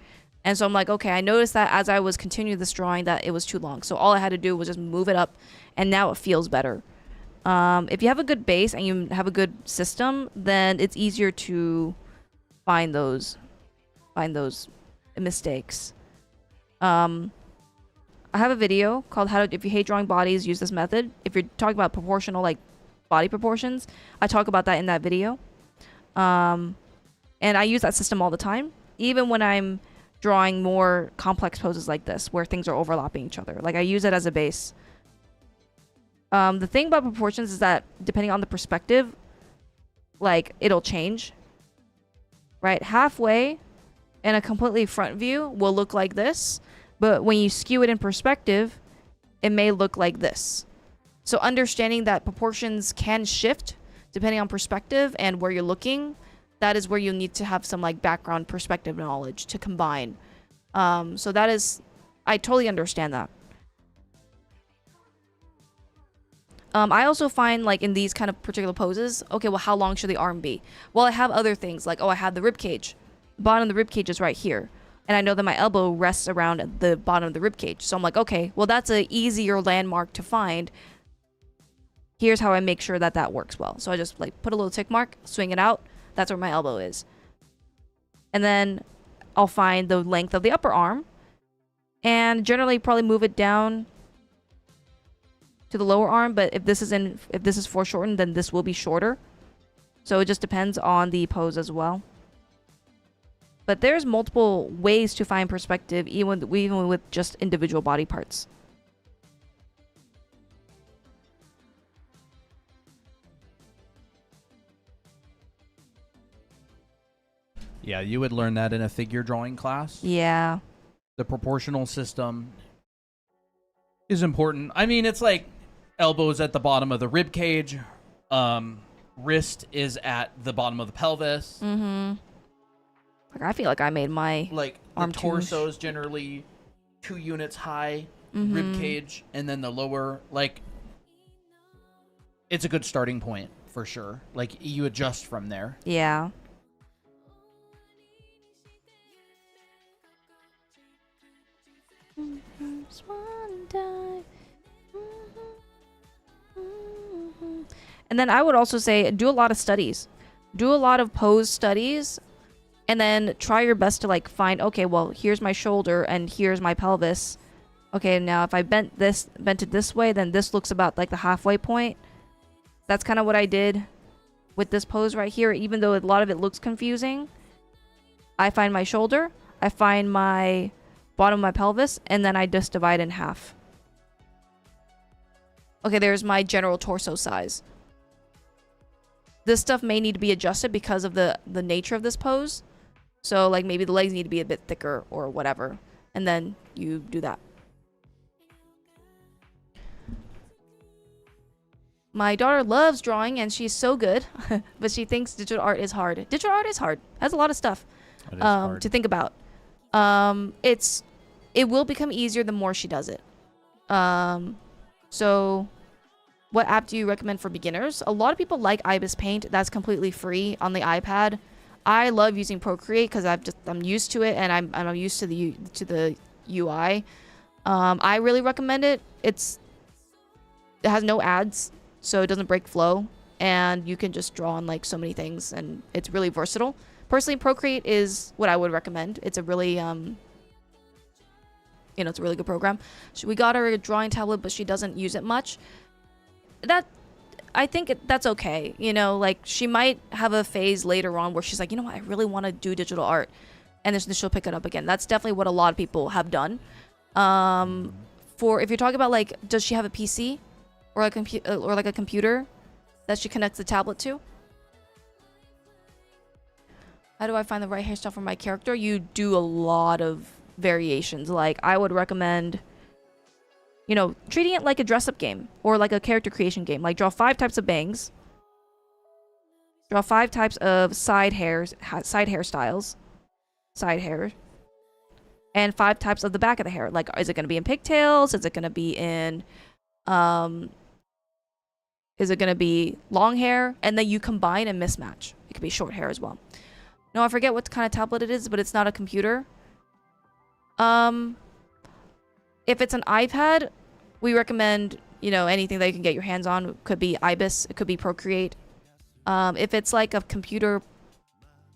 And so I'm like, okay, I noticed that as I was continuing this drawing that it was too long. So all I had to do was just move it up, and now it feels better. If you have a good base and you have a good system, then it's easier to find those mistakes. I have a video called if you hate drawing bodies, use this method. If you're talking about proportional, like body proportions, I talk about that in that video. And I use that system all the time, even when I'm drawing more complex poses like this, where things are overlapping each other. Like, I use it as a base. The thing about proportions is that depending on the perspective, like, it'll change. Right? Halfway in a completely front view will look like this, but when you skew it in perspective, it may look like this. So understanding that proportions can shift depending on perspective and where you're looking, that is where you need to have some like background perspective knowledge to combine. So that is, I totally understand that. I also find, like, in these kind of particular poses, okay, well, how long should the arm be? Well, I have other things, like, oh, I have the rib cage. Bottom of the rib cage is right here. And I know that my elbow rests around the bottom of the rib cage. So I'm like, okay, well, that's an easier landmark to find. Here's how I make sure that that works well. So I just, like, put a little tick mark, swing it out. That's where my elbow is. And then I'll find the length of the upper arm. And generally probably move it down to the lower arm, but if this is foreshortened, then this will be shorter. So it just depends on the pose as well. But there's multiple ways to find perspective, even with just individual body parts.
Yeah, you would learn that in a figure drawing class.
Yeah.
The proportional system is important. I mean, it's like elbows at the bottom of the rib cage. Wrist is at the bottom of the pelvis.
Mm-hmm. Like, I feel like I made my
Like
arm
the torso is generally 2 units high, rib cage, and then the lower, like, it's a good starting point for sure. Like, you adjust from there.
Yeah. And then I would also say do a lot of studies. Do a lot of pose studies, and then try your best to like find, okay, well, here's my shoulder and here's my pelvis. Okay, now if I bent it this way, then this looks about like the halfway point. That's kind of what I did with this pose right here. Even though a lot of it looks confusing, I find my shoulder, I find my bottom of my pelvis, and then I just divide in half. Okay, there's my general torso size. This stuff may need to be adjusted because of the nature of this pose. So, like, maybe the legs need to be a bit thicker or whatever. And then you do that. My daughter loves drawing, and she's so good. But she thinks digital art is hard. Digital art is hard. It has a lot of stuff to think about. It will become easier the more she does it. So... what app do you recommend for beginners? A lot of people like Ibis Paint. That's completely free on the iPad. I love using Procreate because I'm used to it, and I'm used to the UI. I really recommend it. It has no ads, so it doesn't break flow, and you can just draw on like so many things, and it's really versatile. Personally, Procreate is what I would recommend. It's a really it's a really good program. We got her a drawing tablet, but she doesn't use it much. I think that's okay. Like, she might have a phase later on where she's like, you know what, I really want to do digital art, and then she'll pick it up again. That's definitely what a lot of people have done. For if you're talking about like, does she have a PC or a computer that she connects the tablet to? How do I find the right hairstyle for my character? You do a lot of variations. Like, I would recommend, treating it like a dress-up game or like a character creation game. Like, draw 5 types of bangs. Draw 5 types of side hairstyles. Side hair. And 5 types of the back of the hair. Like, is it going to be in pigtails? Is it going to be in... is it going to be long hair? And then you combine and mismatch. It could be short hair as well. No, I forget what kind of tablet it is, but it's not a computer. If it's an iPad, we recommend, anything that you can get your hands on. It could be Ibis. It could be Procreate. If it's like a computer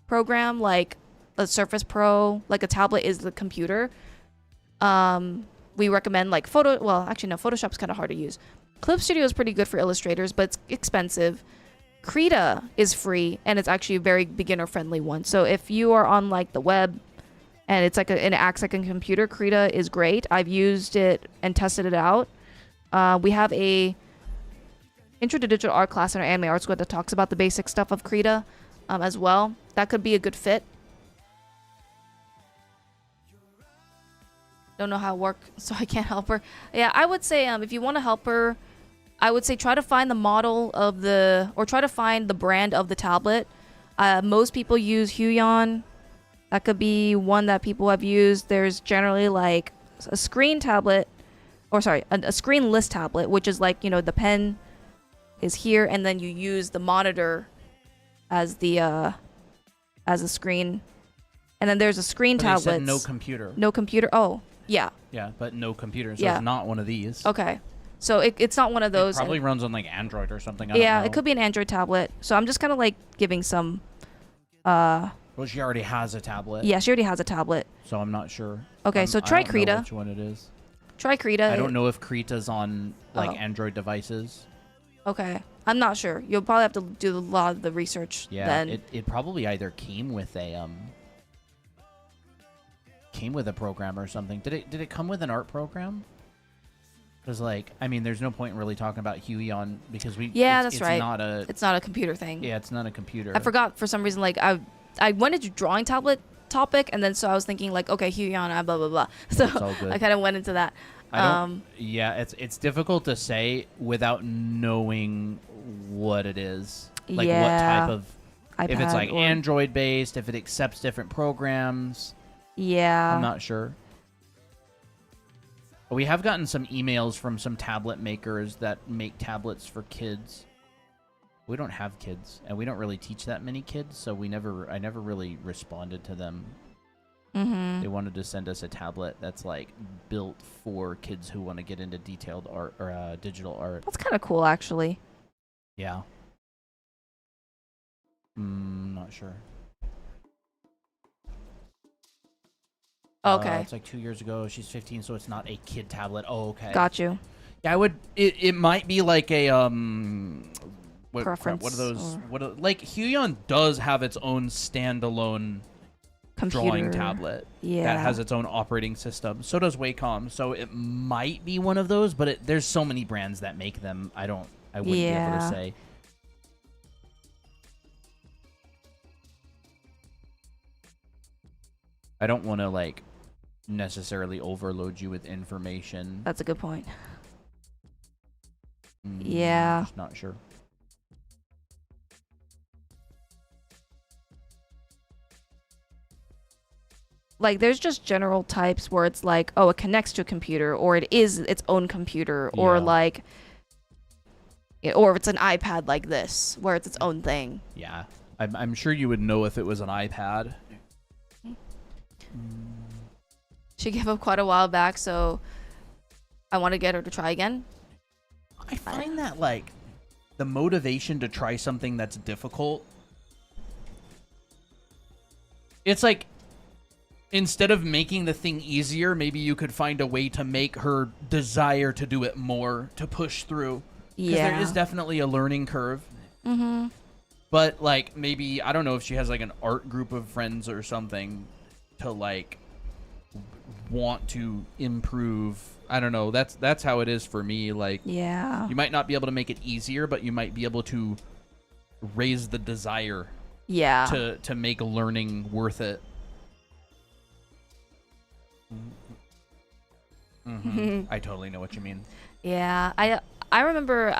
program, like a Surface Pro, like a tablet is the computer, we recommend like Photoshop's kind of hard to use. Clip Studio is pretty good for illustrators, but it's expensive. Krita is free, and it's actually a very beginner-friendly one. So if you are on like the web, and it's like it acts like a computer, Krita is great. I've used it and tested it out. We have a Intro to Digital Art class in our Anime Art Squad that talks about the basic stuff of Krita as well. That could be a good fit. Don't know how it works, so I can't help her. Yeah, I would say if you want to help her, I would say try to find the model of or try to find the brand of the tablet. Most people use Huion. That could be one that people have used. There's generally like a screen tablet, a screenless tablet, which is like, the pen is here, and then you use the monitor as a screen. And then there's a screen tablet.
No computer.
No computer. Oh, yeah.
Yeah, but no computer. So
Yeah.
it's not one of these.
Okay. So it's not one of those.
It probably runs on like Android or something. I don't know.
It could be an Android tablet. So I'm just kind of like giving some.
Well, she already has a tablet.
Yeah, she already has a tablet.
So I'm not sure.
Okay, so try
I don't know
Krita.
which one it is.
Try Krita.
I don't know if Krita's on like Android devices.
Okay, I'm not sure. You'll probably have to do a lot of the research.
Yeah,
then.
it probably either came with a came with a program or something. Did it come with an art program? Because, like, I mean, there's no point in really talking about Huion because
that's right.
It's not
a computer thing.
Yeah, it's not a computer.
I forgot for some reason. Like I went into drawing tablet topic, and then so I was thinking like, okay, Huion, blah blah blah. So I kind of went into that.
Yeah, it's difficult to say without knowing what it is. Like what type of
iPad,
if it's like Android based, if it accepts different programs.
Yeah.
I'm not sure. But we have gotten some emails from some tablet makers that make tablets for kids. We don't have kids, and we don't really teach that many kids, so I never really responded to them. They wanted to send us a tablet that's like built for kids who want to get into detailed art or digital art.
That's kind of cool, actually.
Yeah. Not sure.
Okay.
It's like 2 years ago. She's 15, so it's not a kid tablet. Oh, okay.
Got you.
Yeah, I would. It might be like a
preference.
What are those? Like Huion does have its own standalone drawing tablet.
Yeah.
That has its own operating system. So does Wacom. So it might be one of those, but there's so many brands that make them. I wouldn't be able to say. I don't want to like necessarily overload you with information.
That's a good point. Yeah.
I'm just not sure.
Like, there's just general types where it's like, oh, it connects to a computer, or it is its own computer, or like, or if it's an iPad like this, where it's its own thing.
Yeah, I'm sure you would know if it was an iPad.
She gave up quite a while back, so I want to get her to try again.
I find that, like, the motivation to try something that's difficult, it's like, instead of making the thing easier, maybe you could find a way to make her desire to do it more, to push through. Because there is definitely a learning curve. But, like, maybe, I don't know if she has, like, an art group of friends or something to, like, want to improve. I don't know. That's how it is for me. Like, you might not be able to make it easier, but you might be able to raise the desire to make learning worth it. I totally know what you mean.
Yeah, I remember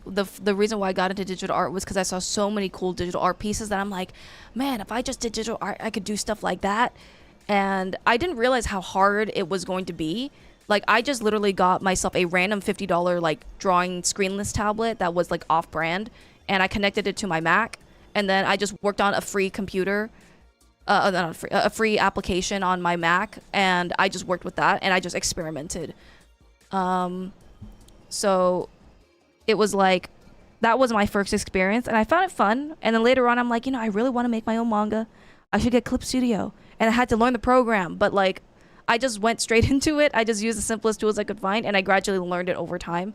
the reason why I got into digital art was because I saw so many cool digital art pieces that I'm like, man, if I just did digital art, I could do stuff like that. And I didn't realize how hard it was going to be. Like, I just literally got myself a random $50 like drawing screenless tablet that was like off-brand, and I connected it to my Mac, and then I just worked on a free computer. A free application on my Mac, and I just worked with that, and I just experimented. So it was like, that was my first experience, and I found it fun. And then later on, I'm like, I really want to make my own manga. I should get Clip Studio. And I had to learn the program, but like, I just went straight into it. I just used the simplest tools I could find, and I gradually learned it over time.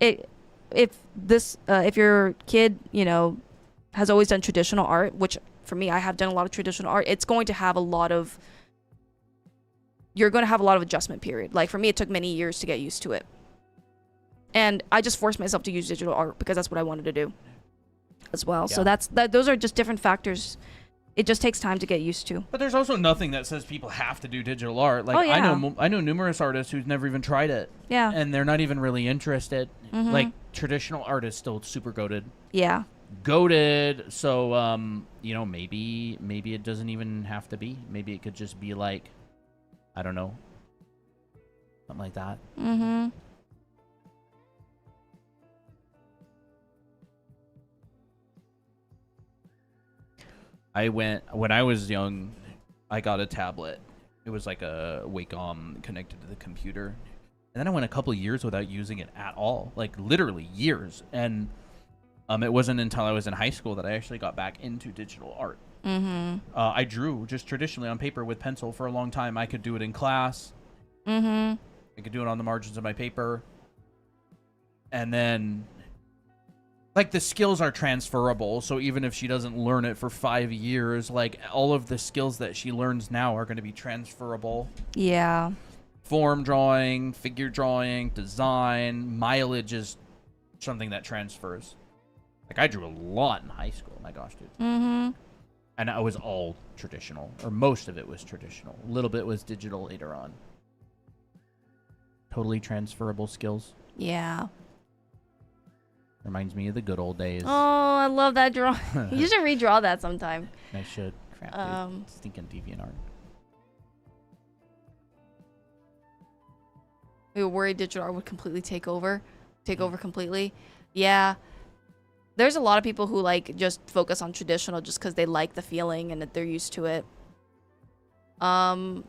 If your kid, has always done traditional art, which for me, I have done a lot of traditional art, it's going to have you're going to have a lot of adjustment period. Like, for me, it took many years to get used to it. And I just forced myself to use digital art because that's what I wanted to do as well. Yeah. So those are just different factors. It just takes time to get used to.
But there's also nothing that says people have to do digital art. Like, I know numerous artists who've never even tried it.
Yeah.
And they're not even really interested. Like, traditional art is still super goated.
Yeah.
Goated. So, maybe it doesn't even have to be. Maybe it could just be like, I don't know, something like that. When I was young, I got a tablet. It was like a Wacom connected to the computer. And then I went a couple of years without using it at all. Like, literally years. And it wasn't until I was in high school that I actually got back into digital art. I drew just traditionally on paper with pencil for a long time. I could do it in class. I could do it on the margins of my paper. And then like the skills are transferable, so even if she doesn't learn it for 5 years, like all of the skills that she learns now are going to be transferable.
Yeah.
Form drawing, figure drawing, design, mileage is something that transfers. Like I drew a lot in high school. My gosh, dude.
Mm-hmm.
And it was all traditional, or most of it was traditional. A little bit was digital later on. Totally transferable skills.
Yeah.
Reminds me of the good old days.
Oh, I love that drawing. You should redraw that sometime.
I should. Crap, dude. Stinking DeviantArt.
We were worried digital art would completely take over completely. Yeah. There's a lot of people who like just focus on traditional just because they like the feeling and that they're used to it. But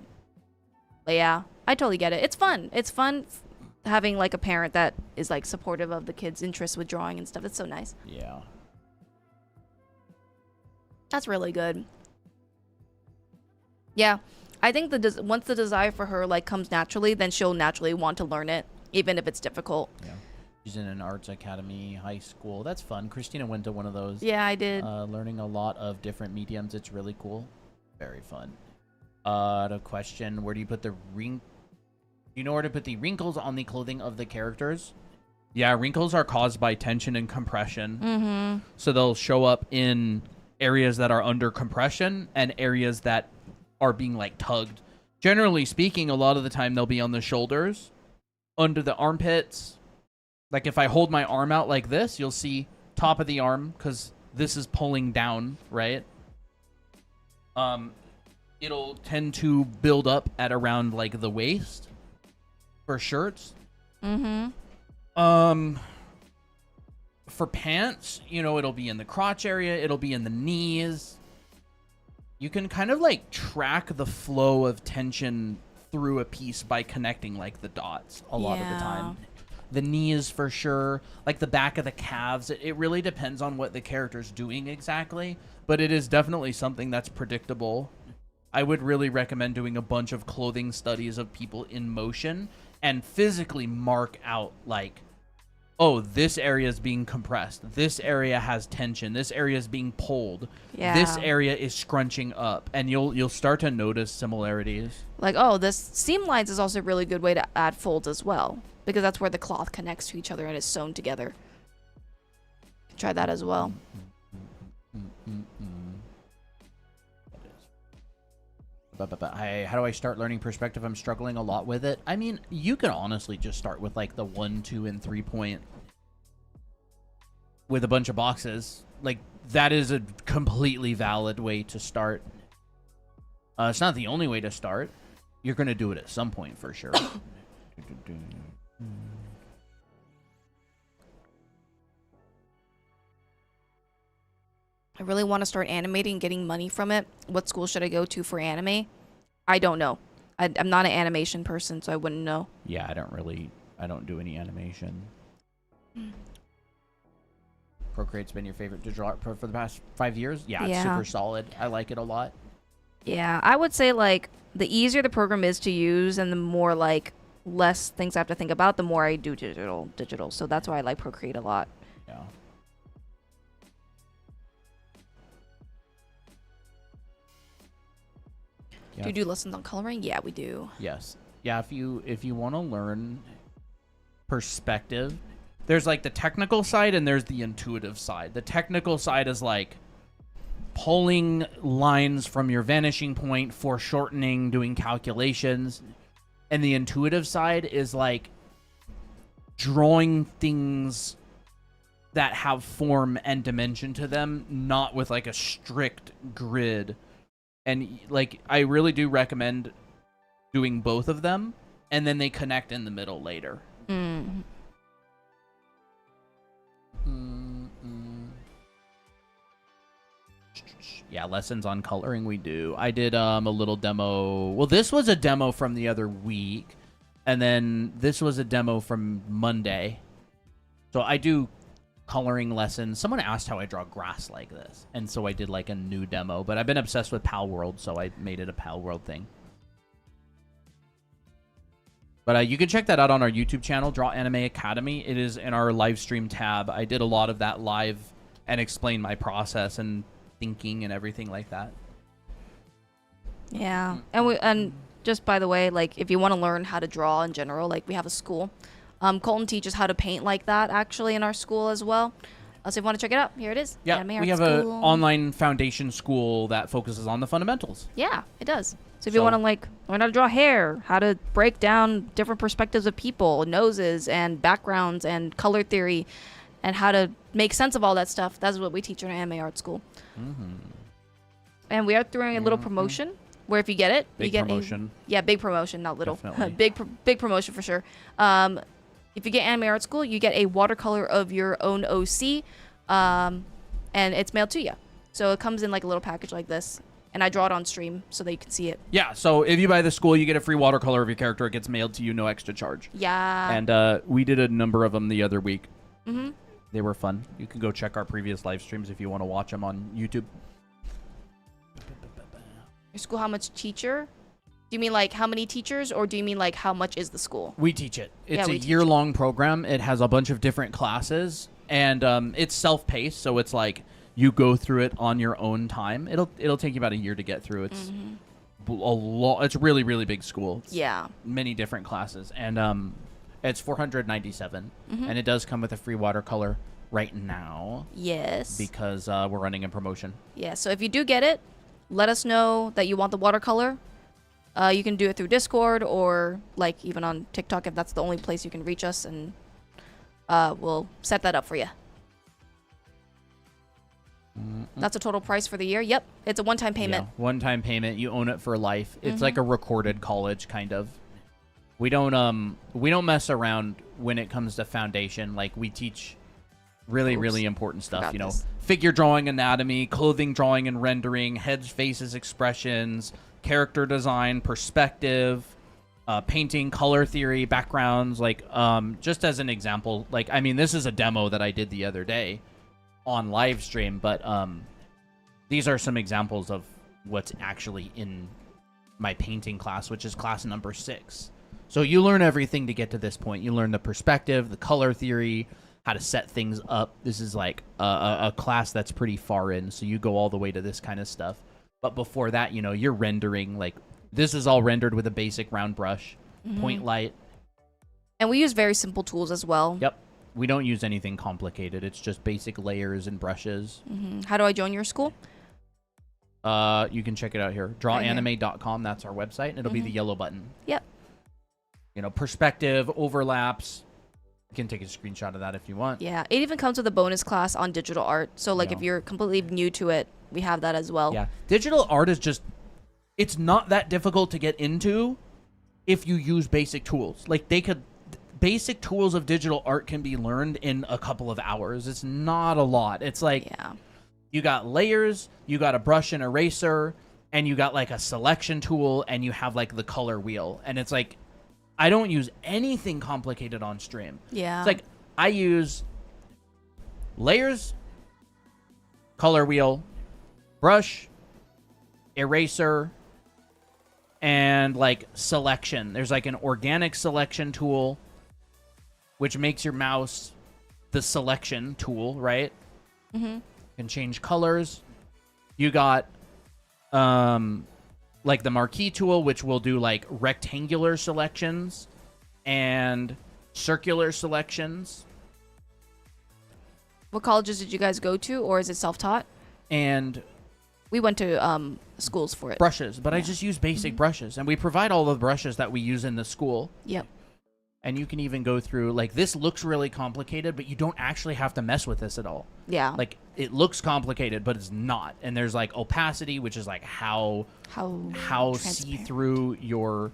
yeah, I totally get it. It's fun. It's fun having like a parent that is like supportive of the kids' interests with drawing and stuff. It's so nice.
Yeah.
That's really good. Yeah. I think once the desire for her like comes naturally, then she'll naturally want to learn it, even if it's difficult.
Yeah. She's in an arts academy, high school. That's fun. Christina went to one of those.
Yeah, I did.
Learning a lot of different mediums. It's really cool. Very fun. The question: where do you put the do you know where to put the wrinkles on the clothing of the characters? Yeah, wrinkles are caused by tension and compression.
Mm-hmm.
So they'll show up in areas that are under compression and areas that are being like tugged. Generally speaking, a lot of the time they'll be on the shoulders, under the armpits. Like if I hold my arm out like this, you'll see top of the arm because this is pulling down, right? It'll tend to build up at around like the waist for shirts.
Mm-hmm.
For pants, you know, it'll be in the crotch area. It'll be in the knees. You can kind of like track the flow of tension through a piece by connecting like the dots a lot of the time. The knees for sure, like the back of the calves. It really depends on what the character's doing exactly, but it is definitely something that's predictable. I would really recommend doing a bunch of clothing studies of people in motion and physically mark out like, oh, this area is being compressed. This area has tension. This area is being pulled.
Yeah.
This area is scrunching up, and you'll start to notice similarities.
Like, oh, this seam lines is also a really good way to add folds as well, because that's where the cloth connects to each other and is sewn together. Try that as well.
How do I start learning perspective? I'm struggling a lot with it. I mean, you can honestly just start with like the 1, 2, and 3 point with a bunch of boxes. Like that is a completely valid way to start. It's not the only way to start. You're going to do it at some point for sure.
I really want to start animating, getting money from it. What school should I go to for anime? I don't know. I'm not an animation person, so I wouldn't know.
Yeah, I don't do any animation. Procreate's been your favorite digital art for the past 5 years? Yeah, it's super solid. I like it a lot.
Yeah, I would say like the easier the program is to use and the more like less things I have to think about, the more I do digital. So that's why I like Procreate a lot.
Yeah.
Do you do lessons on coloring? Yeah, we do.
Yes. Yeah, if you want to learn perspective, there's like the technical side and there's the intuitive side. The technical side is like pulling lines from your vanishing point, foreshortening, doing calculations. And the intuitive side is like drawing things that have form and dimension to them, not with like a strict grid. And like I really do recommend doing both of them, and then they connect in the middle later. Yeah, lessons on coloring we do. I did a little demo. Well, this was a demo from the other week, and then this was a demo from Monday. So I do coloring lessons. Someone asked how I draw grass like this, and so I did like a new demo, but I've been obsessed with Pal World, so I made it a Pal World thing. But you can check that out on our YouTube channel, Draw Anime Academy. It is in our live stream tab. I did a lot of that live and explained my process and thinking and everything like that.
Yeah. And just by the way, like if you want to learn how to draw in general, like we have a school. Colton teaches how to paint like that actually in our school as well. So if you want to check it out, here it is.
Yeah,
Anime
we
Art
have an
School.
online foundation school that focuses on the fundamentals.
Yeah, it does. So if you want to like learn how to draw hair, how to break down different perspectives of people, noses and backgrounds and color theory, and how to make sense of all that stuff, that's what we teach in Anime Art School.
Mm-hmm.
And we are throwing a little promotion where if you get it, you
Big
get
promotion.
big promotion, not little.
Definitely.
big promotion for sure. If you get Anime Art School, you get a watercolor of your own OC, and it's mailed to you. So it comes in like a little package like this, and I draw it on stream so that you can see it.
Yeah, so if you buy the school, you get a free watercolor of your character. It gets mailed to you, no extra charge.
Yeah.
And we did a number of them the other week.
Mm-hmm.
They were fun. You can go check our previous live streams if you want to watch them on YouTube.
Your school, how much teacher? Do you mean like how many teachers, or do you mean like how much is the school?
We teach it. It's
Yeah,
a
we teach
year-long program. It has a bunch of different classes, and it's self-paced, so it's like you go through it on your own time. It'll take you about a year to get through. It's a lot. It's a really, really big school. It's
Yeah.
many different classes, and it's $497, and it does come with a free watercolor right now
Yes.
because we're running a promotion.
Yeah. So if you do get it, let us know that you want the watercolor. You can do it through Discord or like even on TikTok if that's the only place you can reach us, and we'll set that up for you. That's a total price for the year. Yep, it's a one-time payment.
Yeah, one-time payment. You own it for life. It's like a recorded college, kind of. We don't mess around when it comes to foundation. Like we teach really, really important stuff.
Forgot
You know,
this.
figure drawing, anatomy, clothing drawing and rendering, heads, faces, expressions, character design, perspective, painting, color theory, backgrounds. Like just as an example, like I mean, this is a demo that I did the other day on live stream, but these are some examples of what's actually in my painting class, which is class number 6. So you learn everything to get to this point. You learn the perspective, the color theory, how to set things up. This is like a class that's pretty far in, so you go all the way to this kind of stuff. But before that, you know, you're rendering, like this is all rendered with a basic round brush, point light.
And we use very simple tools as well.
Yep. We don't use anything complicated. It's just basic layers and brushes.
How do I join your school?
You can check it out here. Drawanime.com. That's our website. And it'll be the yellow button.
Yep.
You know, perspective, overlaps. You can take a screenshot of that if you want.
Yeah, it even comes with a bonus class on digital art. So like
Yeah.
if you're completely new to it, we have that as well.
Yeah. Digital art is just, it's not that difficult to get into if you use basic tools. Like basic tools of digital art can be learned in a couple of hours. It's not a lot. It's like,
Yeah.
you got layers, you got a brush and eraser, and you got like a selection tool, and you have like the color wheel. And it's like, I don't use anything complicated on stream.
Yeah.
It's like, I use layers, color wheel, brush, eraser, and like selection. There's like an organic selection tool, which makes your mouse the selection tool, right? Can change colors. You got like the marquee tool, which will do like rectangular selections and circular selections.
What colleges did you guys go to, or is it self-taught?
And
We went to schools for it.
brushes, but I just use basic brushes, and we provide all the brushes that we use in the school.
Yep.
And you can even go through, like, this looks really complicated, but you don't actually have to mess with this at all.
Yeah.
Like, it looks complicated, but it's not. And there's like opacity, which is like how
transparent.
see-through your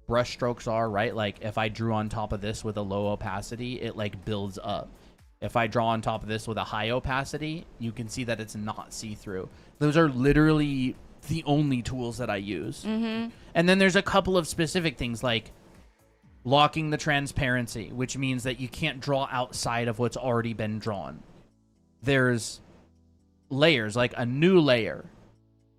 brush strokes are, right? Like if I drew on top of this with a low opacity, it like builds up. If I draw on top of this with a high opacity, you can see that it's not see-through. Those are literally the only tools that I use. And then there's a couple of specific things like locking the transparency, which means that you can't draw outside of what's already been drawn. There's layers, like a new layer.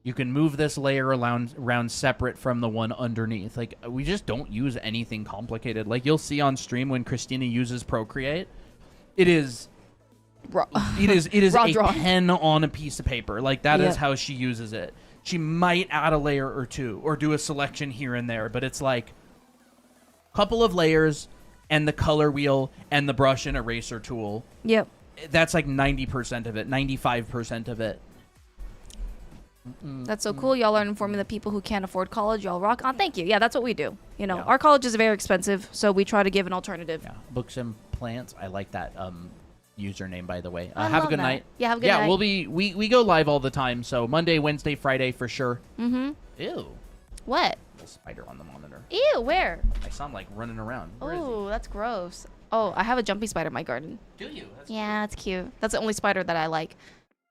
You can move this layer around separate from the one underneath. Like, we just don't use anything complicated. Like, you'll see on stream when Christina uses Procreate, it is
Raw
a
drawing.
pen on a piece of paper. Like, that is
Yeah.
how she uses it. She might add a layer or two or do a selection here and there, but it's like a couple of layers and the color wheel and the brush and eraser tool.
Yep.
That's like 90% of it, 95% of it.
That's so cool. Y'all are informing the people who can't afford college. Y'all rock. Oh, thank you. Yeah, that's what we do. You know,
Yeah.
our college is very expensive, so we try to give an alternative.
Yeah, Books and Plants. I like that username, by the way.
I
Have a
love
good
that.
night.
Yeah, have a good night.
Yeah, we go live all the time. So Monday, Wednesday, Friday for sure.
Mm-hmm.
Ew,
What?
little spider on the monitor.
Ew, where?
I saw him like running around. Where is he?
Oh, that's gross. Oh, I have a jumpy spider in my garden.
Do you? That's
Yeah, it's cute. That's the only spider that I like.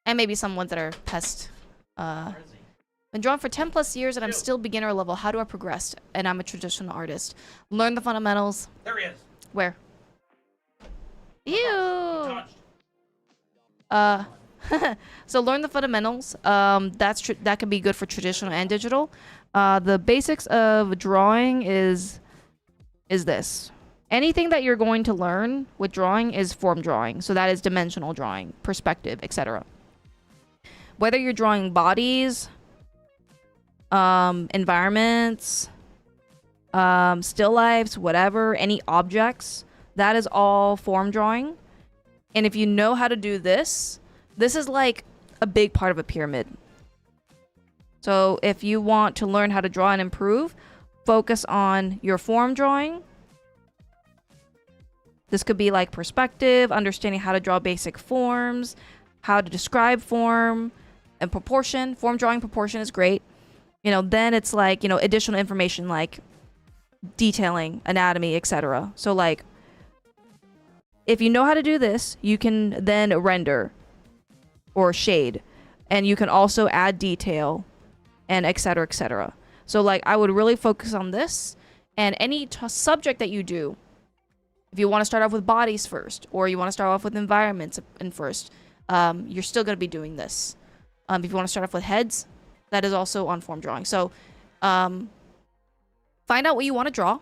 And maybe some ones that are pest.
Where is he?
Been drawn for 10 plus years and I'm
Ew.
still beginner level. How do I progress? And I'm a traditional artist. Learn the fundamentals.
There he is.
Where? Ew.
Touched.
So learn the fundamentals. That can be good for traditional and digital. The basics of drawing is this. Anything that you're going to learn with drawing is form drawing. So that is dimensional drawing, perspective, etc. Whether you're drawing bodies, environments, still lifes, whatever, any objects, that is all form drawing. And if you know how to do this is like a big part of a pyramid. So if you want to learn how to draw and improve, focus on your form drawing. This could be like perspective, understanding how to draw basic forms, how to describe form, and proportion. Form drawing proportion is great. You know, then it's like, you know, additional information like detailing, anatomy, etc. So like, if you know how to do this, you can then render or shade, and you can also add detail and etc, etc. So like, I would really focus on this, and any subject that you do, if you want to start off with bodies first, or you want to start off with environments and first, you're still going to be doing this. If you want to start off with heads, that is also on form drawing. So find out what you want to draw,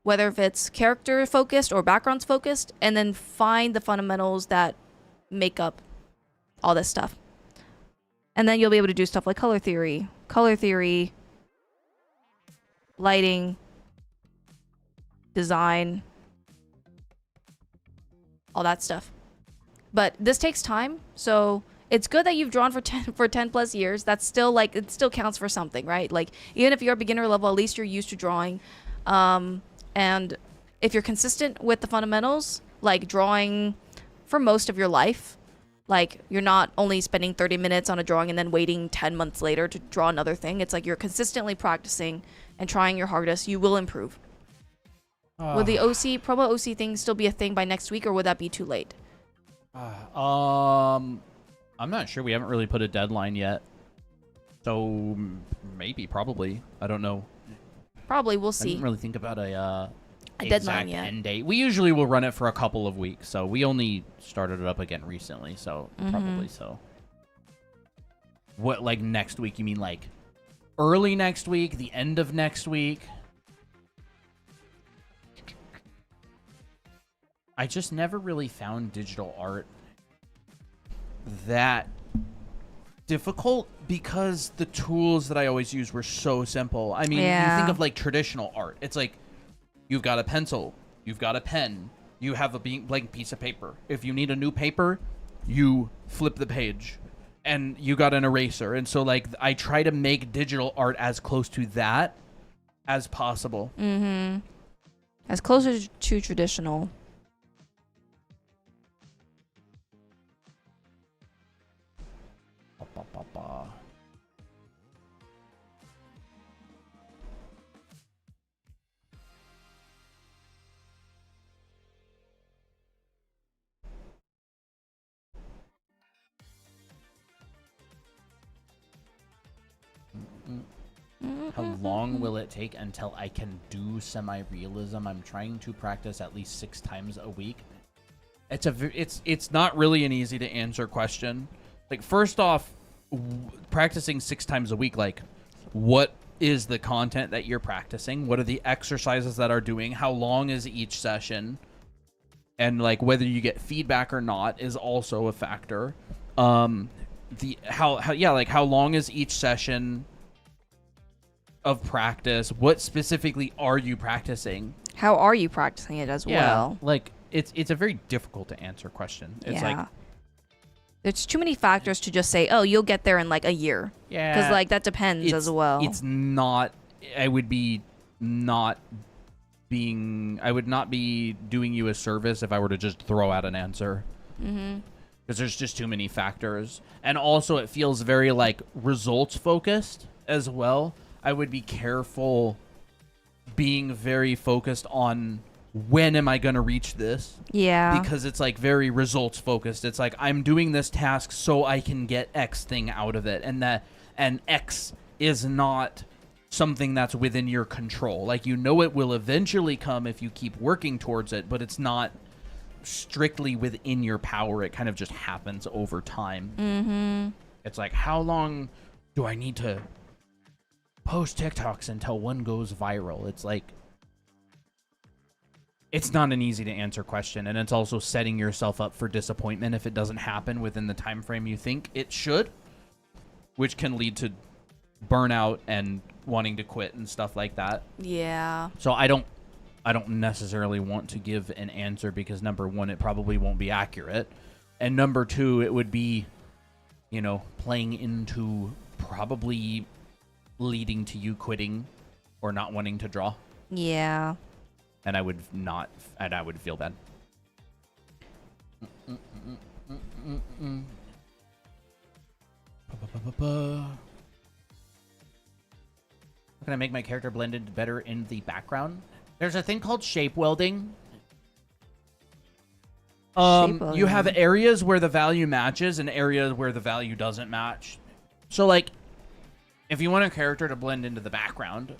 whether if it's character focused or backgrounds focused, and then find the fundamentals that make up all this stuff. And then you'll be able to do stuff like color theory, lighting, design, all that stuff. But this takes time, so it's good that you've drawn for 10 plus years. That's still like, it still counts for something, right? Like, even if you're a beginner level, at least you're used to drawing. And if you're consistent with the fundamentals, like drawing for most of your life, like you're not only spending 30 minutes on a drawing and then waiting 10 months later to draw another thing. It's like you're consistently practicing and trying your hardest, you will improve. Will the promo OC thing still be a thing by next week, or would that be too late?
I'm not sure. We haven't really put a deadline yet. So maybe, probably. I don't know.
Probably, we'll
I
see.
didn't really think about a
deadline
exact
yet.
end date. We usually will run it for a couple of weeks, so we only started it up again recently, so probably so. What, like next week? You mean like early next week, the end of next week? I just never really found digital art that difficult because the tools that I always use were so simple. I mean, you think of like traditional art. It's like you've got a pencil, you've got a pen, you have a blank piece of paper. If you need a new paper, you flip the page and you got an eraser. And so like I try to make digital art as close to that as possible.
As closer to traditional.
How long will it take until I can do semi-realism? I'm trying to practice at least 6 times a week. It's not really an easy to answer question. Like, first off, practicing 6 times a week, like, what is the content that you're practicing? What are the exercises that are doing? How long is each session? And like whether you get feedback or not is also a factor. How long is each session of practice? What specifically are you practicing?
How are you practicing it as well?
Like it's a very difficult to answer question. It's like
there's too many factors to just say, oh, you'll get there in like a year.
Yeah.
Because like that depends as well.
It's not. I would not be doing you a service if I were to just throw out an answer.
Mm-hmm.
Because there's just too many factors. And also it feels very like results focused as well. I would be careful being very focused on when am I going to reach this?
Yeah.
Because it's like very results focused. It's like I'm doing this task so I can get X thing out of it. And X is not something that's within your control. Like, you know, it will eventually come if you keep working towards it, but it's not strictly within your power. It kind of just happens over time.
Mm-hmm.
It's like, how long do I need to post TikToks until one goes viral? It's like, it's not an easy to answer question, and it's also setting yourself up for disappointment if it doesn't happen within the time frame you think it should, which can lead to burnout and wanting to quit and stuff like that.
Yeah.
So I don't necessarily want to give an answer because, number one, it probably won't be accurate, and number two, it would be, you know, playing into probably leading to you quitting or not wanting to draw.
Yeah.
And I would feel bad. How can I make my character blended better in the background? There's a thing called shape welding. You have areas where the value matches and areas where the value doesn't match. So, like, if you want a character to blend into the background,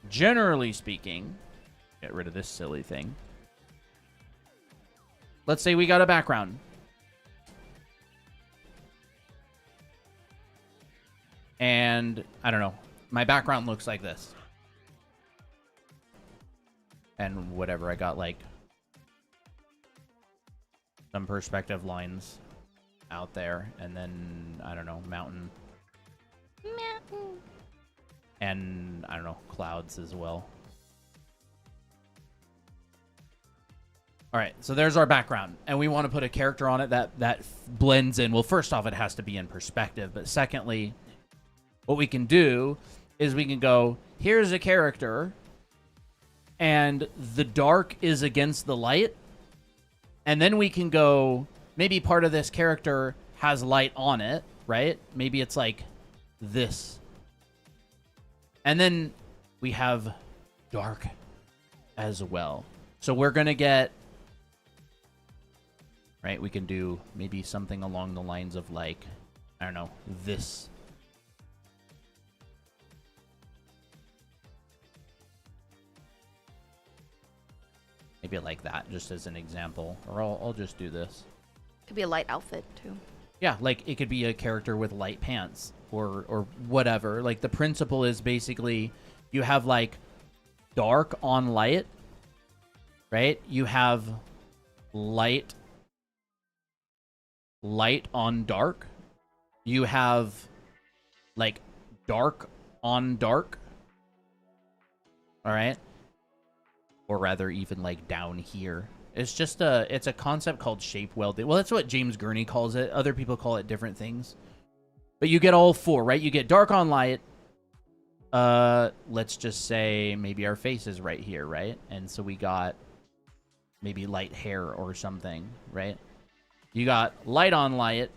generally speaking, get rid of this silly thing. Let's say we got a background. And, I don't know, my background looks like this. And whatever, I got, like, some perspective lines out there. And then, I don't know, mountain. And, I don't know, clouds as well. All right, so there's our background, and we want to put a character on it that blends in. Well, first off, it has to be in perspective, but secondly, what we can do is we can go, here's a character, and the dark is against the light, and then we can go, maybe part of this character has light on it, right? Maybe it's like this. And then we have dark as well. So we're going to get, right, we can do maybe something along the lines of, like, I don't know, this. Maybe like that, just as an example. Or I'll just do this.
Could be a light outfit, too.
Yeah, like, it could be a character with light pants or whatever. Like, the principle is basically you have, like, dark on light, right? You have light on dark. You have, like, dark on dark. All right? Or rather, even, like, down here. It's just it's a concept called shape welding. Well, that's what James Gurney calls it. Other people call it different things. But you get all four, right? You get dark on light. Let's just say maybe our face is right here, right? And so we got maybe light hair or something, right? You got light on light.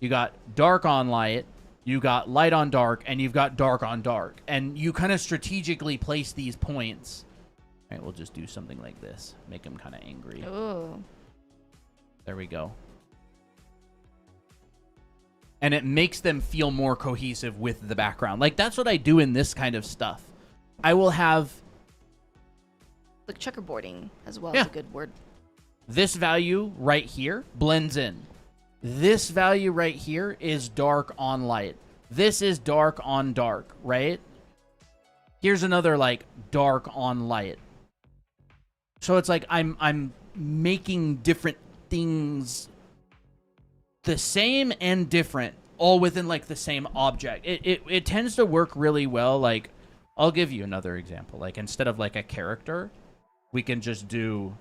You got dark on light. You got light on dark. And you've got dark on dark. And you kind of strategically place these points. All right, we'll just do something like this. Make them kind of angry.
Ooh.
There we go. And it makes them feel more cohesive with the background. Like, that's what I do in this kind of stuff. I will have...
Like checkerboarding as well
Yeah.
is a good word.
This value right here blends in. This value right here is dark on light. This is dark on dark, right? Here's another like dark on light. So it's like I'm making different things the same and different all within like the same object. It tends to work really well. Like, I'll give you another example. Like, instead of like a character, we can just do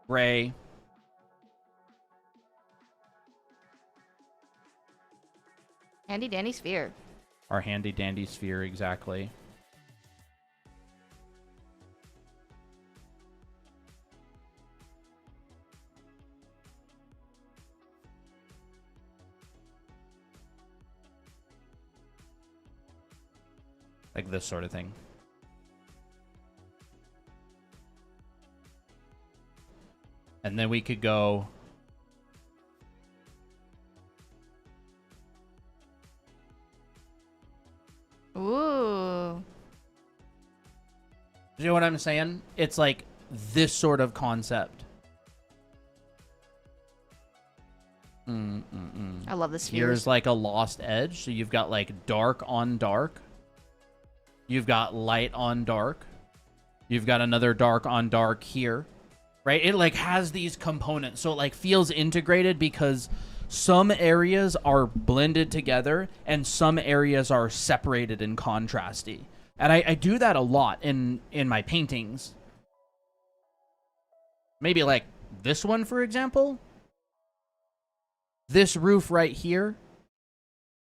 gray.
Handy dandy sphere.
Our handy dandy sphere, exactly. Like this sort of thing. And then we could go
Ooh.
you know what I'm saying? It's like this sort of concept.
I love the spheres.
Here's like a lost edge. So you've got like dark on dark. You've got light on dark. You've got another dark on dark here. Right? It like has these components. So it like feels integrated because some areas are blended together and some areas are separated and contrasty. And I do that a lot in my paintings. Maybe like this one, for example. This roof right here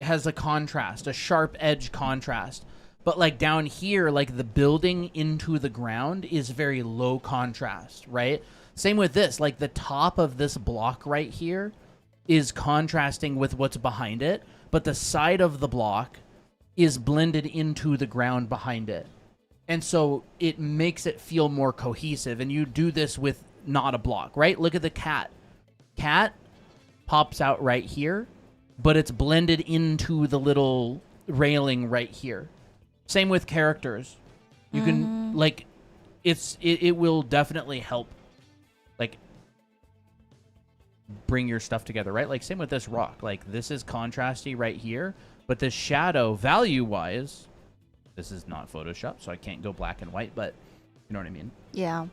has a contrast, a sharp edge contrast. But like down here, like the building into the ground is very low contrast, right? Same with this, like the top of this block right here is contrasting with what's behind it, but the side of the block is blended into the ground behind it. And so it makes it feel more cohesive. And you do this with not a block, right? Look at the cat. Cat pops out right here, but it's blended into the little railing right here. Same with characters. You can like it will definitely help like bring your stuff together, right? Like same with this rock. Like this is contrasty right here, but this shadow value wise, this is not Photoshop, so I can't go black and white, but you know what I mean?
Yeah.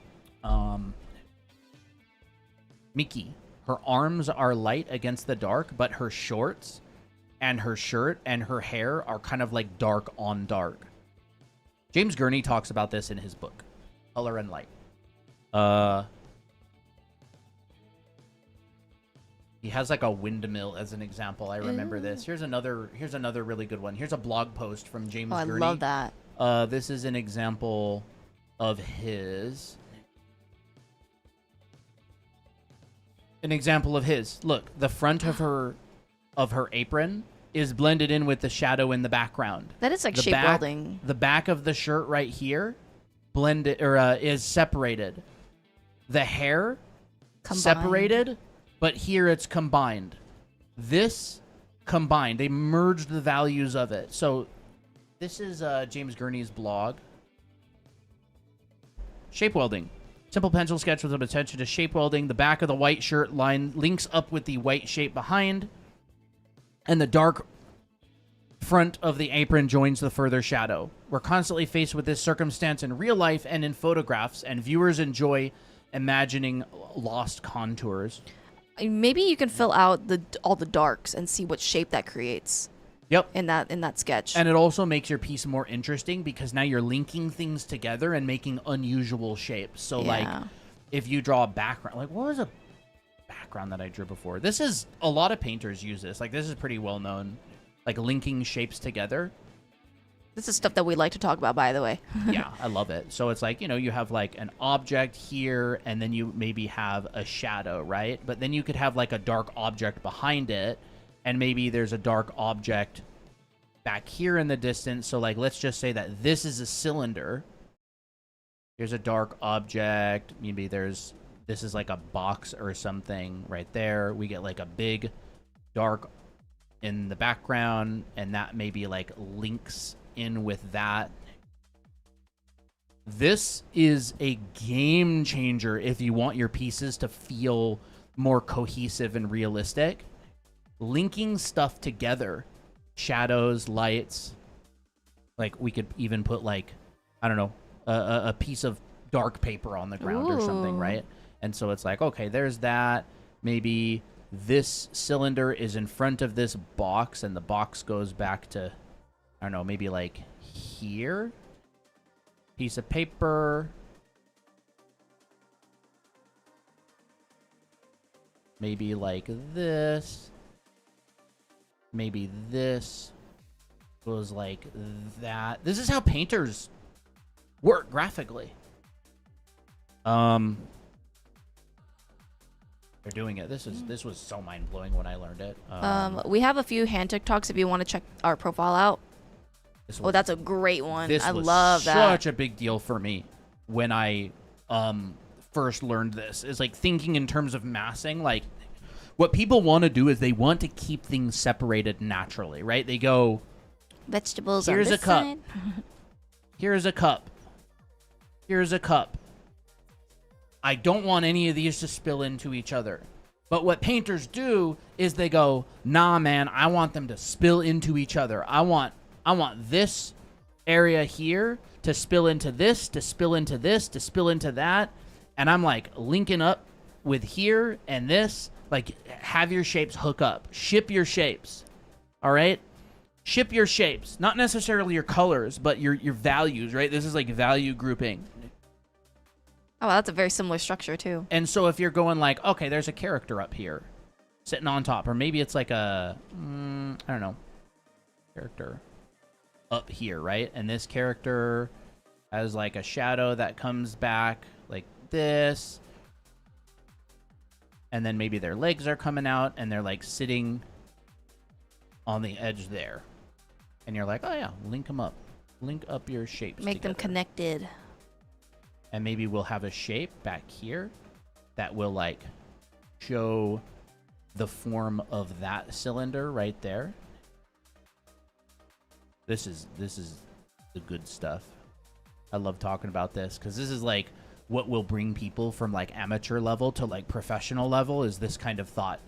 Miki, her arms are light against the dark, but her shorts and her shirt and her hair are kind of like dark on dark. James Gurney talks about this in his book, Color and Light. He has like a windmill as an example. I remember this. Here's another really good one. Here's a blog post from James Gurney.
I love that.
This is an example of his. Look, the front of her apron is blended in with the shadow in the background.
That is like shape welding.
The back of the shirt right here blended or is separated. The hair
Combined.
separated, but here it's combined. This combined. They merged the values of it. So this is James Gurney's blog. Shape welding. Simple pencil sketch with some attention to shape welding. The back of the white shirt line links up with the white shape behind, and the dark front of the apron joins the further shadow. We're constantly faced with this circumstance in real life and in photographs, and viewers enjoy imagining lost contours.
Maybe you can fill out all the darks and see what shape that creates.
Yep.
In that sketch.
And it also makes your piece more interesting because now you're linking things together and making unusual shapes. So like if you draw a background, like what was a background that I drew before? This is a lot of painters use this. Like this is pretty well known, like linking shapes together.
This is stuff that we like to talk about, by the way.
Yeah, I love it. So it's like, you have like an object here and then you maybe have a shadow, right? But then you could have like a dark object behind it. And maybe there's a dark object back here in the distance. So, like, let's just say that this is a cylinder. Here's a dark object. Maybe this is like a box or something right there. We get like a big dark in the background. And that maybe like links in with that. This is a game changer if you want your pieces to feel more cohesive and realistic. Linking stuff together, shadows, lights. Like we could even put like, I don't know, a piece of dark paper on the ground or something,
Ooh.
right? And so it's like, okay, there's that. Maybe this cylinder is in front of this box and the box goes back to, I don't know, maybe like here. Piece of paper. Maybe like this. Maybe this goes like that. This is how painters work graphically. They're doing it. This was so mind blowing when I learned it.
We have a few hand TikToks if you want to check our profile out. Oh, that's a great one.
This
I
was
love that.
Such a big deal for me when I first learned this. Is like thinking in terms of massing. Like what people want to do is they want to keep things separated naturally, right? They go,
Vegetables
here's
on
a
this
cup.
side.
Here's a cup. Here's a cup. I don't want any of these to spill into each other. But what painters do is they go, nah, man, I want them to spill into each other. I want this area here to spill into this, to spill into this, to spill into that. And I'm like linking up with here and this. Like have your shapes hook up. Ship your shapes. All right? Ship your shapes. Not necessarily your colors, but your values, right? This is like value grouping.
Oh, that's a very similar structure too.
And so if you're going like, okay, there's a character up here sitting on top, or maybe it's like a, I don't know, character up here, right? And this character has like a shadow that comes back like this. And then maybe their legs are coming out and they're like sitting on the edge there. And you're like, oh yeah, link them up. Link up your shapes
Make them
together.
connected.
And maybe we'll have a shape back here that will like show the form of that cylinder right there. This is the good stuff. I love talking about this because this is like what will bring people from like amateur level to like professional level is this kind of thought.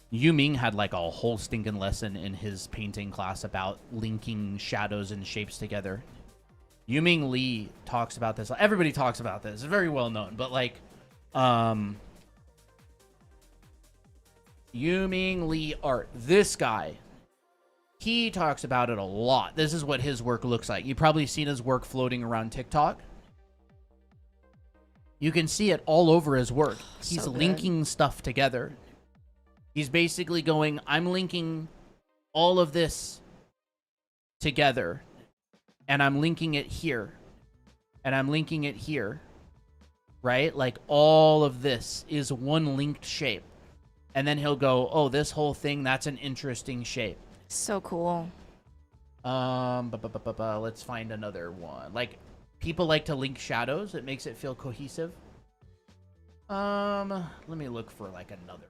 Yu Ming had like a whole stinking lesson in his painting class about linking shadows and shapes together. Yu Ming Lee talks about this. Everybody talks about this. It's very well known. But like, Yu Ming Lee art. This guy, he talks about it a lot. This is what his work looks like. You've probably seen his work floating around TikTok. You can see it all over his work. He's
So good.
linking stuff together. He's basically going, I'm linking all of this together. And I'm linking it here. And I'm linking it here. Right? Like all of this is one linked shape. And then he'll go, oh, this whole thing, that's an interesting shape.
So cool.
Let's find another one. Like, people like to link shadows. It makes it feel cohesive. Let me look for like another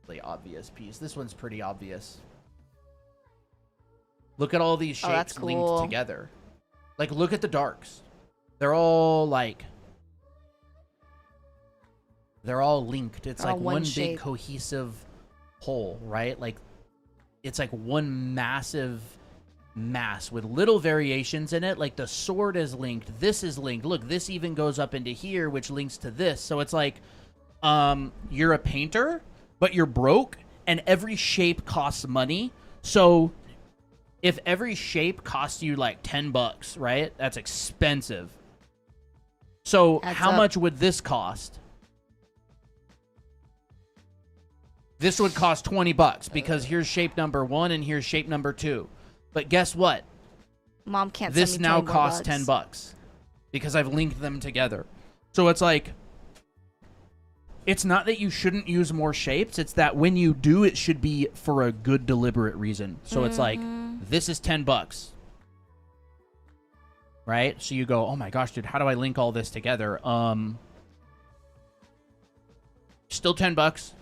really obvious piece. This one's pretty obvious. Look at all these
Oh, that's
shapes linked
cool.
together. Like, look at the darks. They're all like... They're all linked. It's
They're
like
all
one
one
big
shape.
cohesive whole, right? Like, it's like one massive mass with little variations in it. Like, the sword is linked. This is linked. Look, this even goes up into here, which links to this. So it's like, you're a painter, but you're broke, and every shape costs money. So if every shape costs you like $10, right? That's expensive. So
Adds
how
up.
much would this cost? This would cost $20 because here's shape number 1 and here's shape number 2. But guess what?
Mom can't
This
send me
now
20 more
costs
bucks.
$10 because I've linked them together. So it's like, it's not that you shouldn't use more shapes. It's that when you do, it should be for a good, deliberate reason. So it's like, this is $10. Right? So you go, oh my gosh, dude, how do I link all this together? Still $10.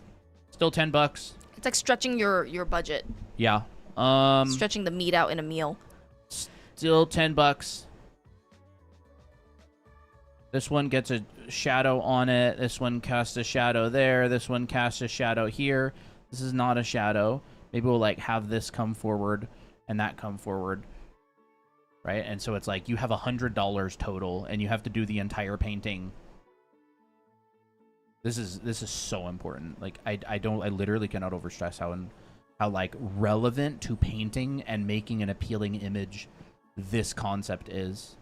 Still $10.
It's like stretching your budget.
Yeah.
Stretching the meat out in a meal.
Still $10. This one gets a shadow on it. This one casts a shadow there. This one casts a shadow here. This is not a shadow. Maybe we'll like have this come forward and that come forward. Right? And so it's like you have $100 total and you have to do the entire painting. This is so important. Like I literally cannot overstress how like relevant to painting and making an appealing image this concept is.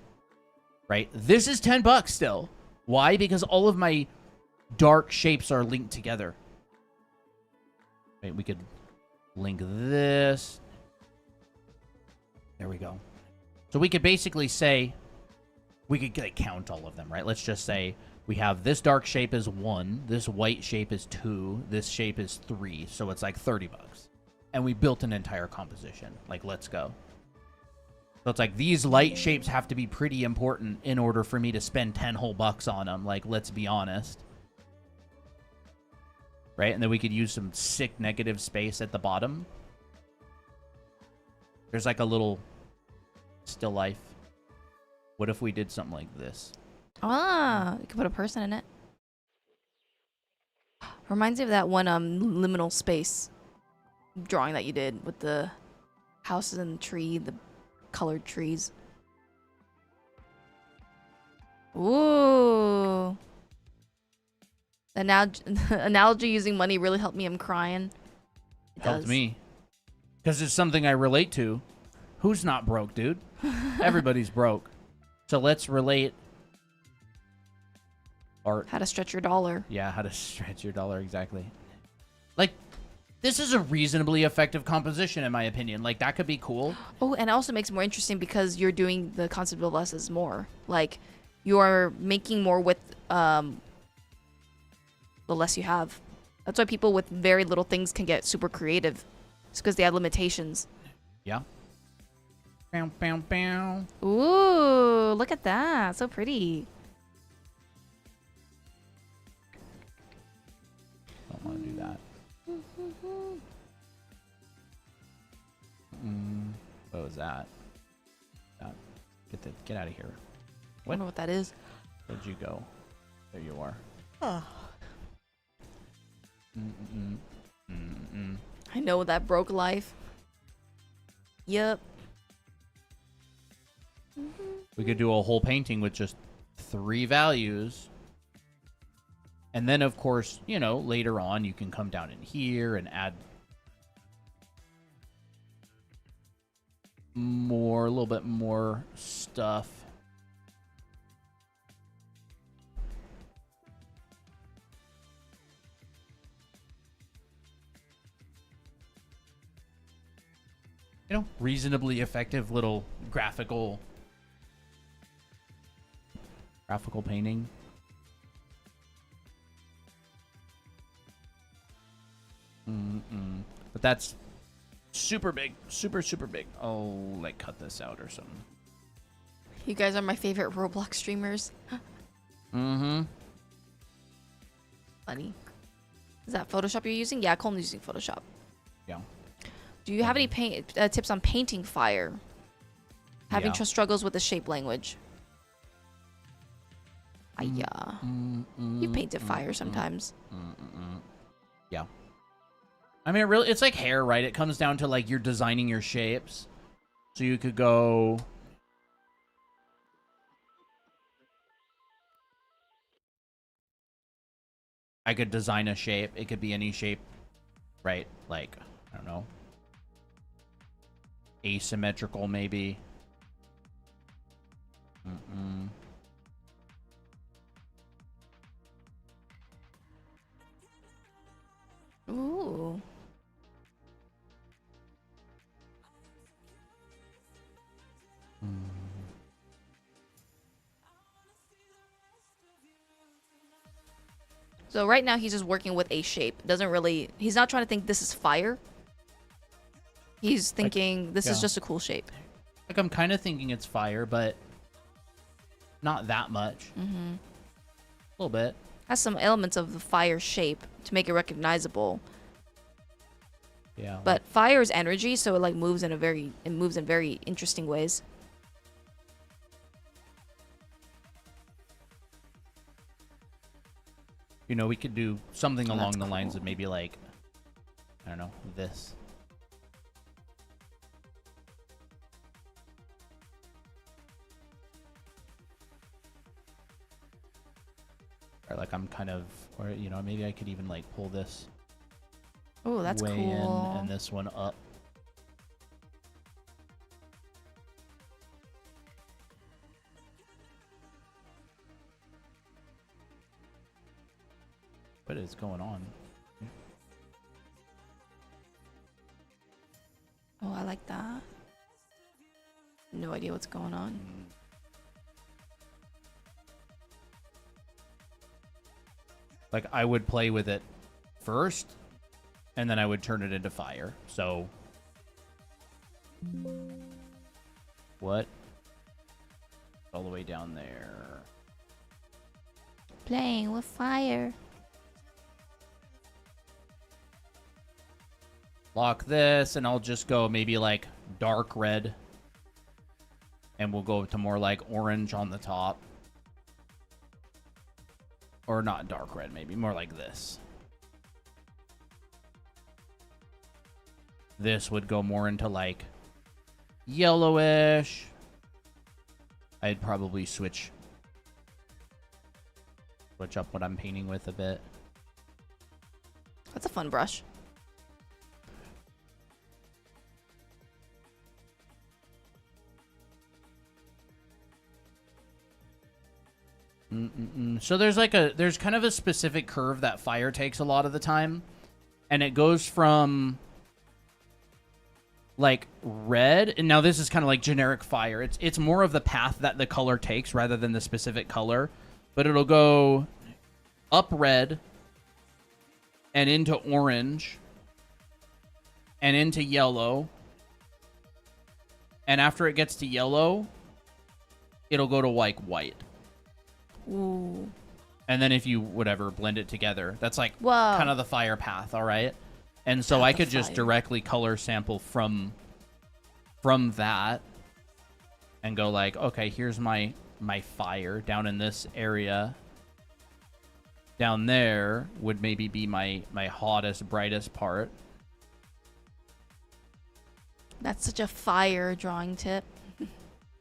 Right? This is $10 still. Why? Because all of my dark shapes are linked together. Right, we could link this. There we go. So we could basically say, we could like, count all of them, right? Let's just say we have this dark shape is 1, this white shape is 2, this shape is 3. So it's like $30. And we built an entire composition. Like, let's go. So it's like these light shapes have to be pretty important in order for me to spend 10 whole bucks on them. Like, let's be honest. Right? And then we could use some sick negative space at the bottom. There's like a little still life. What if we did something like this?
Ah, you could put a person in it. Reminds me of that one liminal space drawing that you did with the houses and the tree, the colored trees. Ooh. Analogy using money really helped me. I'm crying. It
Helped
does.
me. Because it's something I relate to. Who's not broke, dude? Everybody's broke. So let's relate art.
How to stretch your dollar.
Yeah, how to stretch your dollar, exactly. Like, this is a reasonably effective composition, in my opinion. Like, that could be cool.
Oh, and it also makes it more interesting because you're doing the concept of less is more. Like, you're making more with the less you have. That's why people with very little things can get super creative. It's because they have limitations.
Yeah. Bow, bow, bow.
Ooh, look at that. So pretty.
Don't want to do that. What was that? Get out of here.
I don't know what that is.
Where'd you go? There you are.
Oh.
Mm-mm. Mm-mm.
I know that broke life. Yep.
We could do a whole painting with just 3 values. And then, of course, you know, later on, you can come down in here and add more, a little bit more stuff. You know, reasonably effective little graphical painting. But that's super big, super big. Oh, like cut this out or something.
You guys are my favorite Roblox streamers.
Mm-hmm.
Funny. Is that Photoshop you're using? Yeah, Coleman's using Photoshop.
Yeah.
Do you have any tips on painting fire? Having
Yeah.
struggles with the shape language. Yeah. You painted fire sometimes.
Yeah. I mean, really, it's like hair, right? It comes down to like you're designing your shapes. So you could go. I could design a shape. It could be any shape, right? Like, I don't know. Asymmetrical, maybe.
Ooh. So right now he's just working with a shape. He's not trying to think this is fire. He's thinking this is
yeah.
just a cool shape.
Like, I'm kind of thinking it's fire, but not that much. A little bit.
Has some elements of the fire shape to make it recognizable.
Yeah.
But fire is energy, so it moves in very interesting ways.
You know, we could do something
Oh,
along
that's
the lines of
cool.
maybe like, I don't know, this. Or like I'm kind of, or you know, maybe I could even like pull this
Oh, that's
way
cool.
in and this one up. What is going on?
Oh, I like that. No idea what's going on.
Like I would play with it first, and then I would turn it into fire. So what? All the way down there.
Playing with fire.
Lock this, and I'll just go maybe like dark red. And we'll go to more like orange on the top. Or not dark red, maybe more like this. This would go more into like yellowish. I'd probably switch up what I'm painting with a bit.
That's a fun brush.
So there's kind of a specific curve that fire takes a lot of the time, and it goes from like red, and now this is kind of like generic fire. It's more of the path that the color takes rather than the specific color, but it'll go up red and into orange and into yellow, and after it gets to yellow, it'll go to like white.
Ooh.
And then if you whatever blend it together, that's like
Whoa.
kind of the fire path, all right? And so
Path
I
of
could just
fire.
directly color sample from that and go like, okay, here's my fire down in this area. Down there would maybe be my hottest, brightest part.
That's such a fire drawing tip.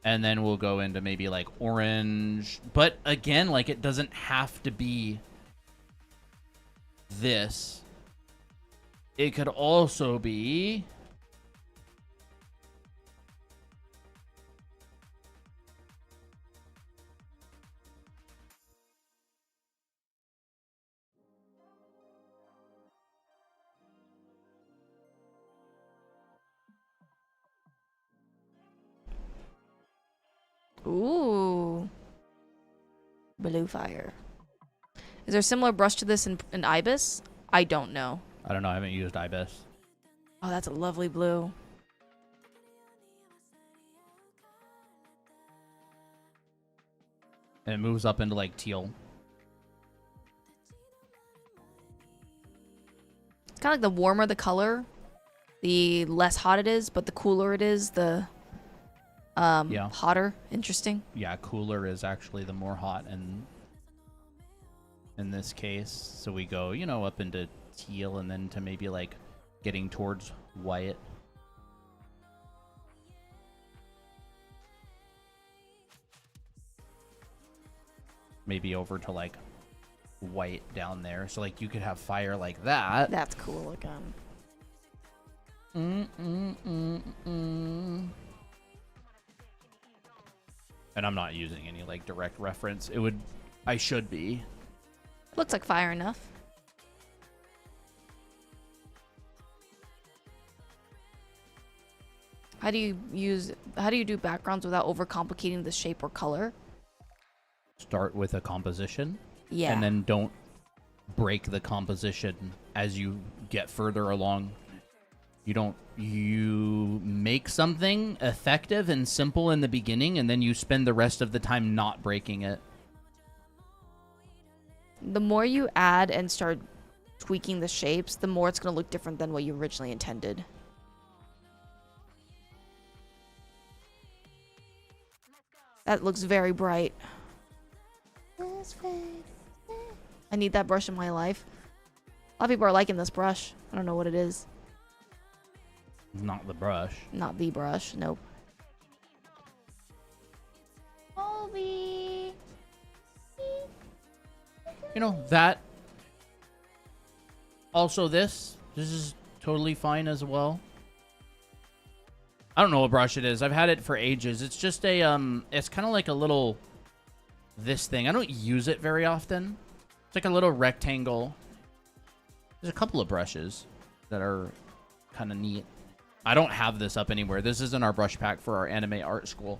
And then we'll go into maybe like orange. But again, like it doesn't have to be this. It could also be
Ooh. Blue fire. Is there a similar brush to this in Ibis? I don't know.
I don't know, I haven't used Ibis.
Oh, that's a lovely blue.
And it moves up into like teal.
It's kind of like the warmer the color, the less hot it is, but the cooler it is, the
Yeah.
hotter. Interesting.
Yeah, cooler is actually the more hot in this case. So we go, you know, up into teal and then to maybe like getting towards white. Maybe over to like white down there. So like you could have fire like that.
That's cool looking.
And I'm not using any like direct reference. I should be.
Looks like fire enough. How do you do backgrounds without overcomplicating the shape or color?
Start with a composition.
Yeah.
And then don't break the composition as you get further along. You make something effective and simple in the beginning, and then you spend the rest of the time not breaking it.
The more you add and start tweaking the shapes, the more it's going to look different than what you originally intended. That looks very bright. I need that brush in my life. A lot of people are liking this brush. I don't know what it is.
Not the brush.
Not the brush. Nope. Obi.
You know, that. Also, this is totally fine as well. I don't know what brush it is. I've had it for ages. It's just a, it's kind of like a little, this thing. I don't use it very often. It's like a little rectangle. There's a couple of brushes that are kind of neat. I don't have this up anywhere. This isn't our brush pack for our anime art school.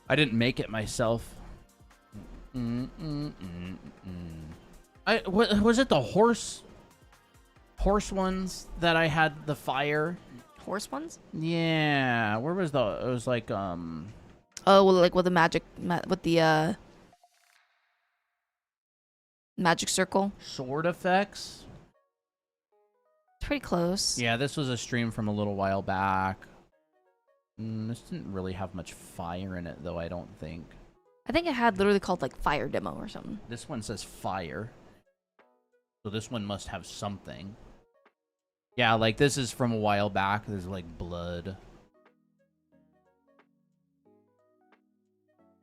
I didn't make it myself. Was it the horse ones that I had the fire?
Horse ones?
Yeah. Where was the? It was like
Oh, well, like with the magic magic circle.
sword effects.
It's pretty close.
Yeah, this was a stream from a little while back. This didn't really have much fire in it, though. I don't think.
I think it had literally called like fire demo or something.
This one says fire, so this one must have something. Yeah, like this is from a while back. There's like blood.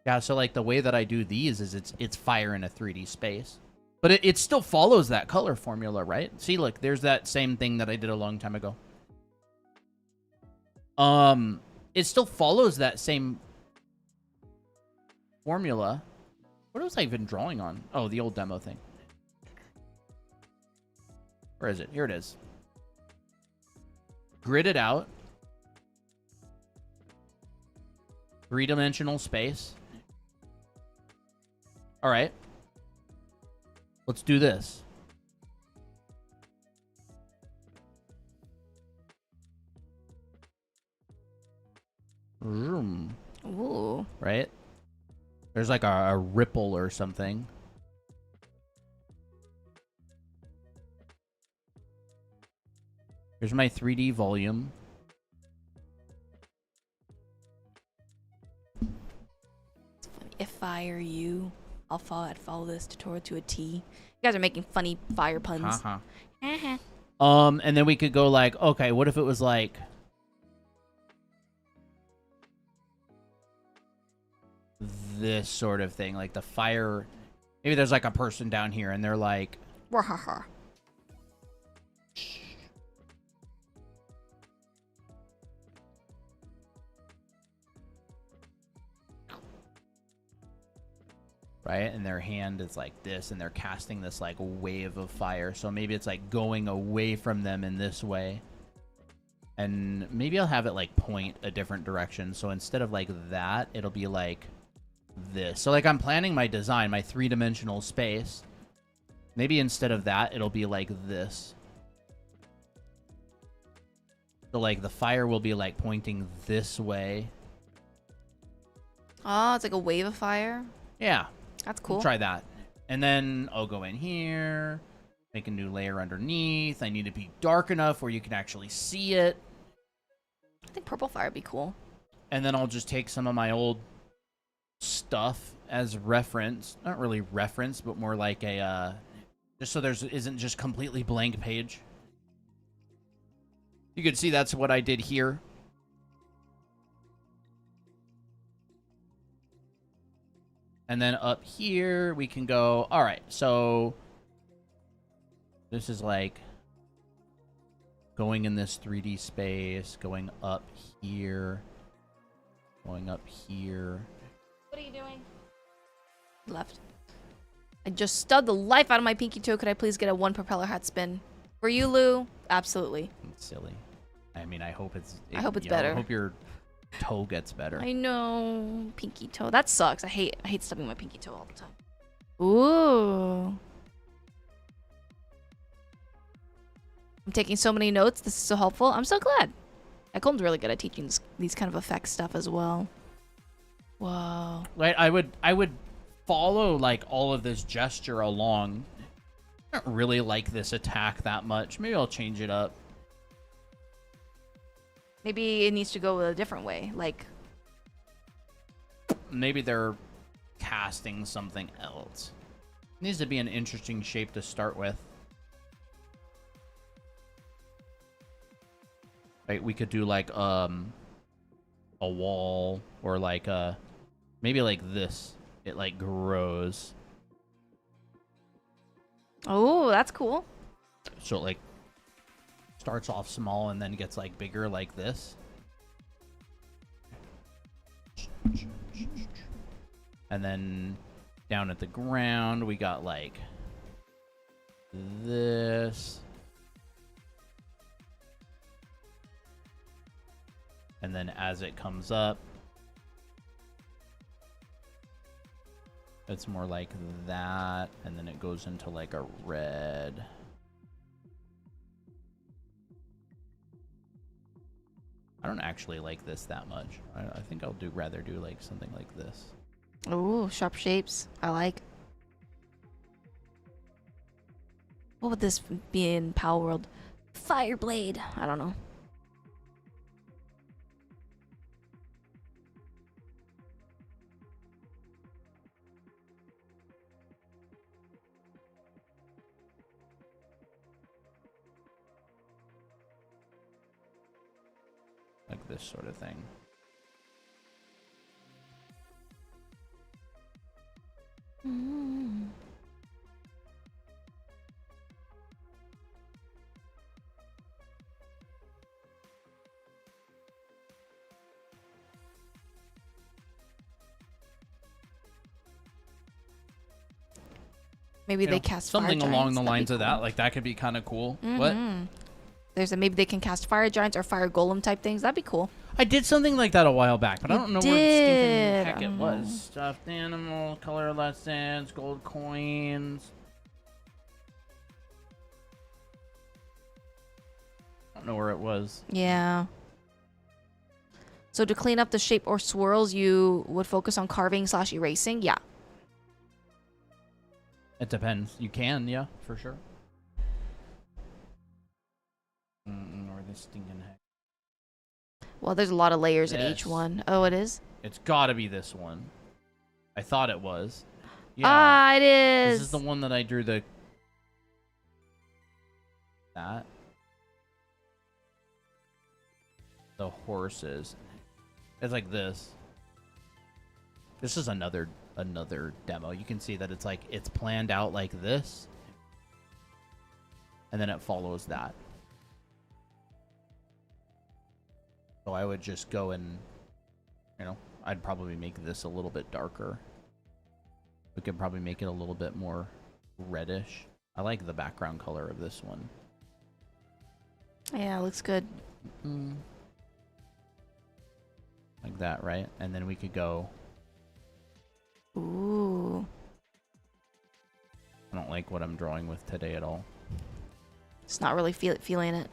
Yeah, so like the way that I do these is it's fire in a 3D space. But it still follows that color formula, right? See, look, there's that same thing that I did a long time ago. It still follows that same formula. What was I even drawing on? Oh, the old demo thing. Where is it? Here it is. Gridded out. 3-dimensional space. All right. Let's do this. Vroom.
Ooh.
Right? There's like a ripple or something. Here's my 3D volume.
It's funny. If I were you, I'd follow this tutorial to a T. You guys are making funny fire puns.
And then we could go like, okay, what if it was like this sort of thing, like the fire. Maybe there's like a person down here and they're like, right? And their hand is like this and they're casting this like wave of fire. So maybe it's like going away from them in this way. And maybe I'll have it like point a different direction. So instead of like that, it'll be like this. So like I'm planning my design, my 3-dimensional space. Maybe instead of that, it'll be like this. So like the fire will be like pointing this way.
Oh, it's like a wave of fire.
Yeah.
That's cool.
We'll try that. And then I'll go in here, make a new layer underneath. I need to be dark enough where you can actually see it.
I think purple fire would be cool.
And then I'll just take some of my old stuff as reference. Not really reference, but more like a, just so there's isn't just completely blank page. You can see that's what I did here. And then up here, we can go, all right, so this is like going in this 3D space, going up here, going up here.
What are you doing? Left. I just stubbed the life out of my pinky toe. Could I please get a 1 propeller hat spin? For you, Lou? Absolutely.
It's silly. I mean, I hope it's
better.
I hope your toe gets better.
I know. Pinky toe. That sucks. I hate stubbing my pinky toe all the time. Ooh. I'm taking so many notes. This is so helpful. I'm so glad. Ecolm's really good at teaching these kind of effects stuff as well. Whoa.
Right, I would follow like all of this gesture along. I don't really like this attack that much. Maybe I'll change it up.
Maybe it needs to go a different way. Like,
maybe they're casting something else. Needs to be an interesting shape to start with. Right, we could do like a wall, or like maybe like this. It like grows.
Oh, that's cool.
So it like starts off small and then gets like bigger like this. And then down at the ground we got like this. And then as it comes up, it's more like that, and then it goes into like a red. I don't actually like this that much. I think I'll rather do like something like this.
Oh, sharp shapes. I like. What would this be in Power World? Fireblade. I don't know.
Like this sort of thing.
Mm. Maybe they cast
something
fire
along
giants.
the
That'd be
lines of that.
cool.
Like that could be kind of cool. What?
There's a maybe they can cast fire giants or fire golem type things. That'd be cool.
I did something like that a while back, but I
You
don't know where the
did.
stinking heck it was. Stuffed animal, color lessons, gold coins. I don't know where it was.
Yeah. So to clean up the shape or swirls, you would focus on carving / erasing. Yeah.
It depends. You can, yeah, for sure. Or the stinking heck.
Well, there's a lot of layers in each
Yes.
one. Oh, it is?
It's gotta be this one. I thought it was. Yeah.
Ah, it is.
This is the one that I drew the... That. The horses. It's like this. This is another demo. You can see that it's like, it's planned out like this. And then it follows that. So I would just go and, you know, I'd probably make this a little bit darker. We could probably make it a little bit more reddish. I like the background color of this one.
Yeah, it looks good.
Like that, right? And then we could go...
Ooh.
I don't like what I'm drawing with today at all.
It's not really feeling it.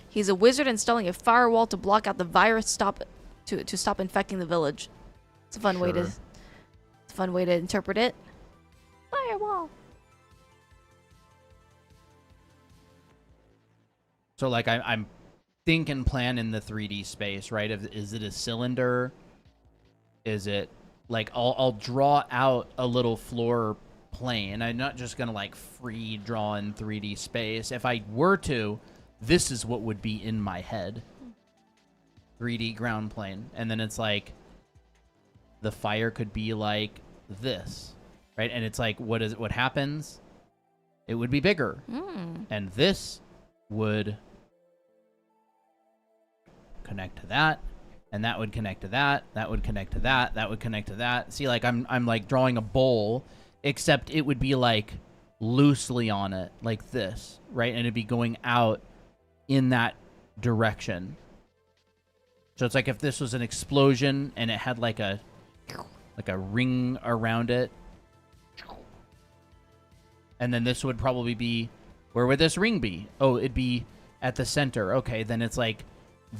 He's a wizard installing a firewall to block out the virus to stop infecting the village. It's a fun way to
Sure.
it's a fun way to interpret it. Firewall.
So like I'm thinking plan in the 3D space, right? Is it a cylinder? Is it like I'll draw out a little floor plane. I'm not just gonna like free draw in 3D space. If I were to, this is what would be in my head. 3D ground plane. And then it's like the fire could be like this, right? And it's like what happens? It would be bigger. And this would connect to that, and that would connect to that, that would connect to that, that would connect to that. See, like I'm like drawing a bowl, except it would be like loosely on it, like this, right? And it'd be going out in that direction. So it's like if this was an explosion and it had like a ring around it, and then this would probably be, where would this ring be? Oh, it'd be at the center. Okay, then it's like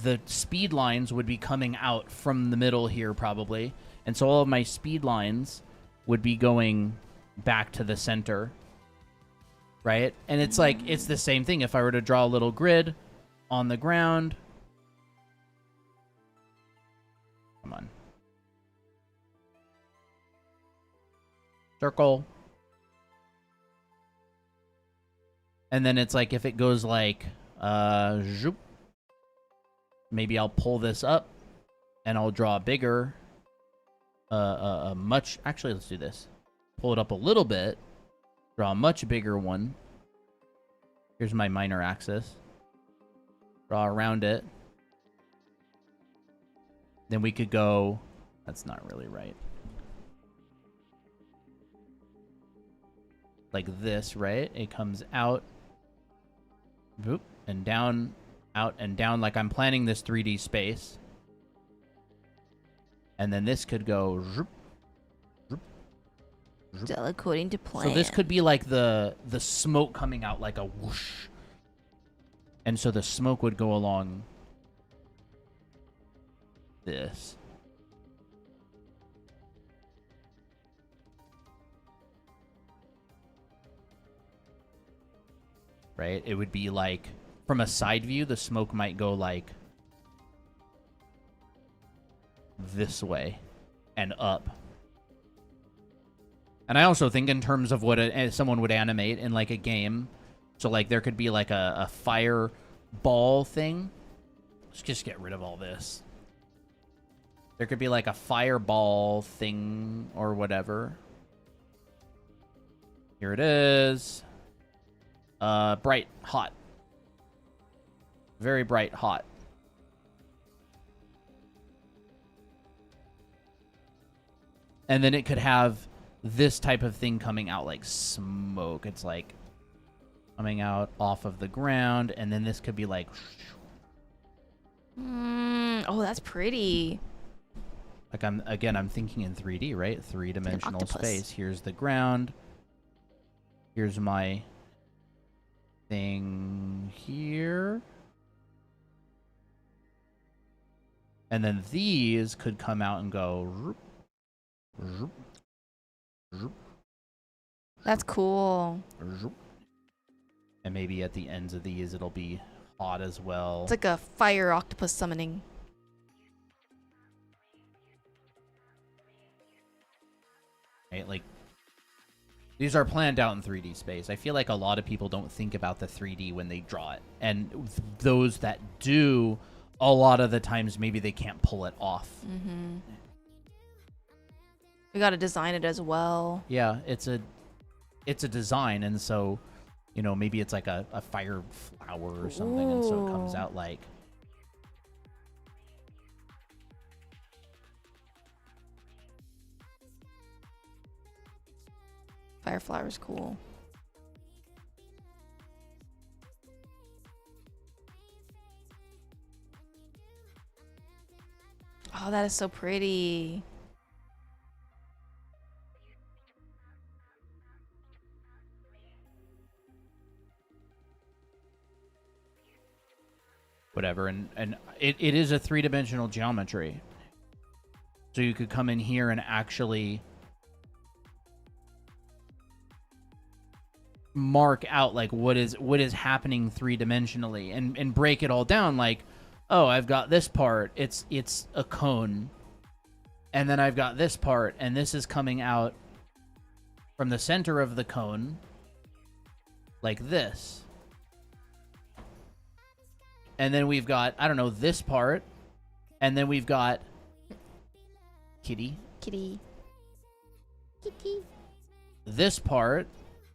the speed lines would be coming out from the middle here probably. And so all of my speed lines would be going back to the center, right? And it's like, it's the same thing. If I were to draw a little grid on the ground, Come on. Circle. And then it's like if it goes like zoop, maybe I'll pull this up and I'll draw a bigger much actually let's do this. Pull it up a little bit, draw a much bigger one. Here's my minor axis. Draw around it. Then we could go, that's not really right. Like this, right? It comes out, boop, and down, out, and down, like I'm planning this 3D space. And then this could go, zoop, zoop, zoop.
Still according to plan.
So this could be like the smoke coming out like a whoosh. And so the smoke would go along this. Right? It would be like, from a side view, the smoke might go like this way and up. And I also think in terms of what someone would animate in like a game. So like there could be like a fireball thing. Let's just get rid of all this. There could be like a fireball thing or whatever. Here it is. Bright, hot. Very bright, hot. And then it could have this type of thing coming out like smoke. It's like coming out off of the ground, and then this could be like...
Oh, that's pretty.
Like I'm thinking in 3D, right? Three-dimensional space. Here's the ground. Here's my thing here. And then these could come out and go... Zoop, zoop,
That's cool.
zoop. And maybe at the ends of these, it'll be hot as well.
It's like a fire octopus summoning.
Right? Like, these are planned out in 3D space. I feel like a lot of people don't think about the 3D when they draw it. And those that do, a lot of the times, maybe they can't pull it off.
Mm-hmm. We gotta design it as well.
Yeah, it's a design, and so, you know, maybe it's like a fire flower or something, and so it comes out like...
Fire flower's cool. Oh, that is so pretty.
Whatever, and it is a three-dimensional geometry. So you could come in here and actually mark out like what is happening three-dimensionally and break it all down like, oh, I've got this part, it's a cone. And then I've got this part, and this is coming out from the center of the cone like this. And then we've got, I don't know, this part. And then we've got kitty.
Kitty. Kitty.
This part,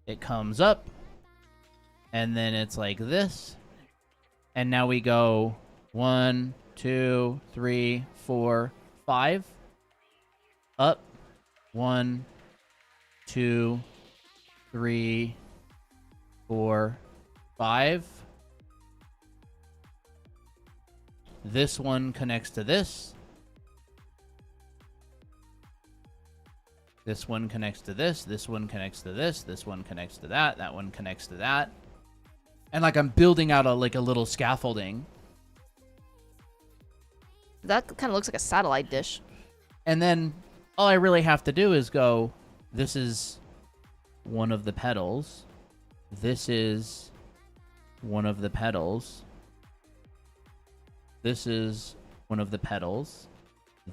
it comes up. And then it's like this. And now we go 1, 2, 3, 4, 5. Up. 1, 2, 3, 4, 5. This one connects to this. This one connects to this. This one connects to this. This one connects to that. That one connects to that. And like I'm building out a little scaffolding.
That kind of looks like a satellite dish.
And then all I really have to do is go, this is one of the petals. This is one of the petals. This is one of the petals.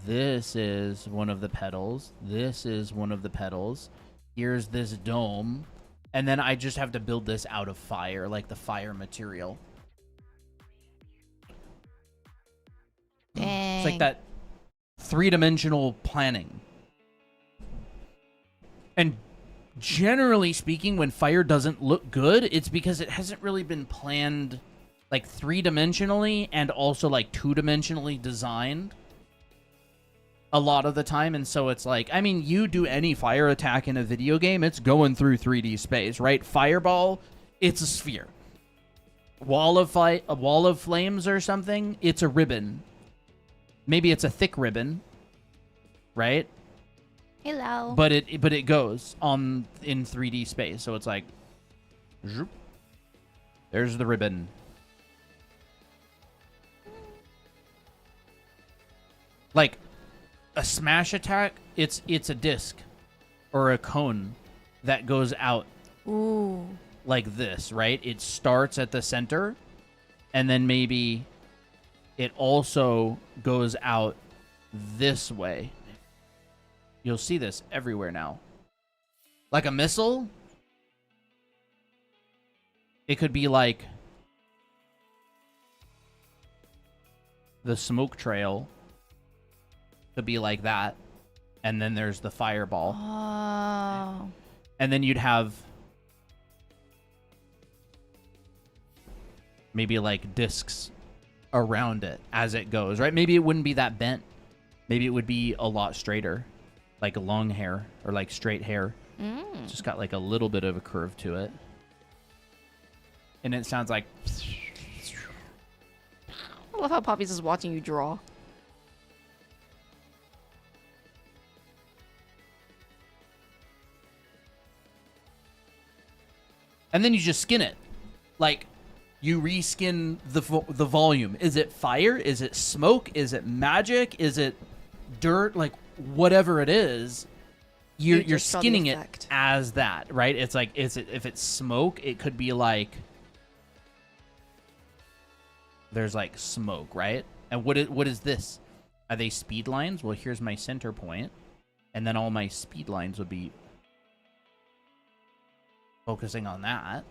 This is one of the petals. This is one of the petals. Here's this dome. And then I just have to build this out of fire, like the fire material.
Dang.
It's like that three-dimensional planning. And generally speaking, when fire doesn't look good, it's because it hasn't really been planned like three-dimensionally and also like two-dimensionally designed a lot of the time. And so it's like, I mean, you do any fire attack in a video game, it's going through 3D space, right? Fireball, it's a sphere. A wall of flames or something, it's a ribbon. Maybe it's a thick ribbon, right?
Hello.
But it goes on in 3D space. So it's like, zoop. There's the ribbon. Like a smash attack, it's a disc or a cone that goes out
Ooh.
like this, right? It starts at the center and then maybe it also goes out this way. You'll see this everywhere now. Like a missile, it could be like the smoke trail could be like that, and then there's the fireball.
Oh.
And then you'd have maybe like discs around it as it goes, right? Maybe it wouldn't be that bent. Maybe it would be a lot straighter, like long hair or like straight hair. It's just got like a little bit of a curve to it. And it sounds like...
I love how Poppy's is watching you draw.
And then you just skin it. Like, you reskin the volume. Is it fire? Is it smoke? Is it magic? Is it dirt? Like, whatever it is, you're
just saw the
skinning it
effect.
as that, right? It's like, if it's smoke, it could be like, there's like smoke, right? And what is this? Are they speed lines? Well, here's my center point, and then all my speed lines would be focusing on that.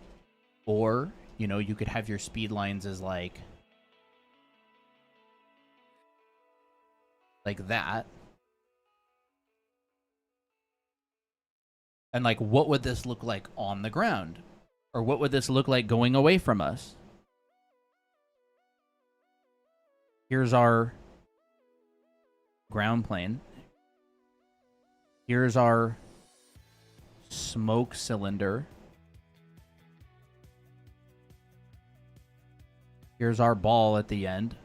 Or, you know, you could have your speed lines as like that. And like, what would this look like on the ground? Or what would this look like going away from us? Here's our ground plane. Here's our smoke cylinder. Here's our ball at the end.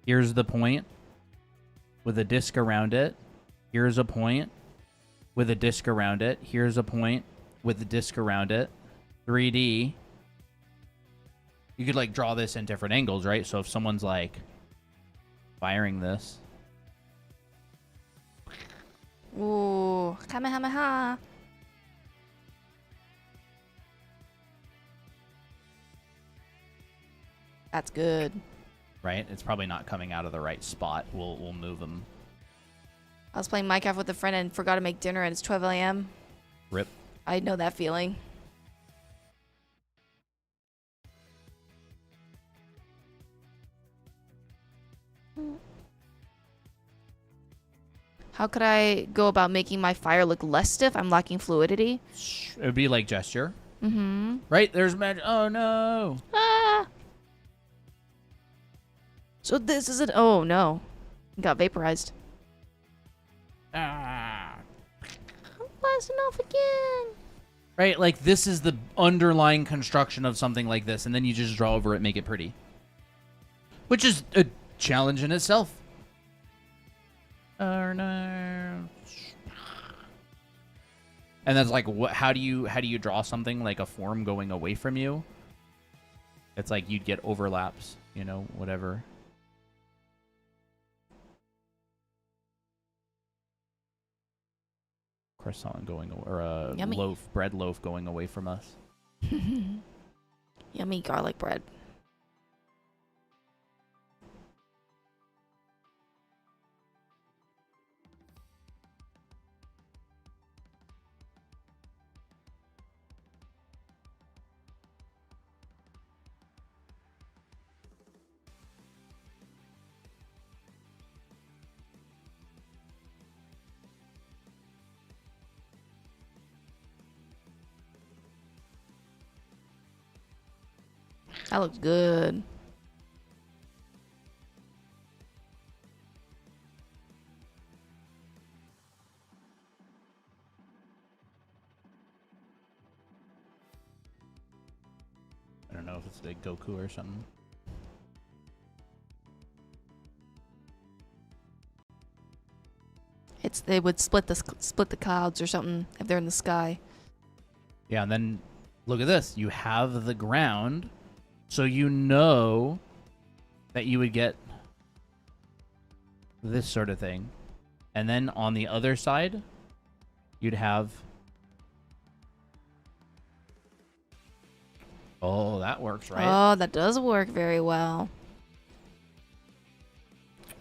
Here's the point with a disc around it. Here's a point with a disc around it. Here's a point with a disc around it. 3D. You could like draw this in different angles, right? So if someone's like firing this.
Ooh. Kamehameha. That's good.
Right? It's probably not coming out of the right spot. We'll move them.
I was playing Minecraft with a friend and forgot to make dinner and it's 12 a.m.
Rip.
I know that feeling. How could I go about making my fire look less stiff? I'm lacking fluidity.
It would be like gesture.
Mm-hmm.
Right? There's magic. Oh, no.
Ah! So this is it. Oh, no. Got vaporized.
Ah.
I'm blasting off again.
Right? Like, this is the underlying construction of something like this, and then you just draw over it, make it pretty. Which is a challenge in itself. Oh, no. And that's like, what? How do you draw something like a form going away from you? It's like you'd get overlaps, you know, whatever. Croissant going away, or a
Yummy.
bread loaf going away from us.
Yummy garlic bread. That looks good.
I don't know if it's like Goku or something.
They would split the clouds or something if they're in the sky.
Yeah, and then look at this. You have the ground, so you know that you would get this sort of thing. And then on the other side, you'd have... Oh, that works, right?
Oh, that does work very well.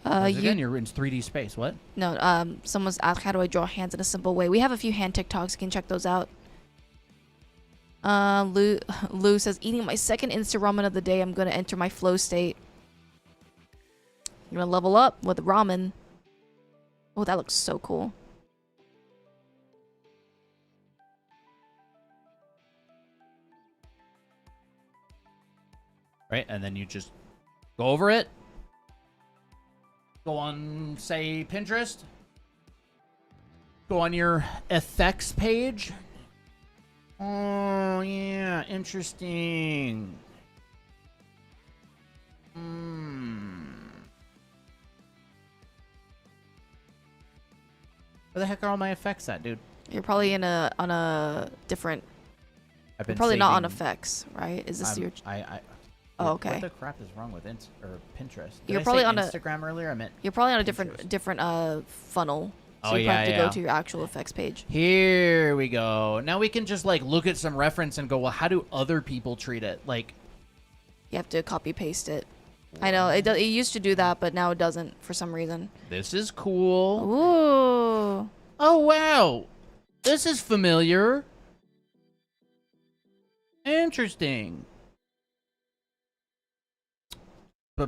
'Cause again, you're in 3D space. What?
No, someone's asked, how do I draw hands in a simple way? We have a few hand TikToks. You can check those out. Lou says, eating my second instant ramen of the day. I'm going to enter my flow state. I'm going to level up with ramen. Oh, that looks so cool.
Right, and then you just go over it. Go on, say, Pinterest. Go on your effects page. Oh, yeah, interesting. Where the heck are all my effects at, dude?
You're probably on a different...
I've
You're probably not on effects, right? Is this your... Oh, okay.
What the crap is wrong with Pinterest? Did
You're
I
probably
say
on
Instagram earlier? I meant
You're probably on a
Pinterest.
different funnel. So
Oh,
you probably
yeah,
have to go to your actual effects page.
Here we go. Now we can just like look at some reference and go, well, how do other people treat it? Like,
You have to copy paste it. I know it used to do that, but now it doesn't for some reason.
this is cool.
Ooh.
Oh, wow. This is familiar. Interesting. Oh,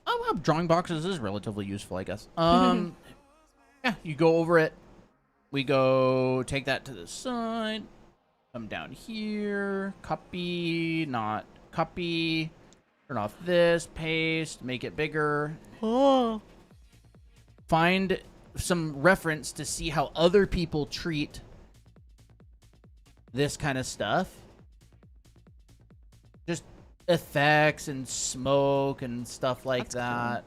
wow. Drawing boxes is relatively useful, I guess. Yeah, you go over it. We go take that to the side. Come down here. Copy, not copy. Turn off this. Paste. Make it bigger. Oh. Find some reference to see how other people treat this kind of stuff. Just effects and smoke and stuff like
That's
that.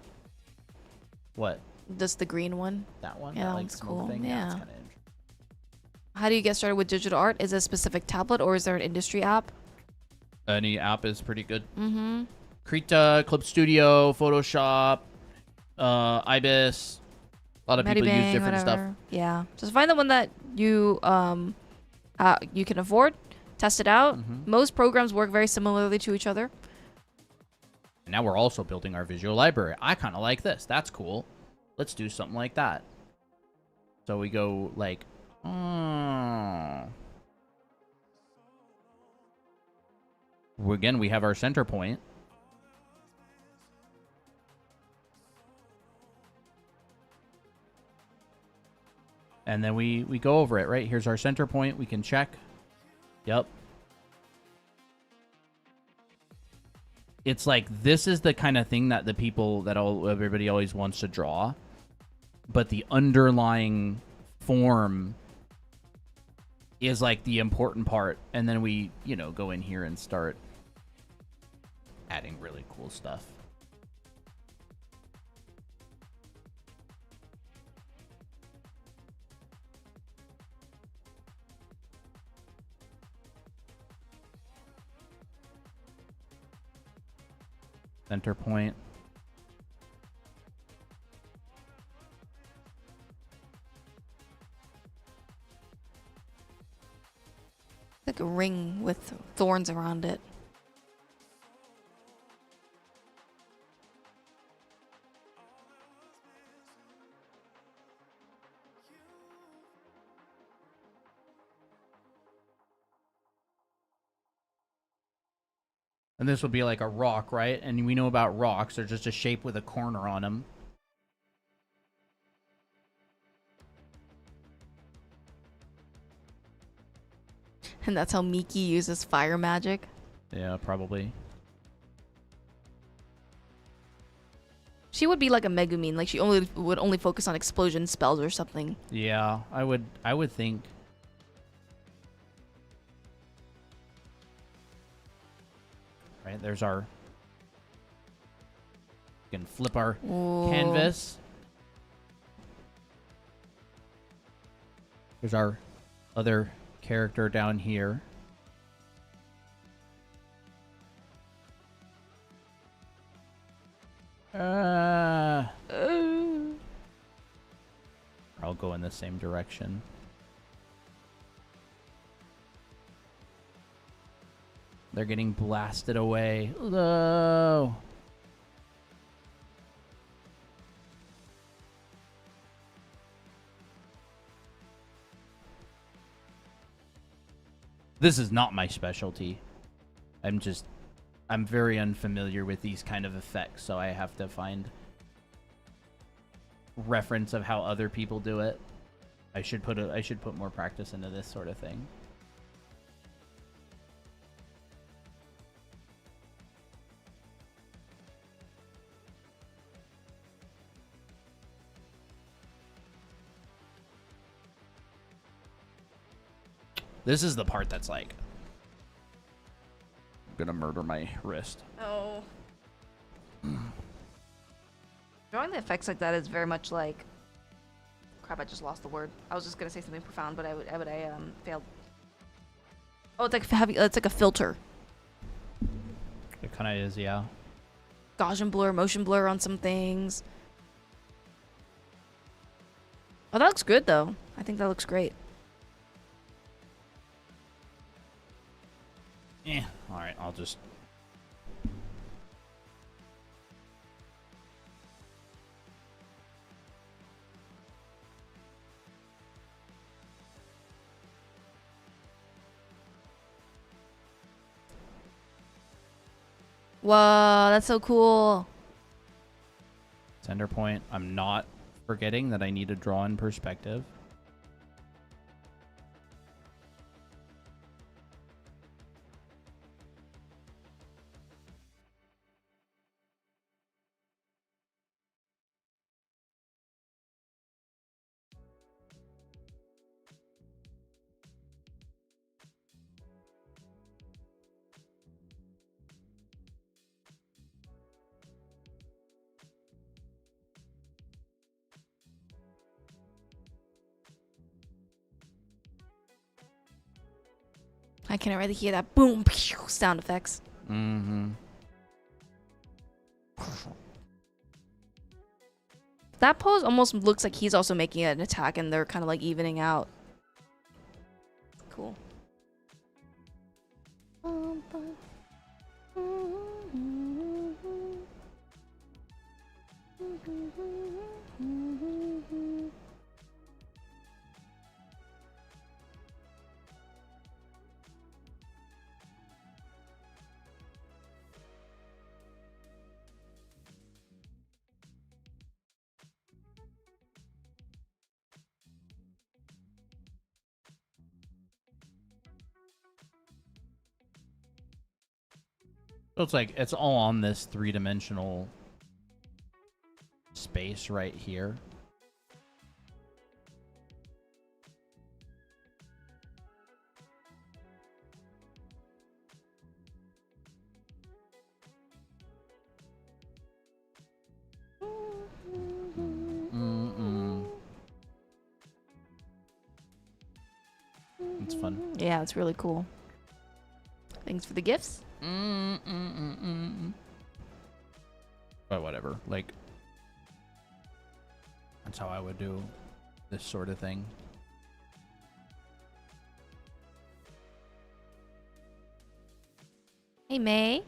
What?
Just the green one.
That one?
Yeah,
that,
that
like,
one's
smoke
cool.
thing?
Yeah.
That's kind of interesting.
How do you get started with digital art? Is it a specific tablet or is there an industry app?
Any app is pretty good.
Mm-hmm.
Krita, Clip Studio, Photoshop, Ibis. A lot of people use
Medibang,
different stuff.
whatever. Yeah. Just find the one that you can afford. Test it out.
Mhm.
Most programs work very similarly to each other.
And now we're also building our visual library. I kind of like this. That's cool. Let's do something like that. So we go like, Again, we have our center point. And then we go over it, right? Here's our center point. We can check. Yep. It's like, this is the kind of thing that the people that everybody always wants to draw. But the underlying form is like the important part. And then we, go in here and start adding really cool stuff. Center point.
Like a ring with thorns around it.
And this would be like a rock, right? And we know about rocks. They're just a shape with a corner on them.
And that's how Miki uses fire magic.
Yeah, probably.
She would be like a Megumin, like she would only focus on explosion spells or something.
Yeah, I would think. Right, there's our. We can flip our
Ooh.
canvas. There's our other character down here. I'll go in the same direction. They're getting blasted away. No. This is not my specialty. I'm very unfamiliar with these kind of effects, so I have to find reference of how other people do it. I should put more practice into this sort of thing. This is the part that's like I'm gonna murder my wrist.
Oh. Drawing the effects like that is very much like. Crap! I just lost the word. I was just gonna say something profound, but I failed. Oh, it's like a filter.
It kind of is, yeah.
Gaussian blur, motion blur on some things. Oh, that looks good though. I think that looks great.
Yeah. All right. I'll just.
Whoa, that's so cool.
Center point. I'm not forgetting that I need to draw in perspective.
I can already hear that boom pew sound effects.
Mm-hmm.
That pose almost looks like he's also making an attack and they're kind of like evening out. Cool.
So it's like it's all on this three-dimensional space right here. It's fun.
Yeah, it's really cool. Thanks for the gifts.
But whatever, like that's how I would do this sort of thing.
Hey, May.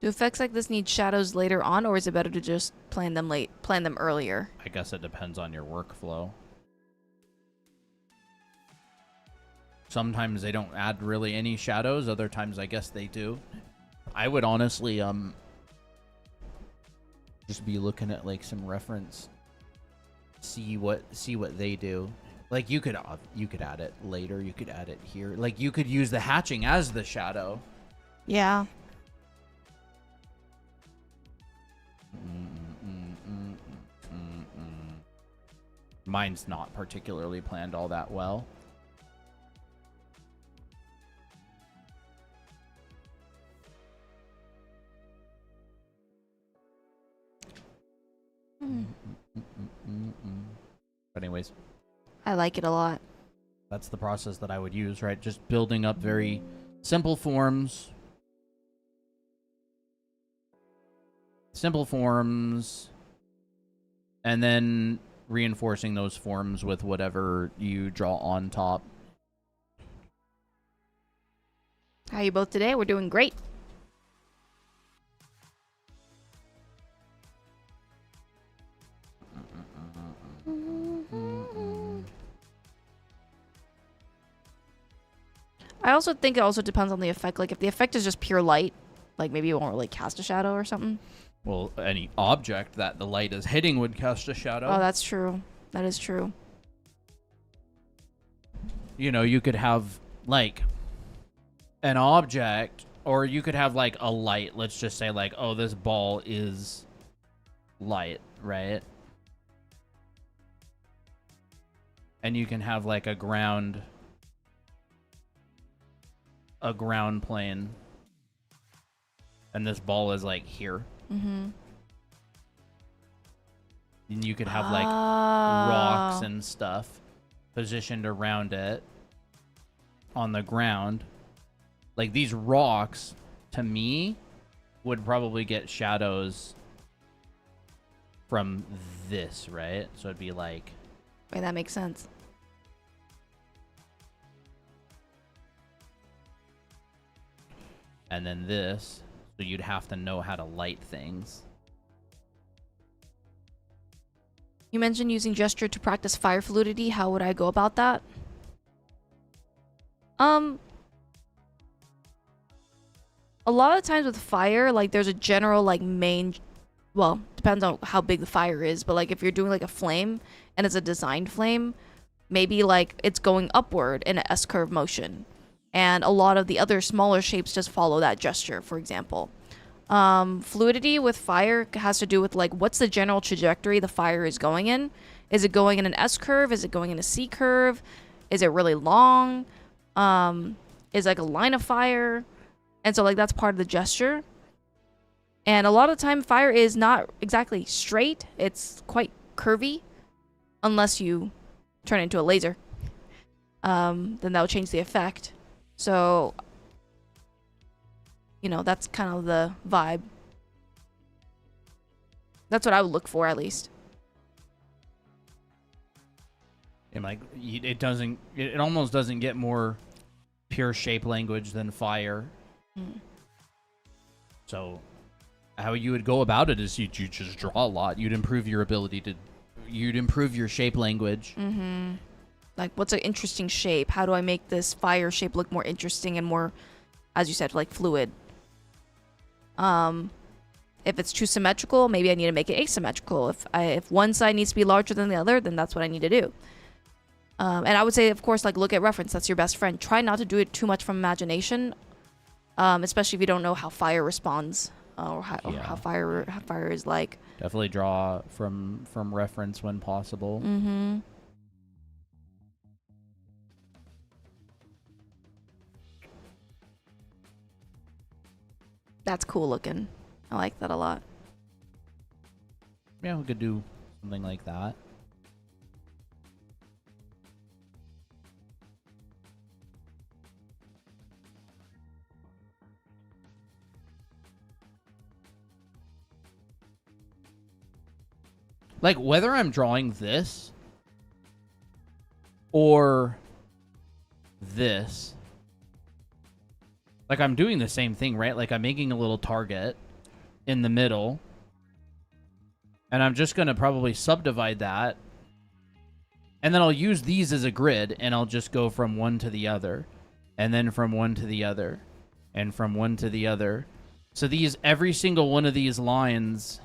Do effects like this need shadows later on, or is it better to just plan them earlier?
I guess it depends on your workflow. Sometimes they don't add really any shadows, other times I guess they do. I would honestly just be looking at like some reference, see what they do. Like you could add it later. You could add it here. Like you could use the hatching as the shadow.
Yeah.
Mine's not particularly planned all that well. But anyways,
I like it a lot.
that's the process that I would use, right? Just building up very simple forms. And then reinforcing those forms with whatever you draw on top.
How are you both today? We're doing great. I also think it also depends on the effect. Like if the effect is just pure light, like maybe you won't really cast a shadow or something.
Well, any object that the light is hitting would cast a shadow.
Oh, that's true. That is true.
You know, you could have like an object, or you could have like a light. Let's just say like, oh, this ball is light, right? And you can have like a ground plane, and this ball is like here. And you could have like rocks and stuff positioned around it on the ground. Like these rocks, to me, would probably get shadows from this, right? So it'd be like...
Wait, that makes sense.
And then this, so you'd have to know how to light things.
You mentioned using gesture to practice fire fluidity. How would I go about that? A lot of times with fire, like there's a general like main, well, depends on how big the fire is, but like if you're doing like a flame and it's a designed flame, maybe like it's going upward in an S-curve motion. And a lot of the other smaller shapes just follow that gesture, for example. Fluidity with fire has to do with like what's the general trajectory the fire is going in. Is it going in an S curve? Is it going in a C curve? Is it really long? Is like a line of fire? And so like that's part of the gesture. And a lot of the time fire is not exactly straight. It's quite curvy unless you turn it into a laser. Then that will change the effect. So, you know, that's kind of the vibe. That's what I would look for, at least.
And like, it almost doesn't get more pure shape language than fire. So, how you would go about it is you just draw a lot. You'd improve your you'd improve your shape language.
Like, what's an interesting shape? How do I make this fire shape look more interesting and more, as you said, like fluid? If it's too symmetrical, maybe I need to make it asymmetrical. If one side needs to be larger than the other, then that's what I need to do. And I would say, of course, like look at reference. That's your best friend. Try not to do it too much from imagination, especially if you don't know how fire responds or how fire is like.
Definitely draw from reference when possible.
That's cool looking. I like that a lot.
Yeah, we could do something like that. Like, whether I'm drawing this or this, like, I'm doing the same thing, right? Like, I'm making a little target in the middle, and I'm just going to probably subdivide that, and then I'll use these as a grid, and I'll just go from one to the other, and then from one to the other, and from one to the other. So every single one of these lines,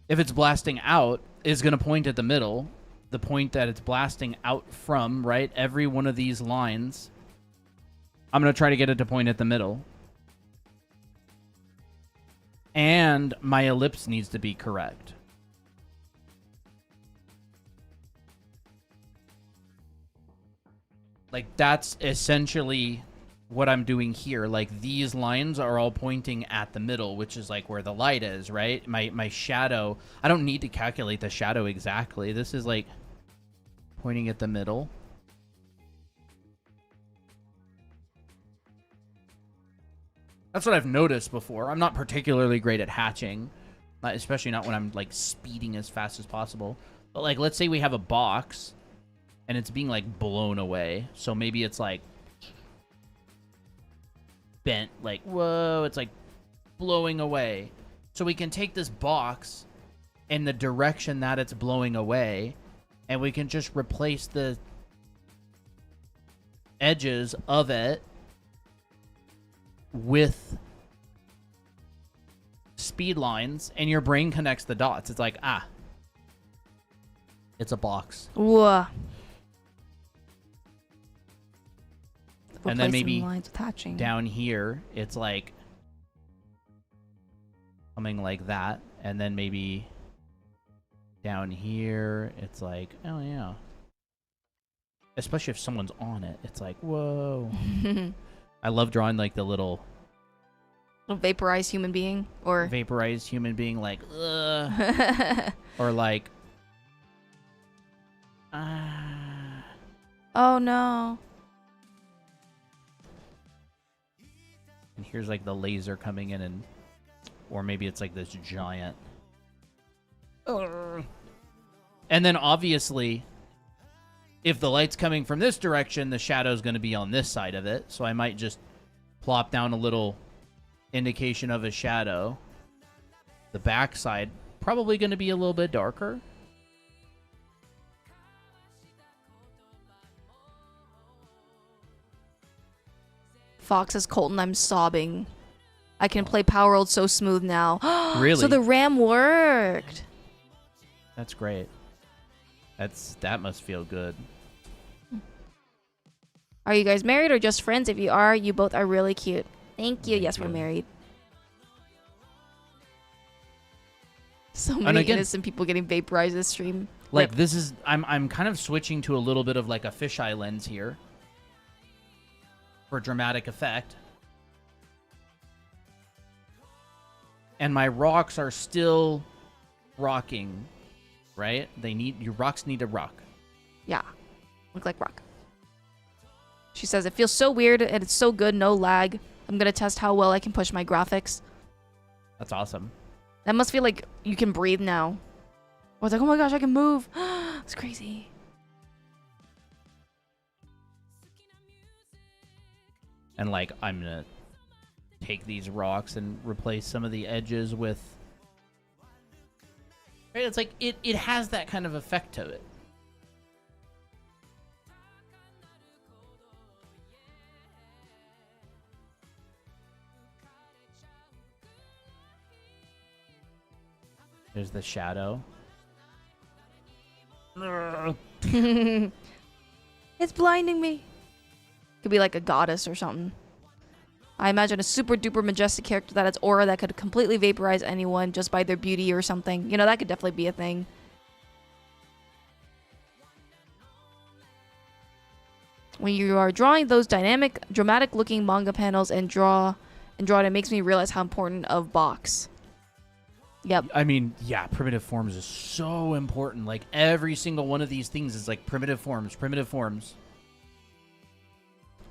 if it's blasting out, is going to point at the middle, the point that it's blasting out from, right? Every one of these lines, I'm going to try to get it to point at the middle. And my ellipse needs to be correct. Like, that's essentially what I'm doing here. Like, these lines are all pointing at the middle, which is like where the light is, right? My shadow, I don't need to calculate the shadow exactly. This is like pointing at the middle. That's what I've noticed before. I'm not particularly great at hatching, especially not when I'm like speeding as fast as possible. But like, let's say we have a box and it's being like blown away. So maybe it's like bent, like, whoa, it's like blowing away. So we can take this box in the direction that it's blowing away, and we can just replace the edges of it with speed lines, and your brain connects the dots. It's like, ah, it's a box.
Whoa.
And then maybe
lines with hatching.
Down here, it's like something like that. And then maybe down here, it's like, oh yeah. Especially if someone's on it. It's like, whoa. I love drawing like the little
vaporized human being, or
vaporized human being, like, ugh. Or like,
oh no.
And here's like the laser coming in, and or maybe it's like this giant. And then obviously, if the light's coming from this direction, the shadow's going to be on this side of it. So I might just plop down a little indication of a shadow. The back side probably going to be a little bit darker.
Fox says, Colton, I'm sobbing. I can play Power World so smooth now.
Really?
So the RAM worked.
That's great. That must feel good.
Are you guys married or just friends? If you are, you both are really cute. Thank you. Yes, we're married. So many
again,
innocent people getting vaporized this stream.
Like,
Rip.
this is, I'm kind of switching to a little bit of like a fisheye lens here for dramatic effect. And my rocks are still rocking, right? Your rocks need to rock.
Yeah. Look like rock. She says, it feels so weird and it's so good, no lag. I'm going to test how well I can push my graphics.
That's awesome.
That must feel like you can breathe now. I was like, oh my gosh, I can move. It's crazy.
And like, I'm going to take these rocks and replace some of the edges with... Right? It's like, it has that kind of effect to it. There's the shadow.
It's blinding me. Could be like a goddess or something. I imagine a super duper majestic character that has aura that could completely vaporize anyone just by their beauty or something. You know, that could definitely be a thing. When you are drawing those dynamic, dramatic looking manga panels and draw it, it makes me realize how important of box. Yep.
I mean, yeah, primitive forms is so important. Like, every single one of these things is like primitive forms, primitive forms.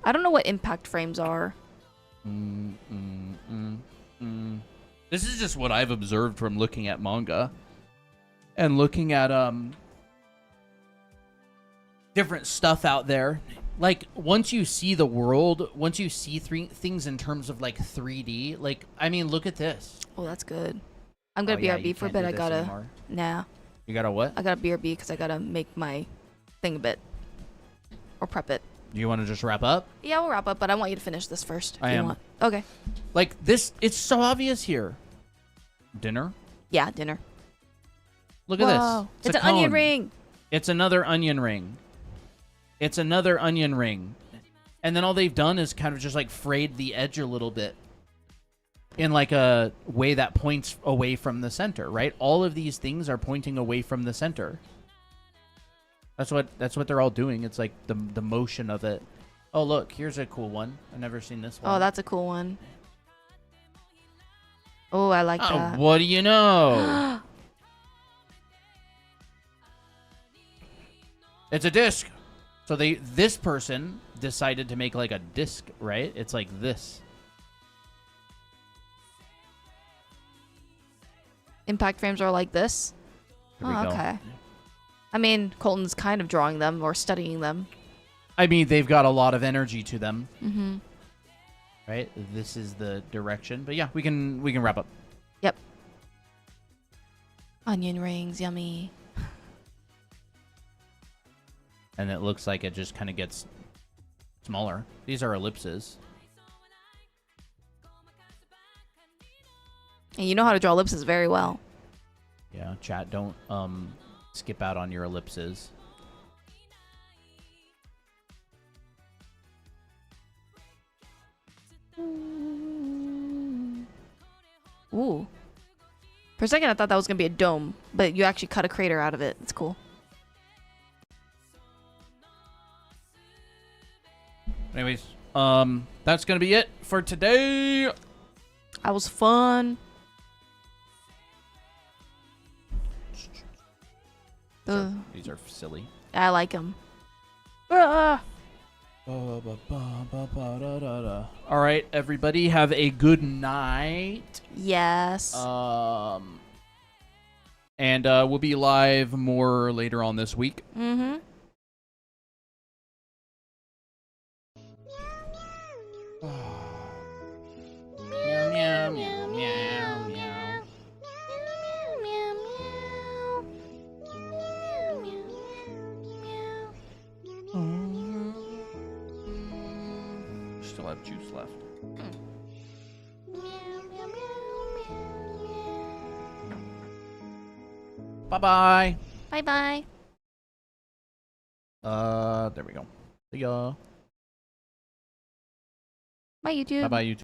I don't know what impact frames are.
This is just what I've observed from looking at manga and looking at different stuff out there. Like, once you see the world, once you see things in terms of like 3D, like, I mean, look at this.
Oh, that's good. I'm gonna BRB for a bit. I gotta.
Anymore.
Nah.
You gotta what?
I gotta BRB because I gotta make my thing a bit. Or prep it.
Do you want to just wrap up?
Yeah, we'll wrap up, but I want you to finish this first.
I am.
Want. Okay.
Like, this, it's so obvious here. Dinner?
Yeah, dinner.
Look at this.
It's an onion ring.
It's another onion ring. It's another onion ring. And then all they've done is kind of just like frayed the edge a little bit in like a way that points away from the center, right? All of these things are pointing away from the center. That's what they're all doing. It's like the motion of it. Oh, look, here's a cool one. I've never seen this one.
Oh, that's a cool one. Oh, I like
Oh,
that.
what do you know? It's a disc. So this person decided to make like a disc, right? It's like this.
Impact frames are like this.
Here we
Oh,
go.
okay. I mean, Colton's kind of drawing them or studying them.
I mean, they've got a lot of energy to them,
Mm-hmm.
right? This is the direction. But yeah, we can wrap up.
Yep. Onion rings, yummy.
And it looks like it just kind of gets smaller. These are ellipses.
And you know how to draw ellipses very well.
Yeah, chat, don't skip out on your ellipses.
Ooh. For a second, I thought that was going to be a dome, but you actually cut a crater out of it. It's cool.
Anyways, that's gonna be it for today.
That was fun.
These are silly.
I like them. Ah.
All right, everybody, have a good night.
Yes.
And we'll be live more later on this week.
Mm-hmm.
Meow, meow, meow, meow, meow. Still have juice left. Bye-bye.
Bye-bye.
There we go. See ya.
Bye, YouTube.
Bye-bye, YouTube.